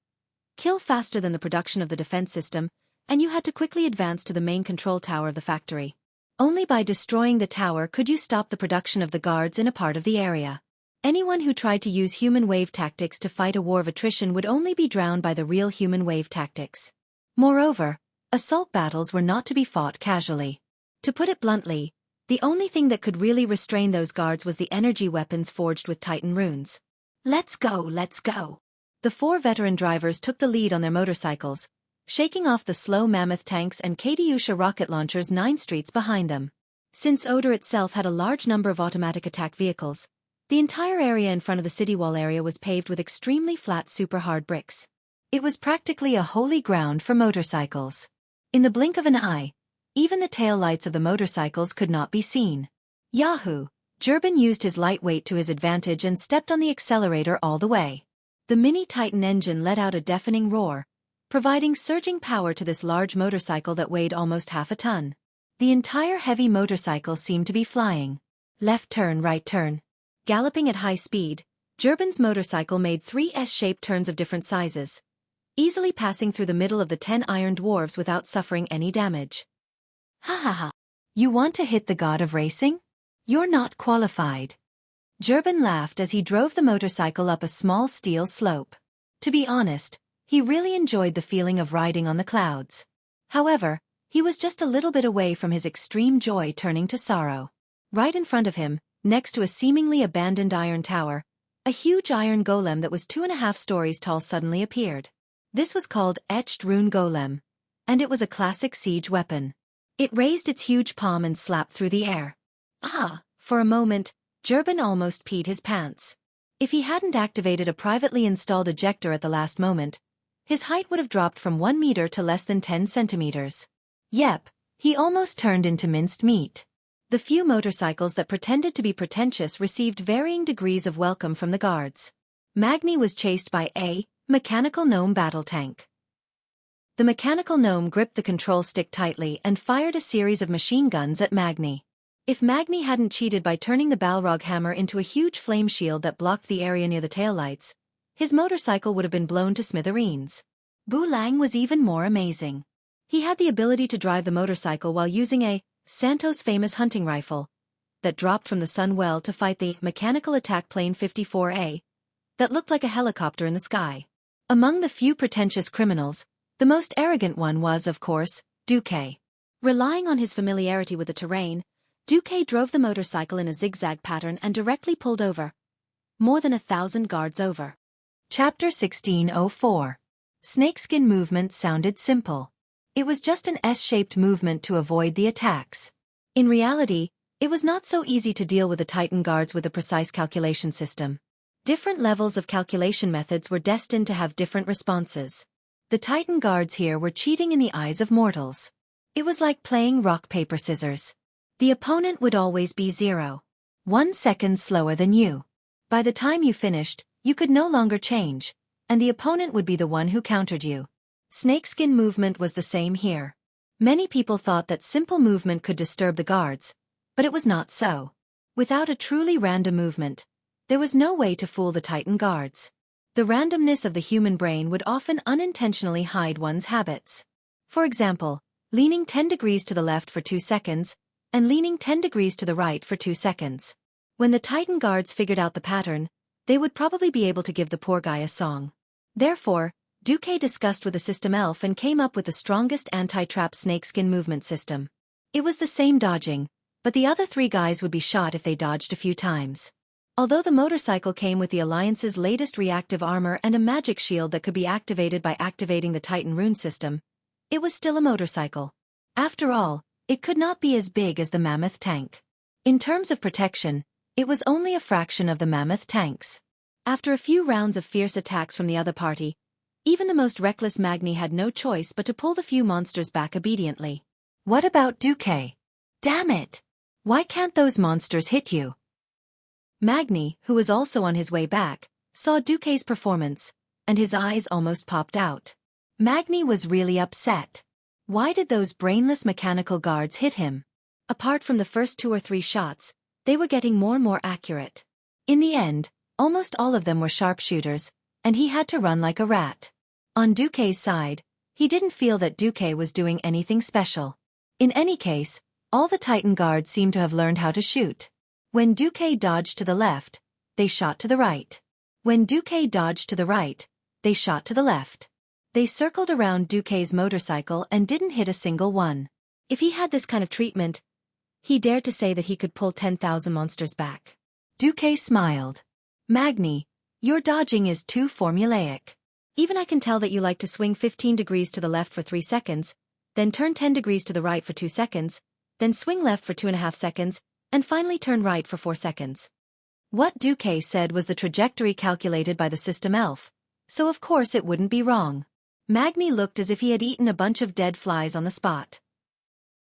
Kill faster than the production of the defense system, and you had to quickly advance to the main control tower of the factory. Only by destroying the tower could you stop the production of the guards in a part of the area. Anyone who tried to use human wave tactics to fight a war of attrition would only be drowned by the real human wave tactics. Moreover, assault battles were not to be fought casually. To put it bluntly, the only thing that could really restrain those guards was the energy weapons forged with Titan runes. Let's go, let's go. The 4 veteran drivers took the lead on their motorcycles, shaking off the slow mammoth tanks and Katyusha rocket launchers 9 streets behind them. Since Oder itself had a large number of automatic attack vehicles, the entire area in front of the city wall area was paved with extremely flat super hard bricks. It was practically a holy ground for motorcycles. In the blink of an eye, even the tail lights of the motorcycles could not be seen. Yahoo! Gerben used his lightweight to his advantage and stepped on the accelerator all the way. The mini Titan engine let out a deafening roar, providing surging power to this large motorcycle that weighed almost half a ton. The entire heavy motorcycle seemed to be flying. Left turn, right turn. Galloping at high speed, Gerben's motorcycle made 3 S-shaped turns of different sizes, easily passing through the middle of the 10 iron dwarves without suffering any damage. Ha ha ha. You want to hit the god of racing? You're not qualified. Gerben laughed as he drove the motorcycle up a small steel slope. To be honest, he really enjoyed the feeling of riding on the clouds. However, he was just a little bit away from his extreme joy turning to sorrow. Right in front of him, next to a seemingly abandoned iron tower, a huge iron golem that was 2.5 stories tall suddenly appeared. This was called Etched Rune Golem, and it was a classic siege weapon. It raised its huge palm and slapped through the air. Ah, for a moment, Gerben almost peed his pants. If he hadn't activated a privately installed ejector at the last moment, his height would have dropped from 1 meter to less than 10 centimeters. Yep, he almost turned into minced meat. The few motorcycles that pretended to be pretentious received varying degrees of welcome from the guards. Magni was chased by a mechanical gnome battle tank. The mechanical gnome gripped the control stick tightly and fired a series of machine guns at Magni. If Magni hadn't cheated by turning the Balrog hammer into a huge flame shield that blocked the area near the taillights, his motorcycle would have been blown to smithereens. Bulang was even more amazing. He had the ability to drive the motorcycle while using a Santos famous hunting rifle that dropped from the sun well to fight the mechanical attack plane 54A that looked like a helicopter in the sky. Among the few pretentious criminals, the most arrogant one was, of course, Duque. Relying on his familiarity with the terrain, Duque drove the motorcycle in a zigzag pattern and directly pulled over. More than 1,000 guards over. Chapter 1604. Snakeskin movement sounded simple. It was just an S-shaped movement to avoid the attacks. In reality, it was not so easy to deal with the Titan guards with a precise calculation system. Different levels of calculation methods were destined to have different responses. The Titan guards here were cheating in the eyes of mortals. It was like playing rock, paper, scissors. The opponent would always be 0.1 second slower than you. By the time you finished, you could no longer change, and the opponent would be the one who countered you. Snakeskin movement was the same here. Many people thought that simple movement could disturb the guards, But it was not so. Without a truly random movement, there was no way to fool the Titan guards. The randomness of the human brain would often unintentionally hide one's habits. For example, leaning 10 degrees to the left for 2 seconds, and leaning 10 degrees to the right for 2 seconds. When the Titan guards figured out the pattern, they would probably be able to give the poor guy a song. Therefore, Xueqi discussed with the system elf and came up with the strongest anti-trap snakeskin movement system. It was the same dodging, but the other 3 guys would be shot if they dodged a few times. Although the motorcycle came with the Alliance's latest reactive armor and a magic shield that could be activated by activating the Titan rune system, it was still a motorcycle. After all, it could not be as big as the mammoth tank. In terms of protection, it was only a fraction of the mammoth tanks. After a few rounds of fierce attacks from the other party, even the most reckless Magni had no choice but to pull the few monsters back obediently. What about Xueqi? Damn it! Why can't those monsters hit you? Magni, who was also on his way back, saw Xueqi's performance, and his eyes almost popped out. Magni was really upset. Why did those brainless mechanical guards hit him? Apart from the first 2 or 3 shots, they were getting more and more accurate. In the end, almost all of them were sharpshooters, and he had to run like a rat. On Xueqi's side, he didn't feel that Xueqi was doing anything special. In any case, all the Titan guards seemed to have learned how to shoot. When Xueqi dodged to the left, they shot to the right. When Xueqi dodged to the right, they shot to the left. They circled around Xueqi's motorcycle and didn't hit a single one. If he had this kind of treatment, he dared to say that he could pull 10,000 monsters back. Xueqi smiled. Magni, your dodging is too formulaic. Even I can tell that you like to swing 15 degrees to the left for 3 seconds, then turn 10 degrees to the right for 2 seconds, then swing left for 2.5 seconds, and finally turn right for 4 seconds. What Xueqi said was the trajectory calculated by the system elf, so of course it wouldn't be wrong. Magni looked as if he had eaten a bunch of dead flies on the spot.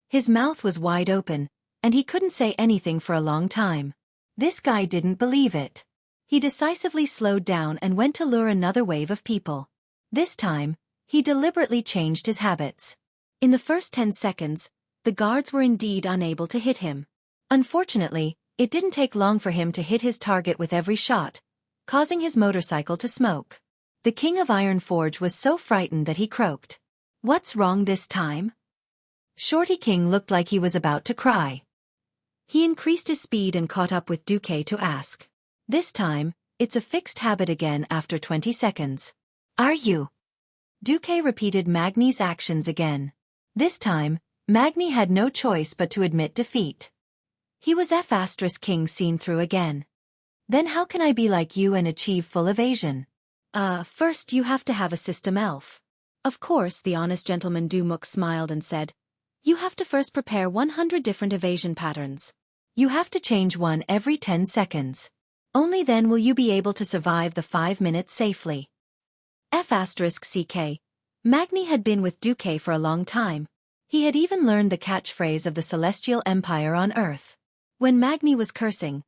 His mouth was wide open, and he couldn't say anything for a long time. This guy didn't believe it. He decisively slowed down and went to lure another wave of people. This time, he deliberately changed his habits. In the first 10 seconds, the guards were indeed unable to hit him. Unfortunately, it didn't take long for him to hit his target with every shot, causing his motorcycle to smoke. The King of Ironforge was so frightened that he croaked. "What's wrong this time?" Shorty King looked like he was about to cry. He increased his speed and caught up with Xueqi to ask. This time, it's a fixed habit again after 20 seconds. "Are you?" Xueqi repeated Magni's actions again. This time, Magni had no choice but to admit defeat. He was F*King seen through again. "Then how can I be like you and achieve full evasion?" First you have to have a system elf." Of course, the honest gentleman Dumuk smiled and said, "You have to first prepare 100 different evasion patterns. You have to change one every 10 seconds. Only then will you be able to survive the 5 minutes safely." F*CK. Magni had been with Xueqi for a long time. He had even learned the catchphrase of the Celestial Empire on Earth. When Magni was cursing,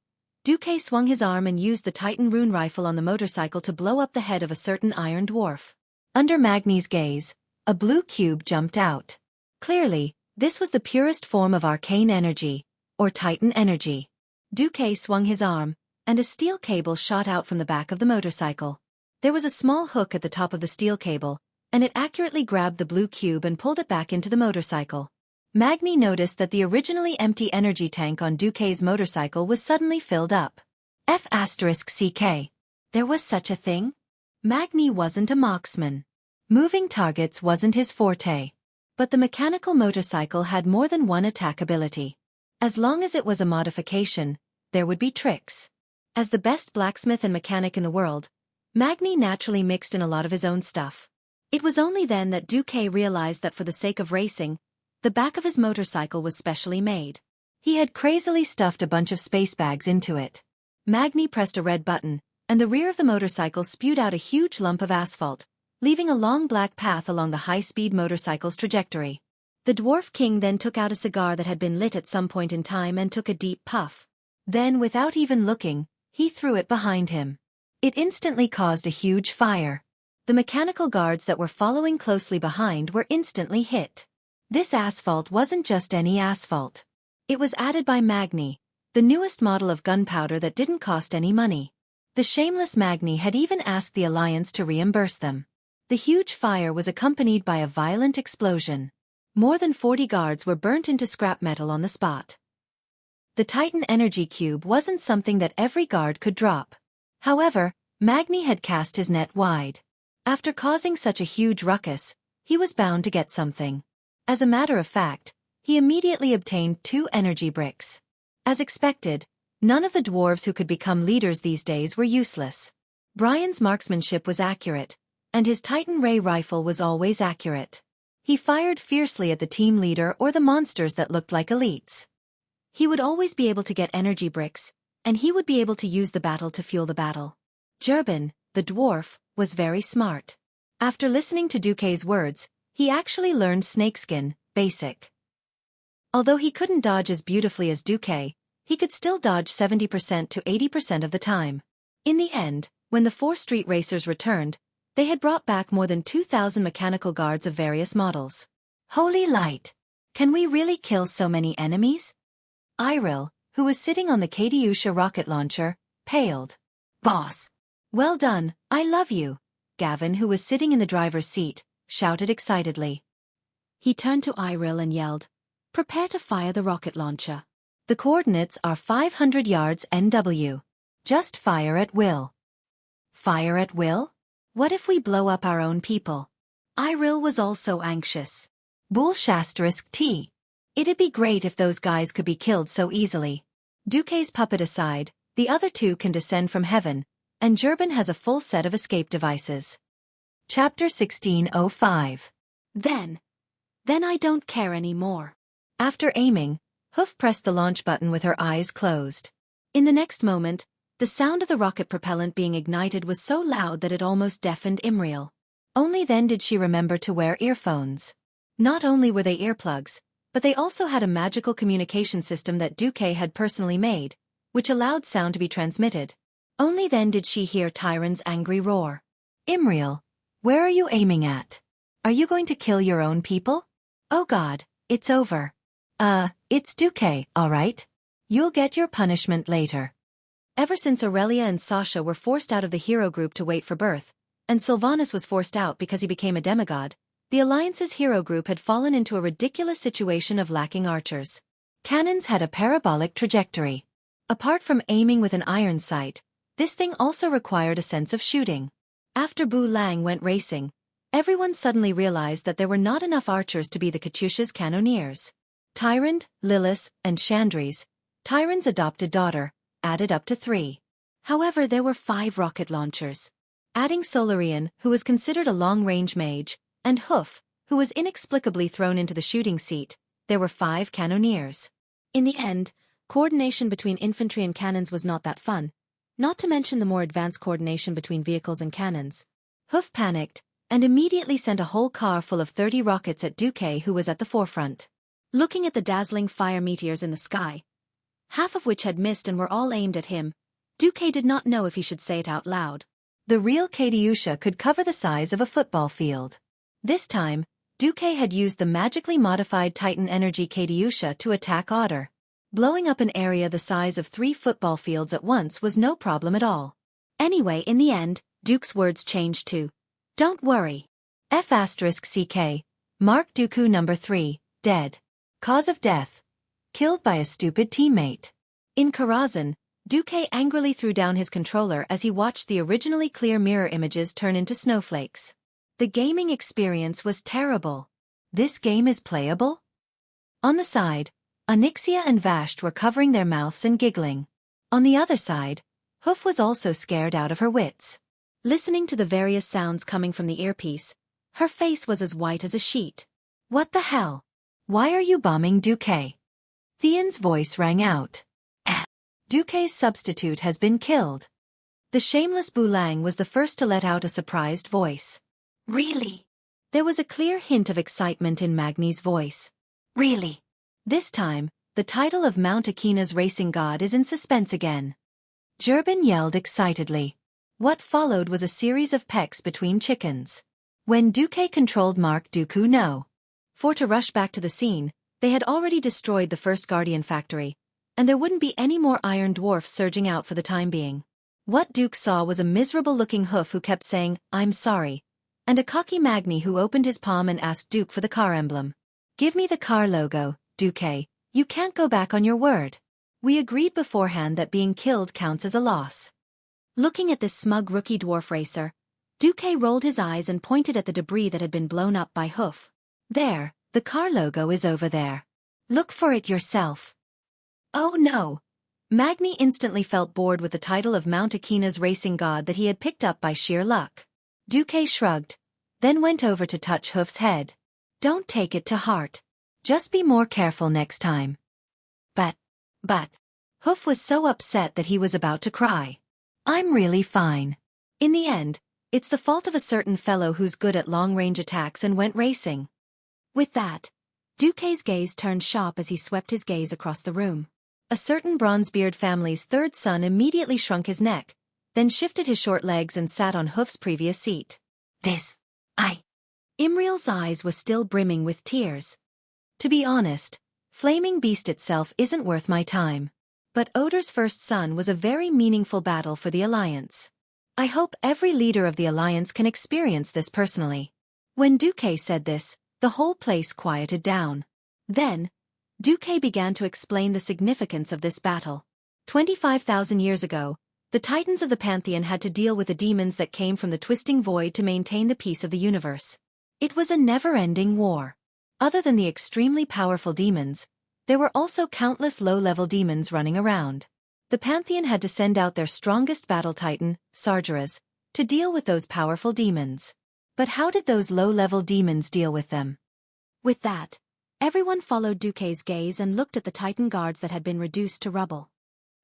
Xueqi swung his arm and used the Titan rune rifle on the motorcycle to blow up the head of a certain iron dwarf. Under Magni's gaze, a blue cube jumped out. Clearly, this was the purest form of arcane energy, or Titan energy. Xueqi swung his arm, and a steel cable shot out from the back of the motorcycle. There was a small hook at the top of the steel cable, and it accurately grabbed the blue cube and pulled it back into the motorcycle. Magni noticed that the originally empty energy tank on Xueqi's motorcycle was suddenly filled up. F*CK. There was such a thing? Magni wasn't a marksman. Moving targets wasn't his forte. But the mechanical motorcycle had more than one attack ability. As long as it was a modification, there would be tricks. As the best blacksmith and mechanic in the world, Magni naturally mixed in a lot of his own stuff. It was only then that Xueqi realized that for the sake of racing, the back of his motorcycle was specially made. He had crazily stuffed a bunch of space bags into it. Magni pressed a red button, and the rear of the motorcycle spewed out a huge lump of asphalt, leaving a long black path along the high-speed motorcycle's trajectory. The Dwarf King then took out a cigar that had been lit at some point in time and took a deep puff. Then, without even looking, he threw it behind him. It instantly caused a huge fire. The mechanical guards that were following closely behind were instantly hit. This asphalt wasn't just any asphalt. It was added by Magni, the newest model of gunpowder that didn't cost any money. The shameless Magni had even asked the Alliance to reimburse them. The huge fire was accompanied by a violent explosion. More than 40 guards were burnt into scrap metal on the spot. The Titan energy cube wasn't something that every guard could drop. However, Magni had cast his net wide. After causing such a huge ruckus, he was bound to get something. As a matter of fact, he immediately obtained 2 energy bricks. As expected, none of the dwarves who could become leaders these days were useless. Brian's marksmanship was accurate, and his Titan ray rifle was always accurate. He fired fiercely at the team leader or the monsters that looked like elites. He would always be able to get energy bricks, and he would be able to use the battle to fuel the battle. Jurbin, the dwarf, was very smart. After listening to Duque's words, he actually learned Snakeskin, basic. Although he couldn't dodge as beautifully as Duque, he could still dodge 70% to 80% of the time. In the end, when the 4 street racers returned, they had brought back more than 2,000 mechanical guards of various models. Holy light! Can we really kill so many enemies? Iril, who was sitting on the Katyusha rocket launcher, paled. Boss! Well done, I love you! Gavin, who was sitting in the driver's seat, shouted excitedly. He turned to Iril and yelled, "Prepare to fire the rocket launcher." The coordinates are 500 yards NW. Just fire at will. Fire at will? What if we blow up our own people? Iril was also anxious. Bull**T. It'd be great if those guys could be killed so easily. Duque's puppet aside, the other 2 can descend from heaven, and Jurbin has a full set of escape devices. Chapter 1605. Then I don't care anymore. After aiming, Hoof pressed the launch button with her eyes closed. In the next moment, the sound of the rocket propellant being ignited was so loud that it almost deafened Imriel. Only then did she remember to wear earphones. Not only were they earplugs, but they also had a magical communication system that Duque had personally made, which allowed sound to be transmitted. Only then did she hear Tyron's angry roar. Imriel, where are you aiming at? Are you going to kill your own people? Oh God, it's over. It's Duque, all right? You'll get your punishment later. Ever since Aurelia and Sasha were forced out of the hero group to wait for birth, and Sylvanas was forced out because he became a demigod, the Alliance's hero group had fallen into a ridiculous situation of lacking archers. Cannons had a parabolic trajectory. Apart from aiming with an iron sight, this thing also required a sense of shooting. After Bu Lang went racing, everyone suddenly realized that there were not enough archers to be the Katyusha's cannoneers. Tyrant, Lilith, and Chandris, Tyron's adopted daughter, added up to 3. However, there were 5 rocket launchers. Adding Solarian, who was considered a long-range mage, and Hoof, who was inexplicably thrown into the shooting seat, there were 5 cannoneers. In the end, coordination between infantry and cannons was not that fun, not to mention the more advanced coordination between vehicles and cannons. Hoof panicked, and immediately sent a whole car full of 30 rockets at Duque, who was at the forefront. Looking at the dazzling fire meteors in the sky, half of which had missed and were all aimed at him, Duque did not know if he should say it out loud. The real Katyusha could cover the size of a football field. This time, Duque had used the magically modified Titan energy Katyusha to attack Otter. Blowing up an area the size of 3 football fields at once was no problem at all. Anyway, in the end, Duke's words changed to, "Don't worry." F***CK. Mark Dooku number 3, dead. Cause of death. Killed by a stupid teammate. In Karazhan, Duque angrily threw down his controller as he watched the originally clear mirror images turn into snowflakes. The gaming experience was terrible. This game is playable? On the side, Onyxia and Vasht were covering their mouths and giggling. On the other side, Hoof was also scared out of her wits. Listening to the various sounds coming from the earpiece, her face was as white as a sheet. What the hell? Why are you bombing Duque? Theon's voice rang out. Duque's substitute has been killed. The shameless Bu Lang was the first to let out a surprised voice. Really? There was a clear hint of excitement in Magni's voice. Really? This time, the title of Mount Akina's racing god is in suspense again. Jurbin yelled excitedly. What followed was a series of pecks between chickens. When Duque controlled Mark Dooku no. For to rush back to the scene, They had already destroyed the first Guardian factory, and there wouldn't be any more iron dwarfs surging out for the time being. What Duke saw was a miserable-looking hoof who kept saying, "I'm sorry," and a cocky Magni who opened his palm and asked Duke for the car emblem. "Give me the car logo, Duque. You can't go back on your word. We agreed beforehand that being killed counts as a loss." Looking at this smug rookie dwarf racer, Duque rolled his eyes and pointed at the debris that had been blown up by Hoof. "There, the car logo is over there. Look for it yourself." "Oh no." Magni instantly felt bored with the title of Mount Akina's racing god that he had picked up by sheer luck. Duque shrugged, then went over to touch Hoof's head. "Don't take it to heart. Just be more careful next time." But, Hoof was so upset that he was about to cry. "I'm really fine. In the end, it's the fault of a certain fellow who's good at long-range attacks and went racing." With that, Duque's gaze turned sharp as he swept his gaze across the room. A certain Bronzebeard family's third son immediately shrunk his neck, then shifted his short legs and sat on Hoof's previous seat. Imriel's eyes were still brimming with tears. "To be honest, Flaming Beast itself isn't worth my time. But Odor's first son was a very meaningful battle for the Alliance. I hope every leader of the Alliance can experience this personally." When Duque said this, the whole place quieted down. Then, Duque began to explain the significance of this battle. 25,000 years ago, the Titans of the Pantheon had to deal with the demons that came from the twisting void to maintain the peace of the universe. It was a never-ending war. Other than the extremely powerful demons, there were also countless low-level demons running around. The Pantheon had to send out their strongest battle titan, Sargeras, to deal with those powerful demons. But how did those low-level demons deal with them? With that, everyone followed Duque's gaze and looked at the Titan guards that had been reduced to rubble.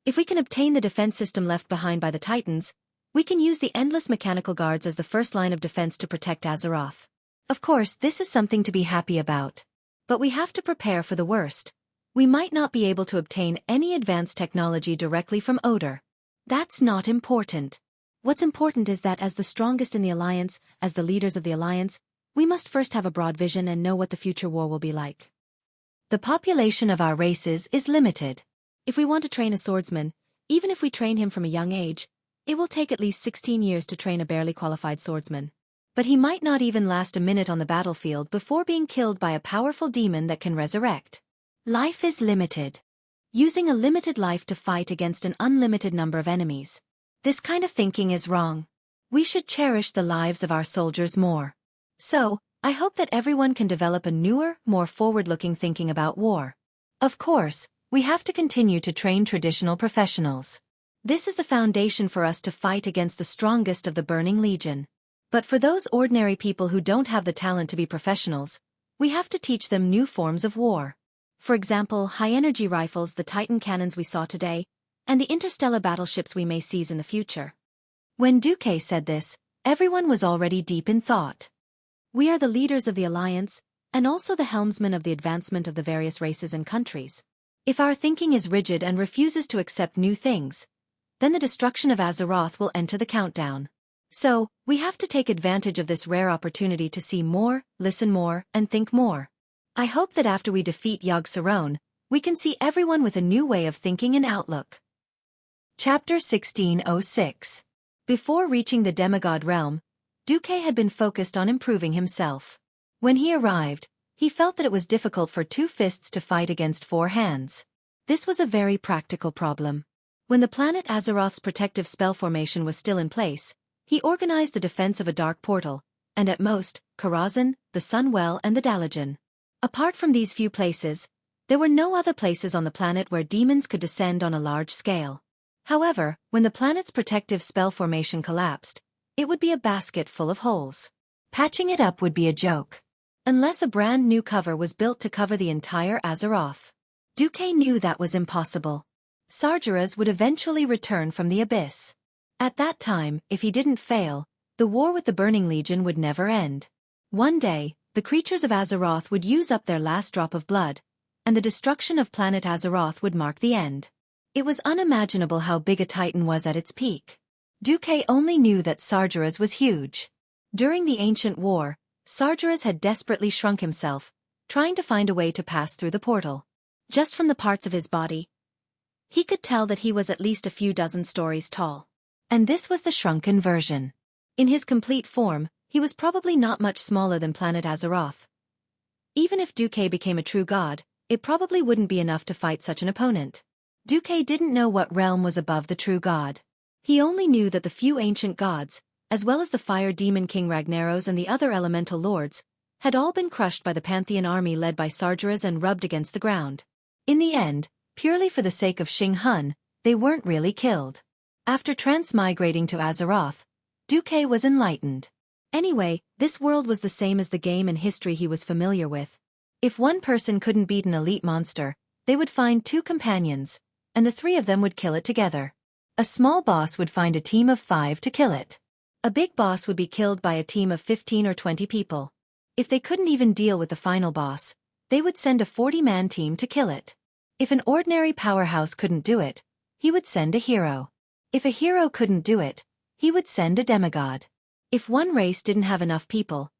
"If we can obtain the defense system left behind by the Titans, we can use the endless mechanical guards as the first line of defense to protect Azeroth. Of course, this is something to be happy about. But we have to prepare for the worst. We might not be able to obtain any advanced technology directly from Odor. That's not important. What's important is that as the strongest in the Alliance, as the leaders of the Alliance, we must first have a broad vision and know what the future war will be like. The population of our races is limited. If we want to train a swordsman, even if we train him from a young age, it will take at least 16 years to train a barely qualified swordsman. But he might not even last a minute on the battlefield before being killed by a powerful demon that can resurrect. Life is limited. Using a limited life to fight against an unlimited number of enemies. This kind of thinking is wrong. We should cherish the lives of our soldiers more. So, I hope that everyone can develop a newer, more forward-looking thinking about war. Of course, we have to continue to train traditional professionals. This is the foundation for us to fight against the strongest of the Burning Legion. But for those ordinary people who don't have the talent to be professionals, we have to teach them new forms of war. For example, high-energy rifles, the Titan cannons we saw today, and the interstellar battleships we may seize in the future. When Duque said this, everyone was already deep in thought. We are the leaders of the Alliance, and also the helmsmen of the advancement of the various races and countries. If our thinking is rigid and refuses to accept new things, then the destruction of Azeroth will enter the countdown. So, we have to take advantage of this rare opportunity to see more, listen more, and think more. I hope that after we defeat Yogg-Saron, we can see everyone with a new way of thinking and outlook. Chapter 1606. Before reaching the demigod realm, Duque had been focused on improving himself. When he arrived, he felt that it was difficult for 2 fists to fight against 4 hands. This was a very practical problem. When the planet Azeroth's protective spell formation was still in place, he organized the defense of a dark portal, and at most, Karazhan, the Sunwell and the Dalajan. Apart from these few places, there were no other places on the planet where demons could descend on a large scale. However, when the planet's protective spell formation collapsed, it would be a basket full of holes. Patching it up would be a joke. Unless a brand new cover was built to cover the entire Azeroth. Duque knew that was impossible. Sargeras would eventually return from the abyss. At that time, if he didn't fail, the war with the Burning Legion would never end. One day, the creatures of Azeroth would use up their last drop of blood, and the destruction of planet Azeroth would mark the end. It was unimaginable how big a Titan was at its peak. Duque only knew that Sargeras was huge. During the Ancient War, Sargeras had desperately shrunk himself, trying to find a way to pass through the portal. Just from the parts of his body, he could tell that he was at least a few dozen stories tall. And this was the shrunken version. In his complete form, he was probably not much smaller than planet Azeroth. Even if Xueqi became a true god, it probably wouldn't be enough to fight such an opponent. Xueqi didn't know what realm was above the true god. He only knew that the few ancient gods, as well as the fire demon king Ragnaros and the other elemental lords, had all been crushed by the Pantheon army led by Sargeras and rubbed against the ground. In the end, purely for the sake of Xing Hun, they weren't really killed. After transmigrating to Azeroth, Xueqi was enlightened. Anyway, this world was the same as the game and history he was familiar with. If one person couldn't beat an elite monster, they would find 2 companions, and the 3 of them would kill it together. A small boss would find a team of 5 to kill it. A big boss would be killed by a team of 15 or 20 people. If they couldn't even deal with the final boss, they would send a 40-man team to kill it. If an ordinary powerhouse couldn't do it, he would send a hero. If a hero couldn't do it, he would send a demigod. If one race didn't have enough people,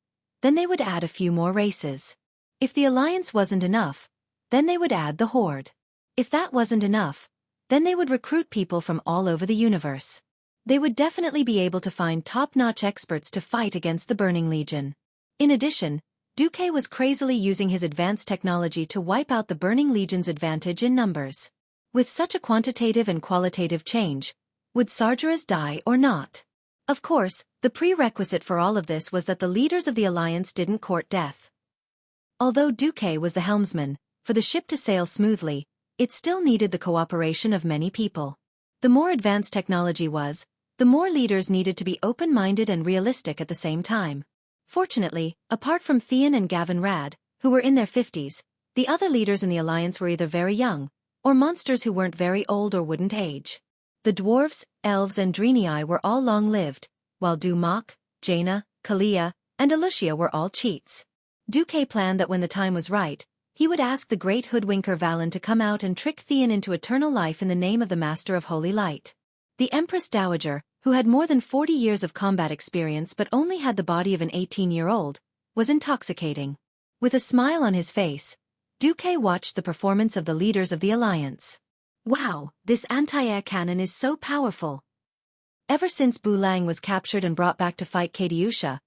then they would add a few more races. If the alliance wasn't enough, then they would add the horde. If that wasn't enough, then they would recruit people from all over the universe. They would definitely be able to find top-notch experts to fight against the Burning Legion. In addition, Xueqi was crazily using his advanced technology to wipe out the Burning Legion's advantage in numbers. With such a quantitative and qualitative change, would Sargeras die or not? Of course, the prerequisite for all of this was that the leaders of the Alliance didn't court death. Although Xueqi was the helmsman, for the ship to sail smoothly, it still needed the cooperation of many people. The more advanced technology was, the more leaders needed to be open-minded and realistic at the same time. Fortunately, apart from Theon and Gavin Rad, who were in their 50s, the other leaders in the Alliance were either very young, or monsters who weren't very old or wouldn't age. The dwarves, elves and Draenei were all long-lived, while Dumak, Jaina, Kalia, and Alucia were all cheats. Xueqi planned that when the time was right, he would ask the great hoodwinker Valen to come out and trick Theon into eternal life in the name of the Master of Holy Light. The Empress Dowager, who had more than 40 years of combat experience but only had the body of an 18-year-old, was intoxicating. With a smile on his face, Xueqi watched the performance of the leaders of the Alliance. Wow, this anti-air cannon is so powerful. Ever since Bulang was captured and brought back to fight Katiusha,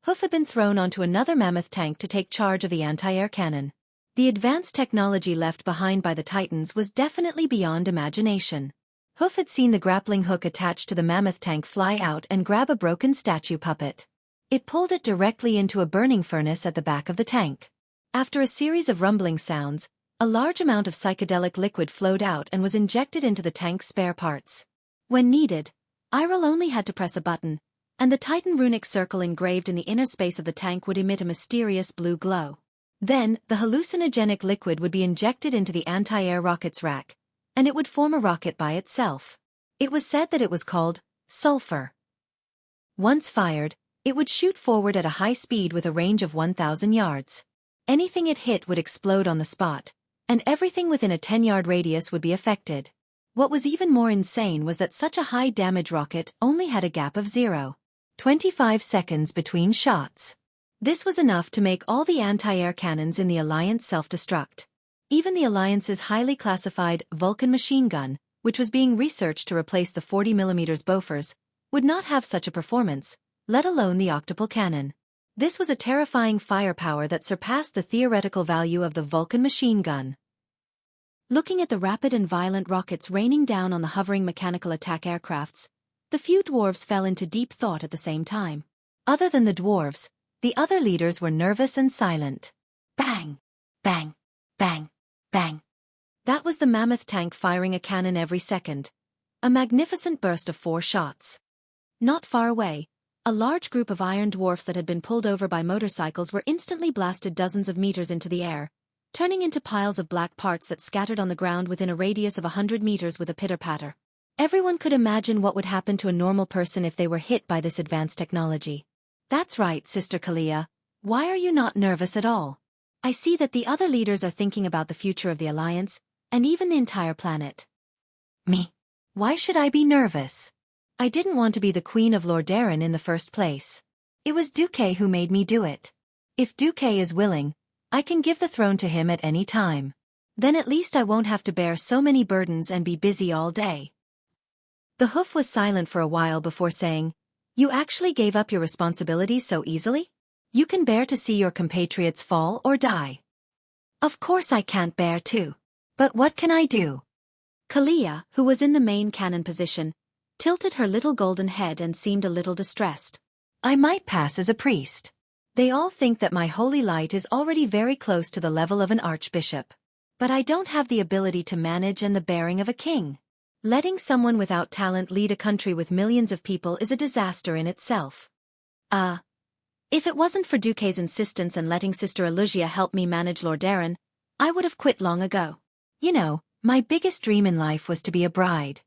Hoof had been thrown onto another mammoth tank to take charge of the anti-air cannon. The advanced technology left behind by the Titans was definitely beyond imagination. Hoof had seen the grappling hook attached to the mammoth tank fly out and grab a broken statue puppet. It pulled it directly into a burning furnace at the back of the tank. After a series of rumbling sounds, a large amount of psychedelic liquid flowed out and was injected into the tank's spare parts. When needed, Iril only had to press a button, and the Titan runic circle engraved in the inner space of the tank would emit a mysterious blue glow. Then, the hallucinogenic liquid would be injected into the anti-air rocket's rack, and it would form a rocket by itself. It was said that it was called sulfur. Once fired, it would shoot forward at a high speed with a range of 1,000 yards. Anything it hit would explode on the spot, and everything within a 10-yard radius would be affected. What was even more insane was that such a high-damage rocket only had a gap of 0.25 seconds between shots. This was enough to make all the anti-air cannons in the Alliance self-destruct. Even the Alliance's highly classified Vulcan machine gun, which was being researched to replace the 40mm Bofors, would not have such a performance, let alone the octuple cannon. This was a terrifying firepower that surpassed the theoretical value of the Vulcan machine gun. Looking at the rapid and violent rockets raining down on the hovering mechanical attack aircrafts, the few dwarves fell into deep thought at the same time. Other than the dwarves, the other leaders were nervous and silent. Bang! Bang! Bang! Bang! That was the mammoth tank firing a cannon every second. A magnificent burst of 4 shots. Not far away, a large group of iron dwarfs that had been pulled over by motorcycles were instantly blasted dozens of meters into the air, turning into piles of black parts that scattered on the ground within a radius of 100 meters with a pitter-patter. Everyone could imagine what would happen to a normal person if they were hit by this advanced technology. That's right, Sister Kalia. Why are you not nervous at all? I see that the other leaders are thinking about the future of the Alliance, and even the entire planet. Me? Why should I be nervous? I didn't want to be the Queen of Lordaeron in the first place. It was Xueqi who made me do it. If Xueqi is willing, I can give the throne to him at any time. Then at least I won't have to bear so many burdens and be busy all day." The hoof was silent for a while before saying, "You actually gave up your responsibilities so easily? You can bear to see your compatriots fall or die." "Of course I can't bear to. But what can I do?" Kalia, who was in the main cannon position, tilted her little golden head and seemed a little distressed. "I might pass as a priest. They all think that my holy light is already very close to the level of an archbishop. But I don't have the ability to manage and the bearing of a king. Letting someone without talent lead a country with millions of people is a disaster in itself. If it wasn't for Duque's insistence and letting Sister Elugia help me manage Lord Darren, I would have quit long ago. You know, my biggest dream in life was to be a bride."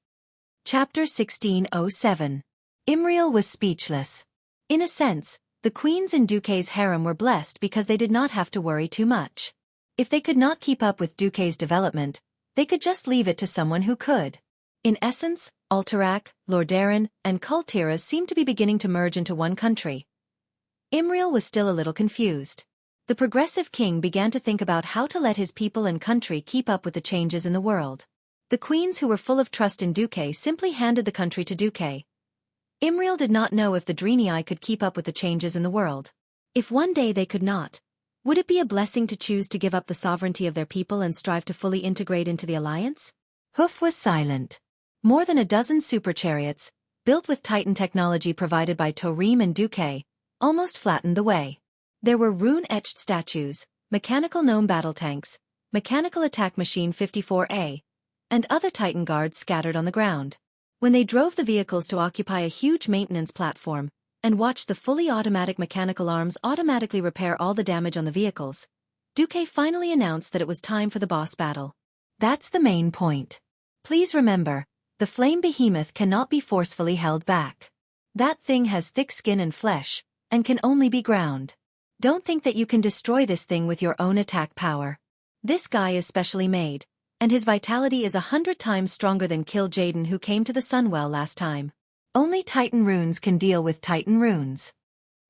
Chapter 1607. Imriel was speechless. In a sense, the queens in Duque's harem were blessed because they did not have to worry too much. If they could not keep up with Duque's development, they could just leave it to someone who could. In essence, Alterac, Lord Darren, and Kultiras seemed to be beginning to merge into one country. Imriel was still a little confused. The progressive king began to think about how to let his people and country keep up with the changes in the world. The queens who were full of trust in Duque simply handed the country to Duque. Imriel did not know if the Drenii could keep up with the changes in the world. If one day they could not, would it be a blessing to choose to give up the sovereignty of their people and strive to fully integrate into the alliance? Hoof was silent. More than a dozen superchariots, built with Titan technology provided by Torim and Duque, almost flattened the way. There were rune-etched statues, mechanical gnome battle tanks, mechanical attack machine 54A, and other Titan guards scattered on the ground. When they drove the vehicles to occupy a huge maintenance platform, and watched the fully automatic mechanical arms automatically repair all the damage on the vehicles, Duque finally announced that it was time for the boss battle. "That's the main point. Please remember, the flame behemoth cannot be forcefully held back. That thing has thick skin and flesh, and can only be ground. Don't think that you can destroy this thing with your own attack power. This guy is specially made, and his vitality is 100 times stronger than Kill Jaden who came to the Sunwell last time. Only Titan runes can deal with Titan runes."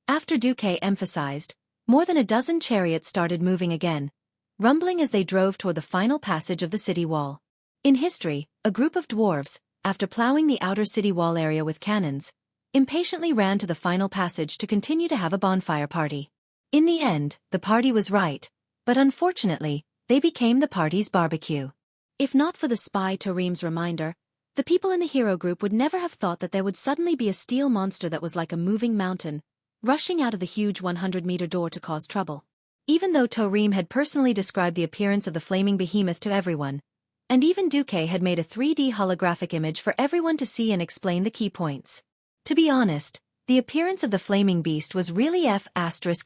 After Duque emphasized, more than a dozen chariots started moving again, rumbling as they drove toward the final passage of the city wall. In history, a group of dwarves, after plowing the outer city wall area with cannons, impatiently ran to the final passage to continue to have a bonfire party. In the end, the party was right, but unfortunately, they became the party's barbecue. If not for the spy Torim's reminder, the people in the hero group would never have thought that there would suddenly be a steel monster that was like a moving mountain, rushing out of the huge 100-meter door to cause trouble. Even though Torim had personally described the appearance of the flaming behemoth to everyone, and even Duque had made a 3D holographic image for everyone to see and explain the key points. To be honest, the appearance of the flaming beast was really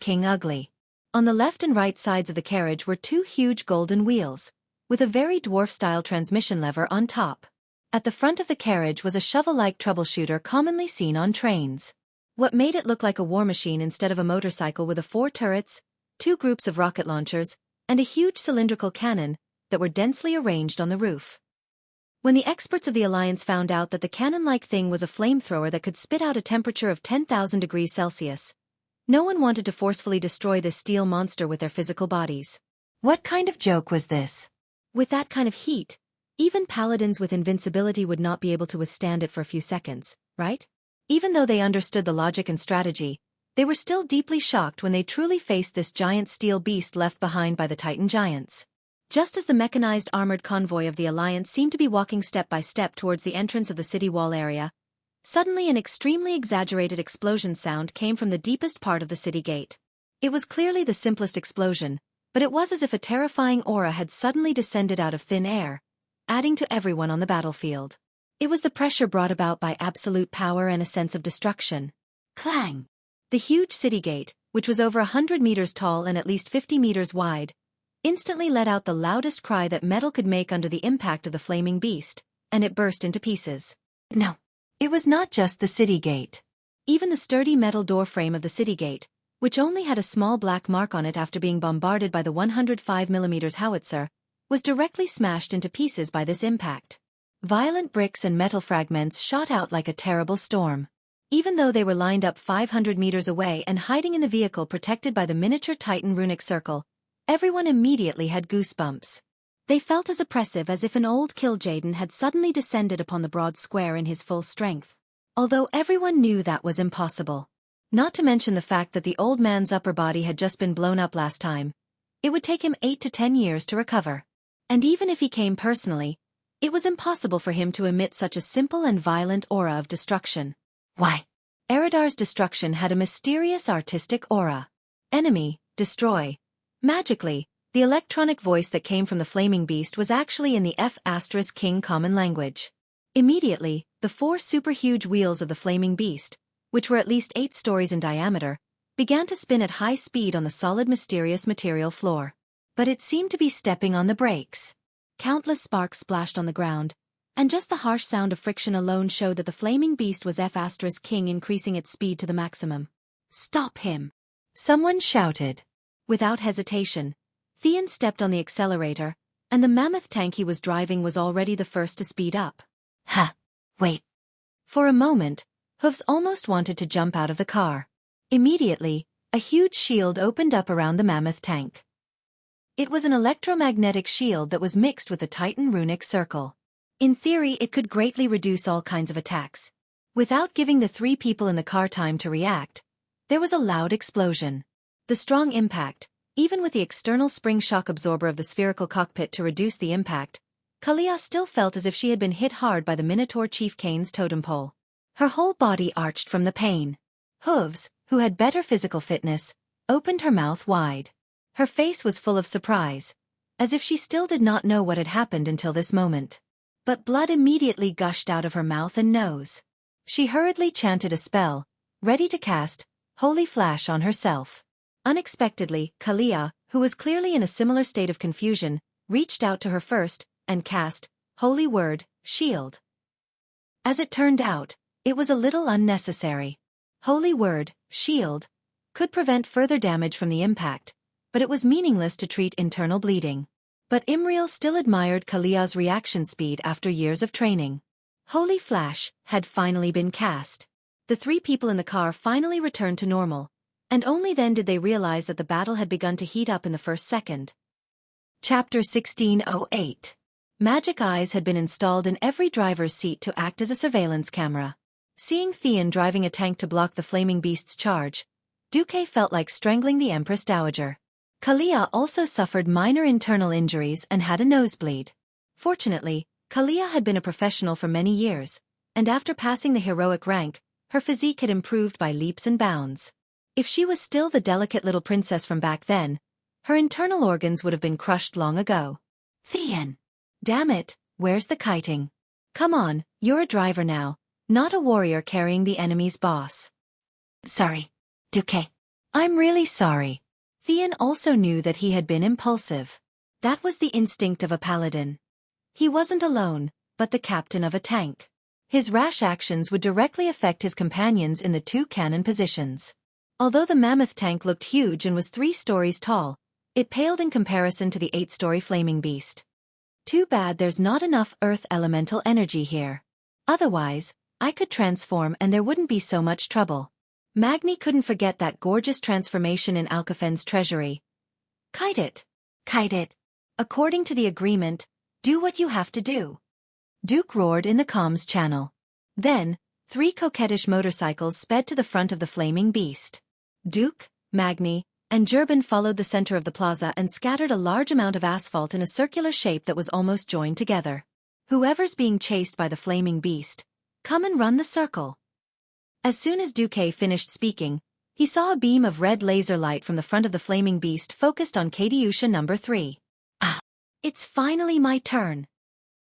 King ugly. On the left and right sides of the carriage were two huge golden wheels, with a very dwarf-style transmission lever on top. At the front of the carriage was a shovel-like troubleshooter commonly seen on trains. What made it look like a war machine instead of a motorcycle with 4 turrets, 2 groups of rocket launchers, and a huge cylindrical cannon that were densely arranged on the roof. When the experts of the Alliance found out that the cannon-like thing was a flamethrower that could spit out a temperature of 10,000 degrees Celsius, no one wanted to forcefully destroy this steel monster with their physical bodies. What kind of joke was this? With that kind of heat, even paladins with invincibility would not be able to withstand it for a few seconds, right? Even though they understood the logic and strategy, they were still deeply shocked when they truly faced this giant steel beast left behind by the Titan giants. Just as the mechanized armored convoy of the Alliance seemed to be walking step by step towards the entrance of the city wall area, suddenly an extremely exaggerated explosion sound came from the deepest part of the city gate. It was clearly the simplest explosion, but it was as if a terrifying aura had suddenly descended out of thin air, adding to everyone on the battlefield. It was the pressure brought about by absolute power and a sense of destruction. Clang! The huge city gate, which was over 100 meters tall and at least 50 meters wide, instantly let out the loudest cry that metal could make under the impact of the flaming beast, and it burst into pieces. No, it was not just the city gate. Even the sturdy metal door frame of the city gate, which only had a small black mark on it after being bombarded by the 105mm howitzer, was directly smashed into pieces by this impact. Violent bricks and metal fragments shot out like a terrible storm. Even though they were lined up 500 meters away and hiding in the vehicle protected by the miniature Titan runic circle, everyone immediately had goosebumps. They felt as oppressive as if an old Kil'jaeden had suddenly descended upon the broad square in his full strength. Although everyone knew that was impossible. Not to mention the fact that the old man's upper body had just been blown up last time. It would take him 8 to 10 years to recover. And even if he came personally, it was impossible for him to emit such a simple and violent aura of destruction. Why? Eridar's destruction had a mysterious artistic aura. Enemy, destroy. Magically, the electronic voice that came from the flaming beast was actually in the F*King common language. Immediately, the 4 super-huge wheels of the flaming beast, which were at least 8 stories in diameter, began to spin at high speed on the solid mysterious material floor. But it seemed to be stepping on the brakes. Countless sparks splashed on the ground, and just the harsh sound of friction alone showed that the flaming beast was F*King increasing its speed to the maximum. "Stop him!" someone shouted. Without hesitation, Theon stepped on the accelerator, and the mammoth tank he was driving was already the first to speed up. Ha! Wait. For a moment, Hooves almost wanted to jump out of the car. Immediately, a huge shield opened up around the mammoth tank. It was an electromagnetic shield that was mixed with the Titan runic circle. In theory, it could greatly reduce all kinds of attacks. Without giving the 3 people in the car time to react, there was a loud explosion. The strong impact, even with the external spring shock absorber of the spherical cockpit to reduce the impact, Kalia still felt as if she had been hit hard by the Minotaur Chief Kane's totem pole. Her whole body arched from the pain. Hooves, who had better physical fitness, opened her mouth wide. Her face was full of surprise, as if she still did not know what had happened until this moment. But blood immediately gushed out of her mouth and nose. She hurriedly chanted a spell, ready to cast Holy Flash on herself. Unexpectedly, Kalia, who was clearly in a similar state of confusion, reached out to her first, and cast Holy Word, Shield. As it turned out, it was a little unnecessary. Holy Word, Shield, could prevent further damage from the impact, but it was meaningless to treat internal bleeding. But Imriel still admired Kalia's reaction speed after years of training. Holy Flash had finally been cast. The 3 people in the car finally returned to normal, and only then did they realize that the battle had begun to heat up in the first second. Chapter 1608. Magic eyes had been installed in every driver's seat to act as a surveillance camera. Seeing Theon driving a tank to block the flaming beast's charge, Duque felt like strangling the Empress Dowager. Kalia also suffered minor internal injuries and had a nosebleed. Fortunately, Kalia had been a professional for many years, and after passing the heroic rank, her physique had improved by leaps and bounds. If she was still the delicate little princess from back then, her internal organs would have been crushed long ago. Theon! Damn it, where's the kiting? Come on, you're a driver now, not a warrior carrying the enemy's boss. Sorry, Duque. I'm really sorry. Theon also knew that he had been impulsive. That was the instinct of a paladin. He wasn't alone, but the captain of a tank. His rash actions would directly affect his companions in the 2 cannon positions. Although the mammoth tank looked huge and was 3 stories tall, it paled in comparison to the 8-story flaming beast. Too bad there's not enough earth elemental energy here. Otherwise, I could transform and there wouldn't be so much trouble. Magni couldn't forget that gorgeous transformation in Alcafen's treasury. Kite it. Kite it. According to the agreement, do what you have to do. Duke roared in the comms channel. Then, 3 coquettish motorcycles sped to the front of the flaming beast. Duke, Magni, and Jurban followed the center of the plaza and scattered a large amount of asphalt in a circular shape that was almost joined together. Whoever's being chased by the flaming beast, come and run the circle. As soon as Duque finished speaking, he saw a beam of red laser light from the front of the flaming beast focused on Katiusha number 3. Ah! It's finally my turn.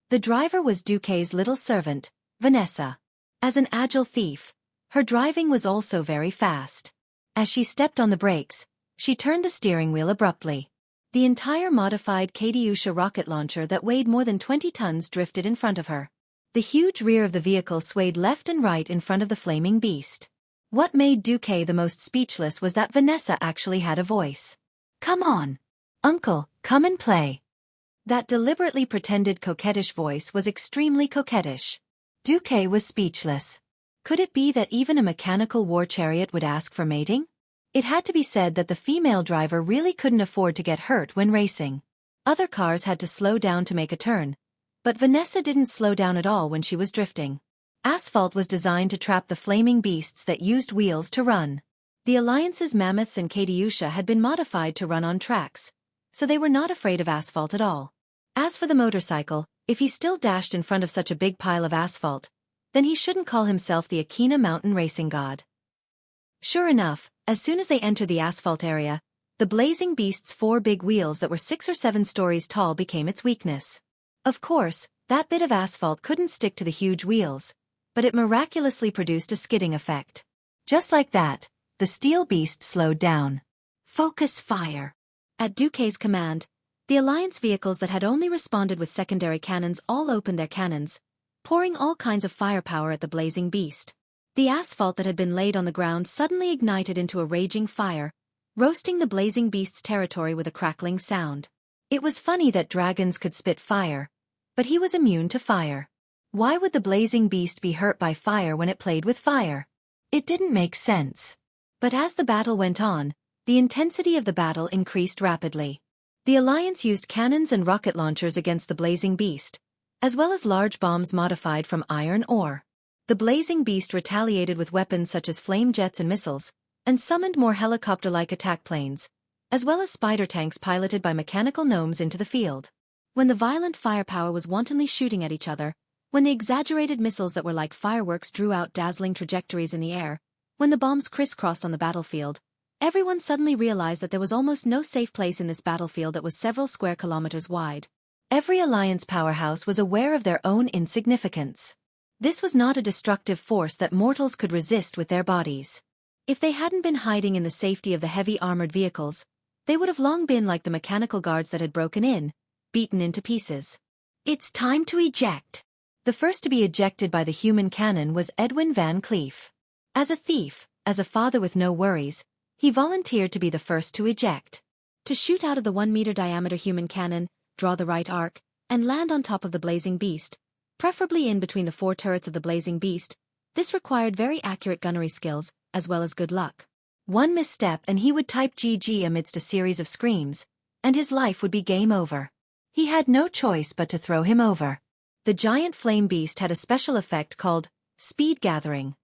The driver was Duque's little servant, Vanessa. As an agile thief, her driving was also very fast. As she stepped on the brakes, she turned the steering wheel abruptly. The entire modified Katiusha rocket launcher that weighed more than 20 tons drifted in front of her. The huge rear of the vehicle swayed left and right in front of the flaming beast. What made Duque the most speechless was that Vanessa actually had a voice. Come on, uncle, come and play. That deliberately pretended coquettish voice was extremely coquettish. Duque was speechless. Could it be that even a mechanical war chariot would ask for mating? It had to be said that the female driver really couldn't afford to get hurt when racing. Other cars had to slow down to make a turn, but Vanessa didn't slow down at all when she was drifting. Asphalt was designed to trap the flaming beasts that used wheels to run. The Alliance's mammoths and Katyusha had been modified to run on tracks, so they were not afraid of asphalt at all. As for the motorcycle, if he still dashed in front of such a big pile of asphalt, then he shouldn't call himself the Akina mountain racing god. Sure enough, as soon as they entered the asphalt area, the blazing beast's 4 big wheels that were 6 or 7 stories tall became its weakness. Of course, that bit of asphalt couldn't stick to the huge wheels, but it miraculously produced a skidding effect. Just like that, the steel beast slowed down. Focus fire. At Duque's command, the Alliance vehicles that had only responded with secondary cannons all opened their cannons, pouring all kinds of firepower at the blazing beast. The asphalt that had been laid on the ground suddenly ignited into a raging fire, roasting the blazing beast's territory with a crackling sound. It was funny that dragons could spit fire, but he was immune to fire. Why would the blazing beast be hurt by fire when it played with fire? It didn't make sense. But as the battle went on, the intensity of the battle increased rapidly. The Alliance used cannons and rocket launchers against the blazing beast, as well as large bombs modified from iron ore. The blazing beast retaliated with weapons such as flame jets and missiles, and summoned more helicopter-like attack planes, as well as spider tanks piloted by mechanical gnomes into the field. When the violent firepower was wantonly shooting at each other, when the exaggerated missiles that were like fireworks drew out dazzling trajectories in the air, when the bombs crisscrossed on the battlefield, everyone suddenly realized that there was almost no safe place in this battlefield that was several square kilometers wide. Every Alliance powerhouse was aware of their own insignificance. This was not a destructive force that mortals could resist with their bodies. If they hadn't been hiding in the safety of the heavy armored vehicles, they would have long been like the mechanical guards that had broken in, beaten into pieces. It's time to eject. The first to be ejected by the human cannon was Edwin Van Cleef. As a thief, as a father with no worries, he volunteered to be the first to eject. To shoot out of the 1-meter diameter human cannon, draw the right arc, and land on top of the blazing beast, preferably in between the 4 turrets of the blazing beast, this required very accurate gunnery skills, as well as good luck. One misstep and he would type GG amidst a series of screams, and his life would be game over. He had no choice but to throw him over. The giant flame beast had a special effect called speed gathering.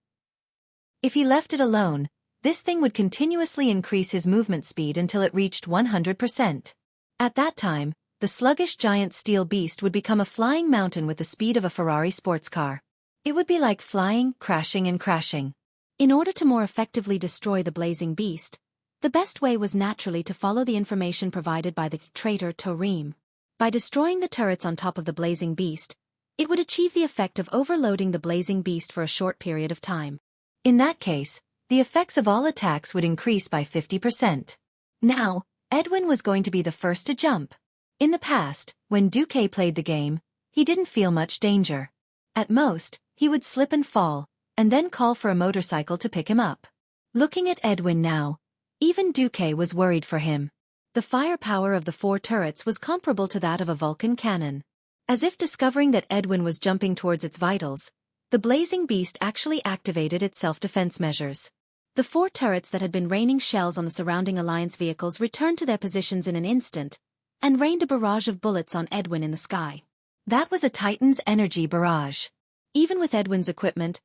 If he left it alone, this thing would continuously increase his movement speed until it reached 100%. At that time, the sluggish giant steel beast would become a flying mountain with the speed of a Ferrari sports car. It would be like flying, crashing and crashing. In order to more effectively destroy the blazing beast, the best way was naturally to follow the information provided by the traitor Torim. By destroying the turrets on top of the blazing beast, it would achieve the effect of overloading the blazing beast for a short period of time. In that case, the effects of all attacks would increase by 50%. Now, Edwin was going to be the first to jump. In the past, when Duque played the game, he didn't feel much danger. At most, he would slip and fall, and then call for a motorcycle to pick him up. Looking at Edwin now, even Duque was worried for him. The firepower of the 4 turrets was comparable to that of a Vulcan cannon. As if discovering that Edwin was jumping towards its vitals, the blazing beast actually activated its self-defense measures. The 4 turrets that had been raining shells on the surrounding Alliance vehicles returned to their positions in an instant, and rained a barrage of bullets on Edwin in the sky. That was a Titan's energy barrage. Even with Edwin's equipment,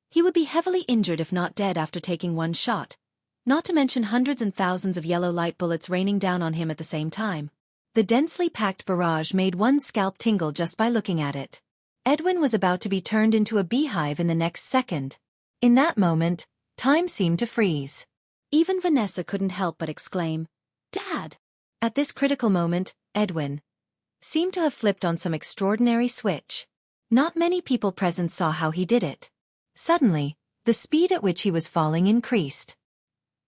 he would be heavily injured if not dead after taking one shot, not to mention hundreds and thousands of yellow light bullets raining down on him at the same time. The densely packed barrage made one's scalp tingle just by looking at it. Edwin was about to be turned into a beehive in the next second. In that moment, time seemed to freeze. Even Vanessa couldn't help but exclaim, "Dad!" At this critical moment, Edwin seemed to have flipped on some extraordinary switch. Not many people present saw how he did it. Suddenly, the speed at which he was falling increased.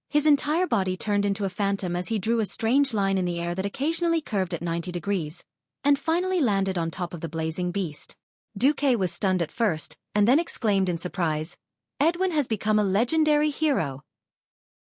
His entire body turned into a phantom as he drew a strange line in the air that occasionally curved at 90 degrees, and finally landed on top of the blazing beast. Duque was stunned at first, and then exclaimed in surprise, "Edwin has become a legendary hero."